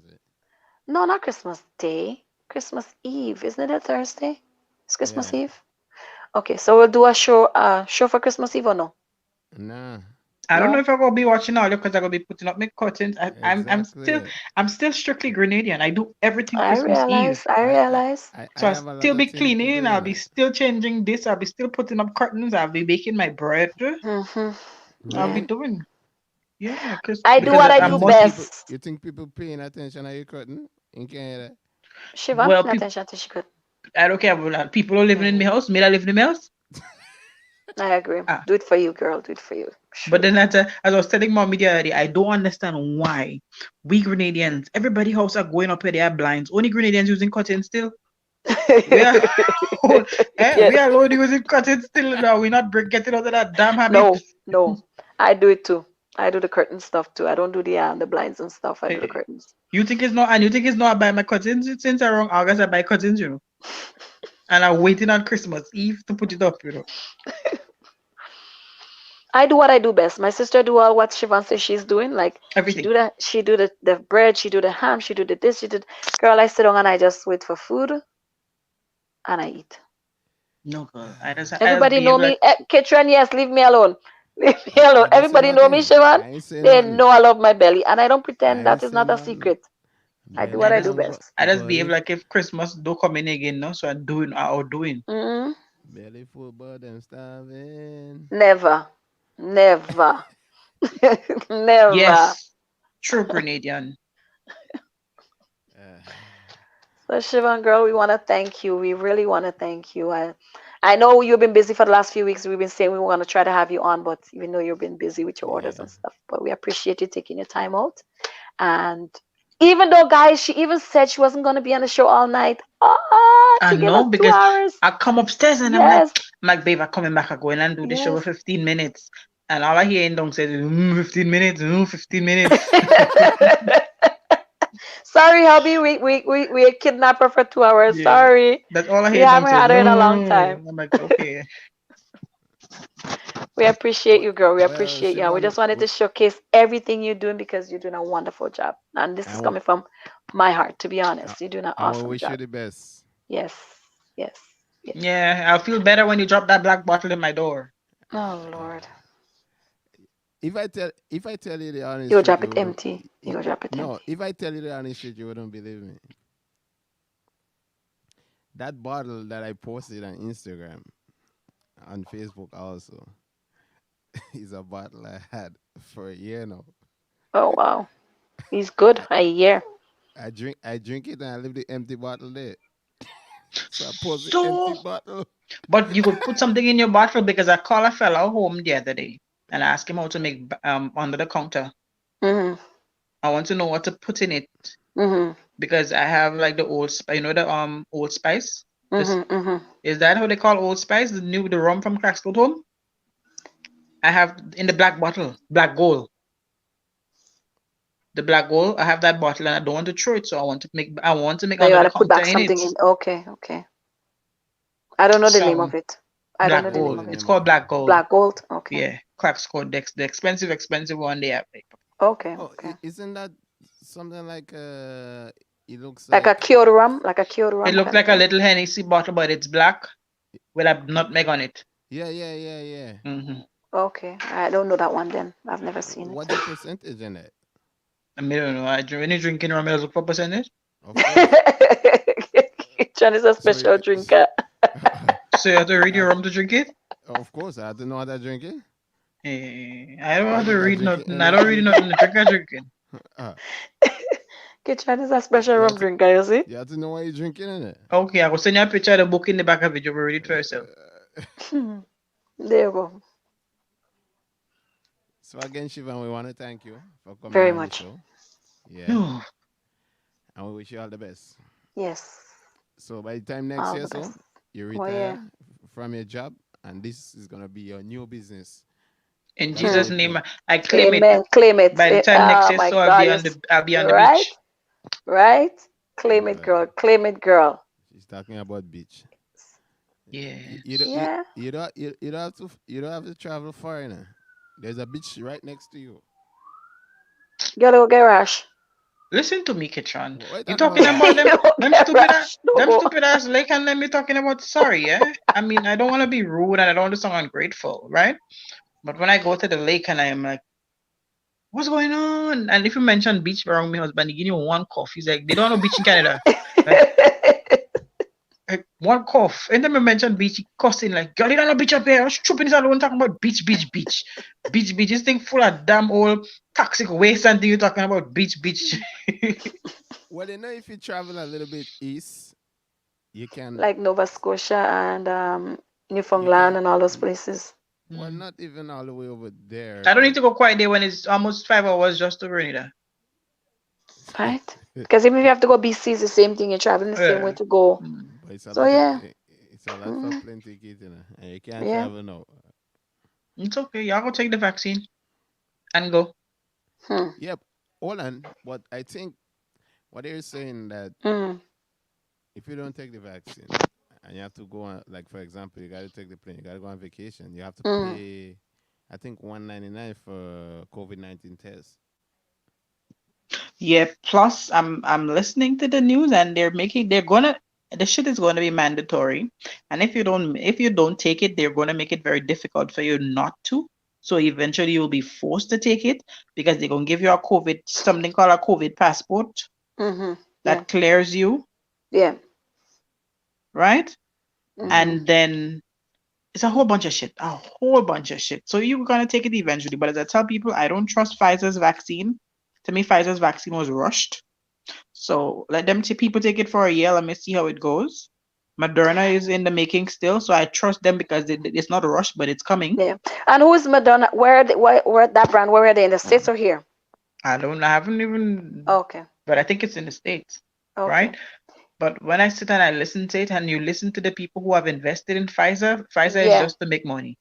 No, not Christmas Day. Christmas Eve. Isn't it a Thursday? It's Christmas Yeah, Eve. Okay, so we'll do a show for Christmas Eve or no? nah, I don't know No? if I'm gonna be watching all because I'm gonna be putting up my curtains. exactly. I'm still strictly Grenadian. I do everything I Christmas Eve. realize. I I, I, realize. I So I'll have a lot still of be things to cleaning, do, you I'll be know. still changing this, I'll be still putting up curtains, I'll be baking my bread. Hmm. I'll be Yeah. Really? doing. Yeah, I do because what I I You do must think people? best. You think people paying attention at your curtain in Canada? Shiva, well pay people attention to she could. I don't care about people who living in my Hmm. house, me that live in my house. I agree. Ah. Do it for you, girl. Do it for you. But True. then as I was telling mommy the other day, I don't understand why we Grenadians, everybody house are going up with their blinds. Only Grenadians using curtains still. We are we Yes. are already using curtains still now. We're not getting out of that damn habit. No, no. I do it too. I do the curtain stuff too. I don't do the blinds and stuff. I do the Hey, curtains. you think it's not, and you think it's not I buy my cousins since around August I buy cousins, and I'm waiting on Christmas Eve to put it up. I do what I do best. My sister do all what Siobhan says she's doing. Like she Everything. do that, she do the bread, she do the ham, she do the this, she did. Girl, I sit down and I just wait for food and I eat. No girl, I just Everybody know behave like me. Kitchen, yes, leave me alone. Leave me alone. I don't say Everybody know me, nothing. Siobhan. I ain't say They nothing. know I love my belly, and I don't I pretend ain't that is say not a nothing. secret. I do Belly what I I do just down, best. I just behave body, like if Christmas do come in again, no, so I'm doing or doing. Mm, belly full, but I'm starving. never, never, never. Yes, true Grenadian. Uh, So Shivan girl, we want to thank you. We really want to thank you. I know you've been busy for the last few weeks. We've been saying we want to try to have you on, but even though you've been busy with your orders yeah. and stuff, but we appreciate you taking your time out. And even though, guys, she even said she wasn't going to be on the show all night. Ah, I she gave us know two because hours. I come upstairs and Yes, I'm like, babe, I'm coming back. I go in and do the show for yes. 15 minutes. And all I hear in downstairs is 15 minutes, 15 minutes. Sorry, hubby. We kidnapped her for 2 hours. Yeah. Sorry. That's all I We hear haven't downstairs. had her in a long time. I'm like, okay. We appreciate you, girl. We Well, appreciate you. And we Siobhan, just wanted to showcase everything you're doing because you're doing a wonderful job. And this is and coming from my heart, to be uh, honest. You're doing an and we awesome wish you job. the best. Yes, yes, yes. Yeah, I'll feel better when you drop that black bottle in my door. Oh, Lord. If I tell you the honest You'll truth, drop you it wouldn't. empty. You'll drop it No, empty. if I tell you the honest truth, you wouldn't believe me. That bottle that I posted on Instagram, on Facebook also, is a bottle I had for a year now. Oh, wow. He's good. I, A year. I drink it and I leave the empty bottle there. So I post the empty So, bottle. but you could put something in your bottle because I called a fellow home the other day and I asked him how to make under the counter. Hmm. I want to know what to put in it Mhm. because I have like the old spice. You know the Old Spice. This Mhm. Mhm. is that how they call Old Spice? The rum from Crackscoat Home. I have in the black bottle, black gold. The black gold. I have that bottle and I don't want to throw it, so I want to make So you want another to put counter back in it. something in? Okay. Okay. I don't know the name of Some it. I don't black know the I know name gold. the of it. It's name of called it. black gold. Black gold. Okay. Yeah, Crackscoat. The expensive one they have. Okay. Oh, Okay. isn't that something like it looks Like a like cured rum, like a cured It rum looks kind of like a thing. little Hennessy bottle, but it's black with a y- nutmeg on it. yeah, yeah, yeah, yeah. Mm-hmm. Okay. I don't know that one then. I've never seen it. What's the percentage in it? I mean, I don't know. When you drinking rum, you look for percentage. Of course. John is a So, special drinker. So you have to read I your had rum to drink it. of course, I had to know how to drink it. I don't have What to did I read drink it nothing. I don't read anything? nothing. Drink, I drink it. uh, John is a special you rum have to drinker, you see? you have to know what you're drinking in it. Okay, I will send you a picture of the book in the back of it. You will read it for yourself. There you go. So again, Shivan, we want to thank you for coming Very on the much. show. Yeah, No. and we wish you all the best. Yes. So by the time next All year, the best. so you Oh retire yeah. from your job, and this is gonna be your new business. In That's how Jesus' Hmm. it name, go. I claim it. Amen. Claim it. By the time next Oh year, my so God. You're, I'll be on you're the right. beach. Right? Claim it, Uh, girl. Claim it, girl. she's talking about beach. You don't Yes. Yeah. you don't have to travel far, you know. There's a beach right next to you. Gotta go get Rash. Listen to me, Kitron. What are you You talking talking about about Rash? Go get Rash. them No. stupid ass lake and let me talking about sorry, yeah? I mean, I don't want to be rude and I don't want to sound ungrateful, right? But when I go to the lake and I am like, what's going on? And if you mention beach around my husband, he give you one cough. He's like, they don't know beach in Canada. Like, one cough. And then I mention beach, he cussing like, girl, you don't know beach up here. Stupid is alone talking about beach, beach, beach. Beach, beach. This thing full of damn old toxic waste and you talking about beach, beach. Well, you know, if you travel a little bit east, you can Like Nova Scotia and you Newfoundland can and all those places. well, Mm. not even all the way over there, I don't need but to go quite there when it's almost 5 hours just to Grenada. Right? Because even if you have to go BC, it's the same thing. You're traveling the same way Yeah. to go. Mm. but it's a So lot of yeah. it's a lot for Hmm. plenty kids, you know, and you can't Yeah. travel now. It's okay. Y'all go take the vaccine and go. Hmm. Yep, hold on, but I think what they're saying that Hmm. if you don't take the vaccine and you have to go on, like for example, you got to take the plane, you got to go on vacation, you have to Hmm. pay, I think 199 for COVID-19 test. Yeah. Plus, I'm listening to the news and the shit is gonna be mandatory. And if you don't take it, they're gonna make it very difficult for you not to. So eventually you'll be forced to take it because they're gonna give you a COVID something called a COVID passport Hmm. Yeah. that clears you, Yeah. right? Hmm. And then it's a whole bunch of shit. So you're gonna take it eventually. But as I tell people, I don't trust Pfizer's vaccine. To me, Pfizer's vaccine was rushed. So let them people take it for a year. Let me see how it goes. Moderna is in the making still, so I trust them because it's not a rush, but it's coming. Yeah. And who is Madonna? Where that brand? Where are they in the States or here? I haven't even, Okay. but I think it's in the States, Okay. right? But when I sit and I listen to it, and you listen to the people who have invested in Pfizer, Pfizer is Yeah. just to make money.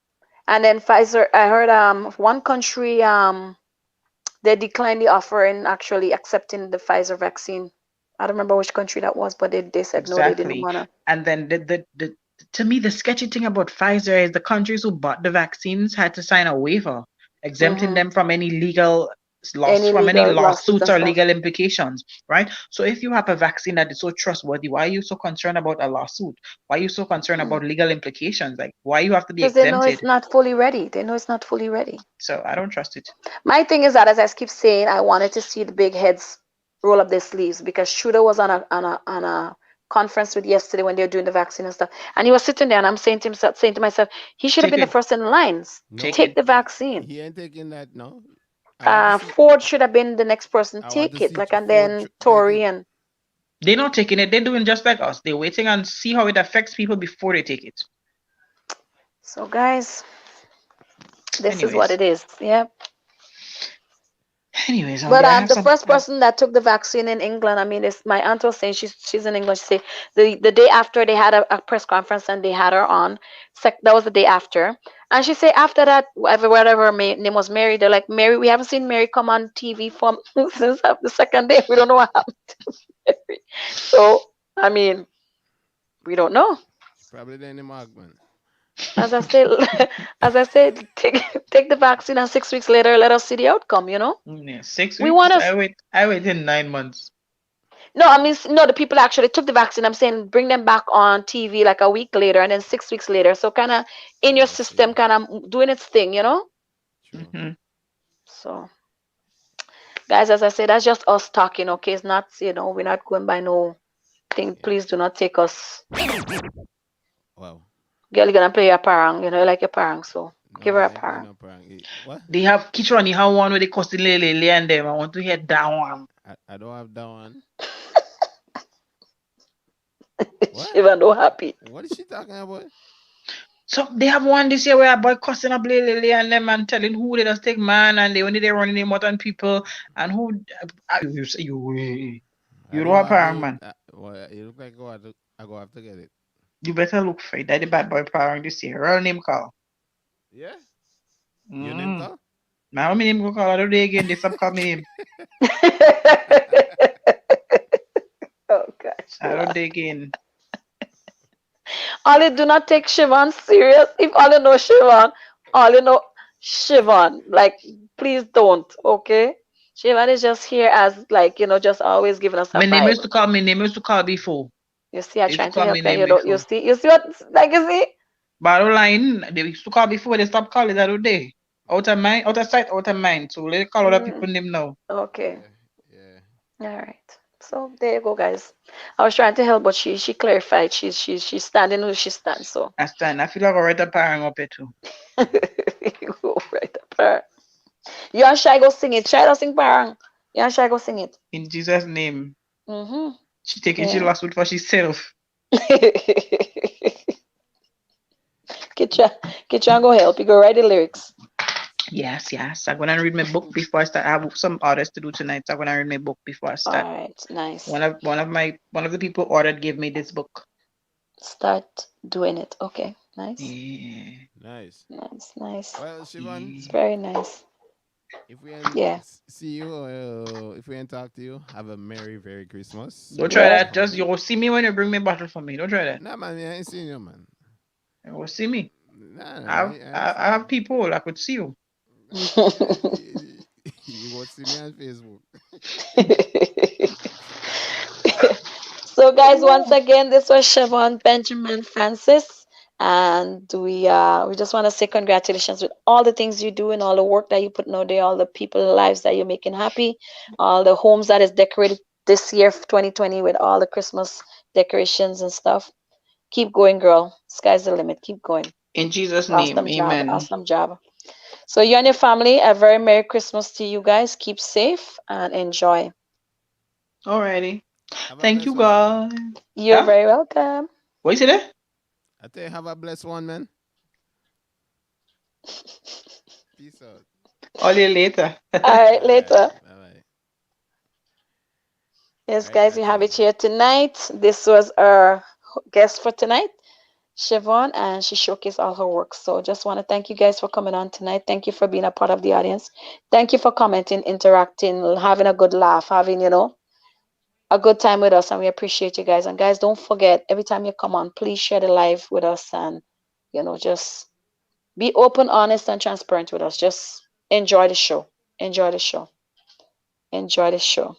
And then Pfizer, I heard one country they declined the offer in actually accepting the Pfizer vaccine. I don't remember which country that was, but they said no, they didn't Exactly. wanna. And then the to me the sketchy thing about Pfizer is the countries who bought the vaccines had to sign a waiver exempting Hmm. them from any legal loss Any from any legal lawsuits lawsuits and or stuff. legal implications, right? So if you have a vaccine that is so trustworthy, why are you so concerned about a lawsuit? Why are you so concerned about legal implications? Like why you have to be Because they know exempted? it's not fully ready. They know it's not fully ready. So I don't trust it. My thing is that, as I keep saying, I wanted to see the big heads roll up their sleeves because Shooter was on a conference with yesterday when they were doing the vaccine and stuff, and he was sitting there, and I'm saying to myself, he should have Take been the it. first in lines to Take No, take it. the vaccine. he ain't taking that. No, I want to see. Ford should have been the next person I want to take it, see like, and Ford then take it. Tory and They're not taking it. They're doing just like us. They're waiting and see how it affects people before they take it. so guys, this is what Anyways. it is. Yeah. Anyways, But I have the some. first person that took the vaccine in England, I mean, it's my aunt was saying she's in England. She say the day after they had a press conference and they had her on. That was the day after, and she say after that, whatever her name was Mary. They're like Mary. We haven't seen Mary come on TV from since the second day. We don't know what happened to Mary. So I mean, we don't know. She probably didn't mark, man. As I said, as I said, take the vaccine, and 6 weeks later, let us see the outcome. Yeah, six We want weeks. us. I waited 9 months. No, I mean, no, the people actually took the vaccine. I'm saying bring them back on TV like a week later and then 6 weeks later. So kind of in your Oh, I system, see. kind of doing its thing. True. Hmm. So, guys, as I said, that's just us talking, okay? It's not, we're not going by no thing. Yeah. Please do not take us. Wow. Girl, you're gonna play your parang, you like your parang, so give No, her a I ain't playing parang. no prank. What? They have Kichwani, how one where they cost the lele and them. I want to hear that one. I don't have that one. What? Shiva no happy. What is she talking about? So they have one this year where a boy cussing up lele and them and telling who they just take man and they only they running them out on people and who you say I you don't know a have parang it. man. Well, it look like I go have to get it. You better look for it. That the bad boy parang this year. Real name call. Yeah? Your name Mm. call? My name go call other day again. They stop calling me name. Oh gosh, I don't dig in. Ollie, do not take Shivan serious. If Ollie know Shivan, Ollie know Shivan. Like, please don't, okay? Shivan is just here as, like, just always giving us a My name vibe. used to call me name used to call before. You see, I'm They used to trying to call me help you. And name you don't. before. You see what? Like, you see. Bottom line, they used to call before they stopped calling the other day. Out of mind, out of sight, out of mind. So let call other people Mm, name now. okay. Yeah. Yeah. All right. So there you go, guys. I was trying to help, but she clarified. She's standing who she stands. So I stand. I feel like I write a parang up here too. you go right up her. You and Shy go sing it. Shy don't sing parang. You and Shy go sing it. In Jesus' name. Mhm. She taking she Yeah. last food for herself. Kitcha, Kitcha, go help. You go write the lyrics. Yes, yes. I'm gonna read my book before I start. I have some orders to do tonight. So I'm gonna read my book before I All start. right. Nice. One of the people ordered gave me this book. Start doing it. Okay. Nice. Yeah. Nice. Nice. Nice. Well, Siobhan, It's Yeah. very nice. if we ain't Yeah. see you, if we ain't talk to you, have a Merry Christmas. Don't try Happy Yeah. that. Just holiday. you will see me when you bring me a bottle for me. Don't try that. Nah, man, I ain't seen you, man. You will see me. Nah, I ain't I seen have people. I could see you. you. Yeah, you go see me on Facebook. So, guys, once again, this was Siobhan Benjamin Francis, and we just want to say congratulations with all the things you do and all the work that you put out there, all the people lives that you're making happy, all the homes that is decorated this year, 2020, with all the Christmas decorations and stuff. Keep going, girl. Sky's the limit. Keep going. In Jesus' name, Awesome job. amen. Awesome job. So, you and your family, a very Merry Christmas to you guys. Keep safe and enjoy. Alrighty. Have a Thank blessed you, one, Siobhan. God. You're Yeah? very welcome. What you say there? I tell you, have a blessed one, man. Peace out. All you later. All All right, right. later. Bye bye. All Yes, right, guys, we have it Kathy. here tonight. This was our guest for tonight, Siobhan, and she showcased all her work. So just want to thank you guys for coming on tonight. Thank you for being a part of the audience. Thank you for commenting, interacting, having a good laugh, having, a good time with us. And we appreciate you guys. And guys, don't forget, every time you come on, please share the live with us and, just be open, honest, and transparent with us. Just enjoy the show. Enjoy the show. Enjoy the show.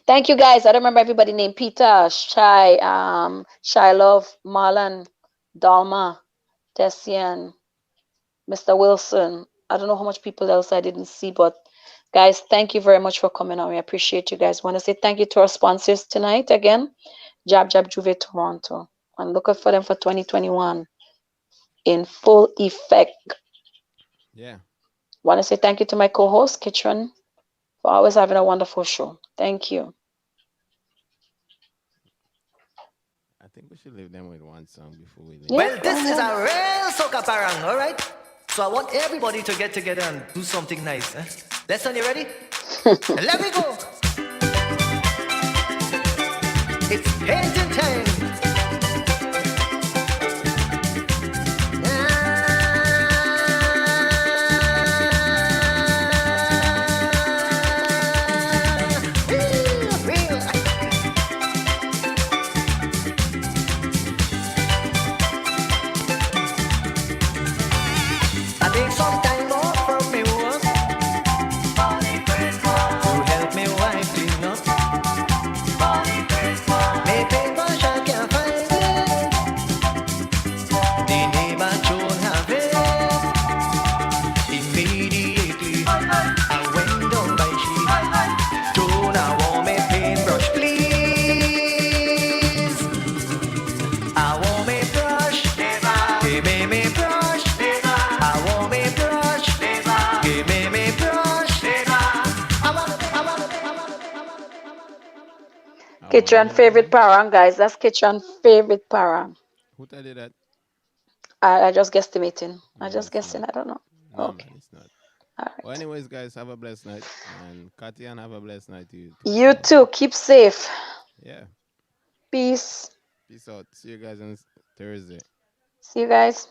Thank you guys. I don't remember everybody named Peter, Shy Love, Marlon, Dalma, Tessian, Mr. Wilson. I don't know how much people else I didn't see, but guys, thank you very much for coming on. We appreciate you guys. Want to say thank you to our sponsors tonight again, Jab Jab Juve Toronto. I'm looking for them for 2021 in full effect. Yeah. Want to say thank you to my co-host, Kitchen, for always having a wonderful show. Thank you. I think we should leave them with one song before we leave. Yeah, Well, go this is ahead. a real soca parang, alright? So I want everybody to get together and do something nice. Eh? Listen, you ready? Let me go. It's painting time. I take some time off from me work to help me wife clean up. Me paper I can't find it. The neighbor don't have it. Immediately I went down by she. Don't I want me paintbrush, please? I want me brush. Give me brush. I want me brush. Give me brush. I want Kitchen me favorite brush. parang, guys. That's kitchen favorite parang. Who tell you that? I just guesstimating. I No, just it's guessing. not. I don't know. No, Okay. man, it's not. All Well, right. anyways, guys, have a blessed night, and Katian, have a blessed night to you too. You too. Keep safe. Yeah. Peace. Peace out. See you guys on Thursday. See you guys.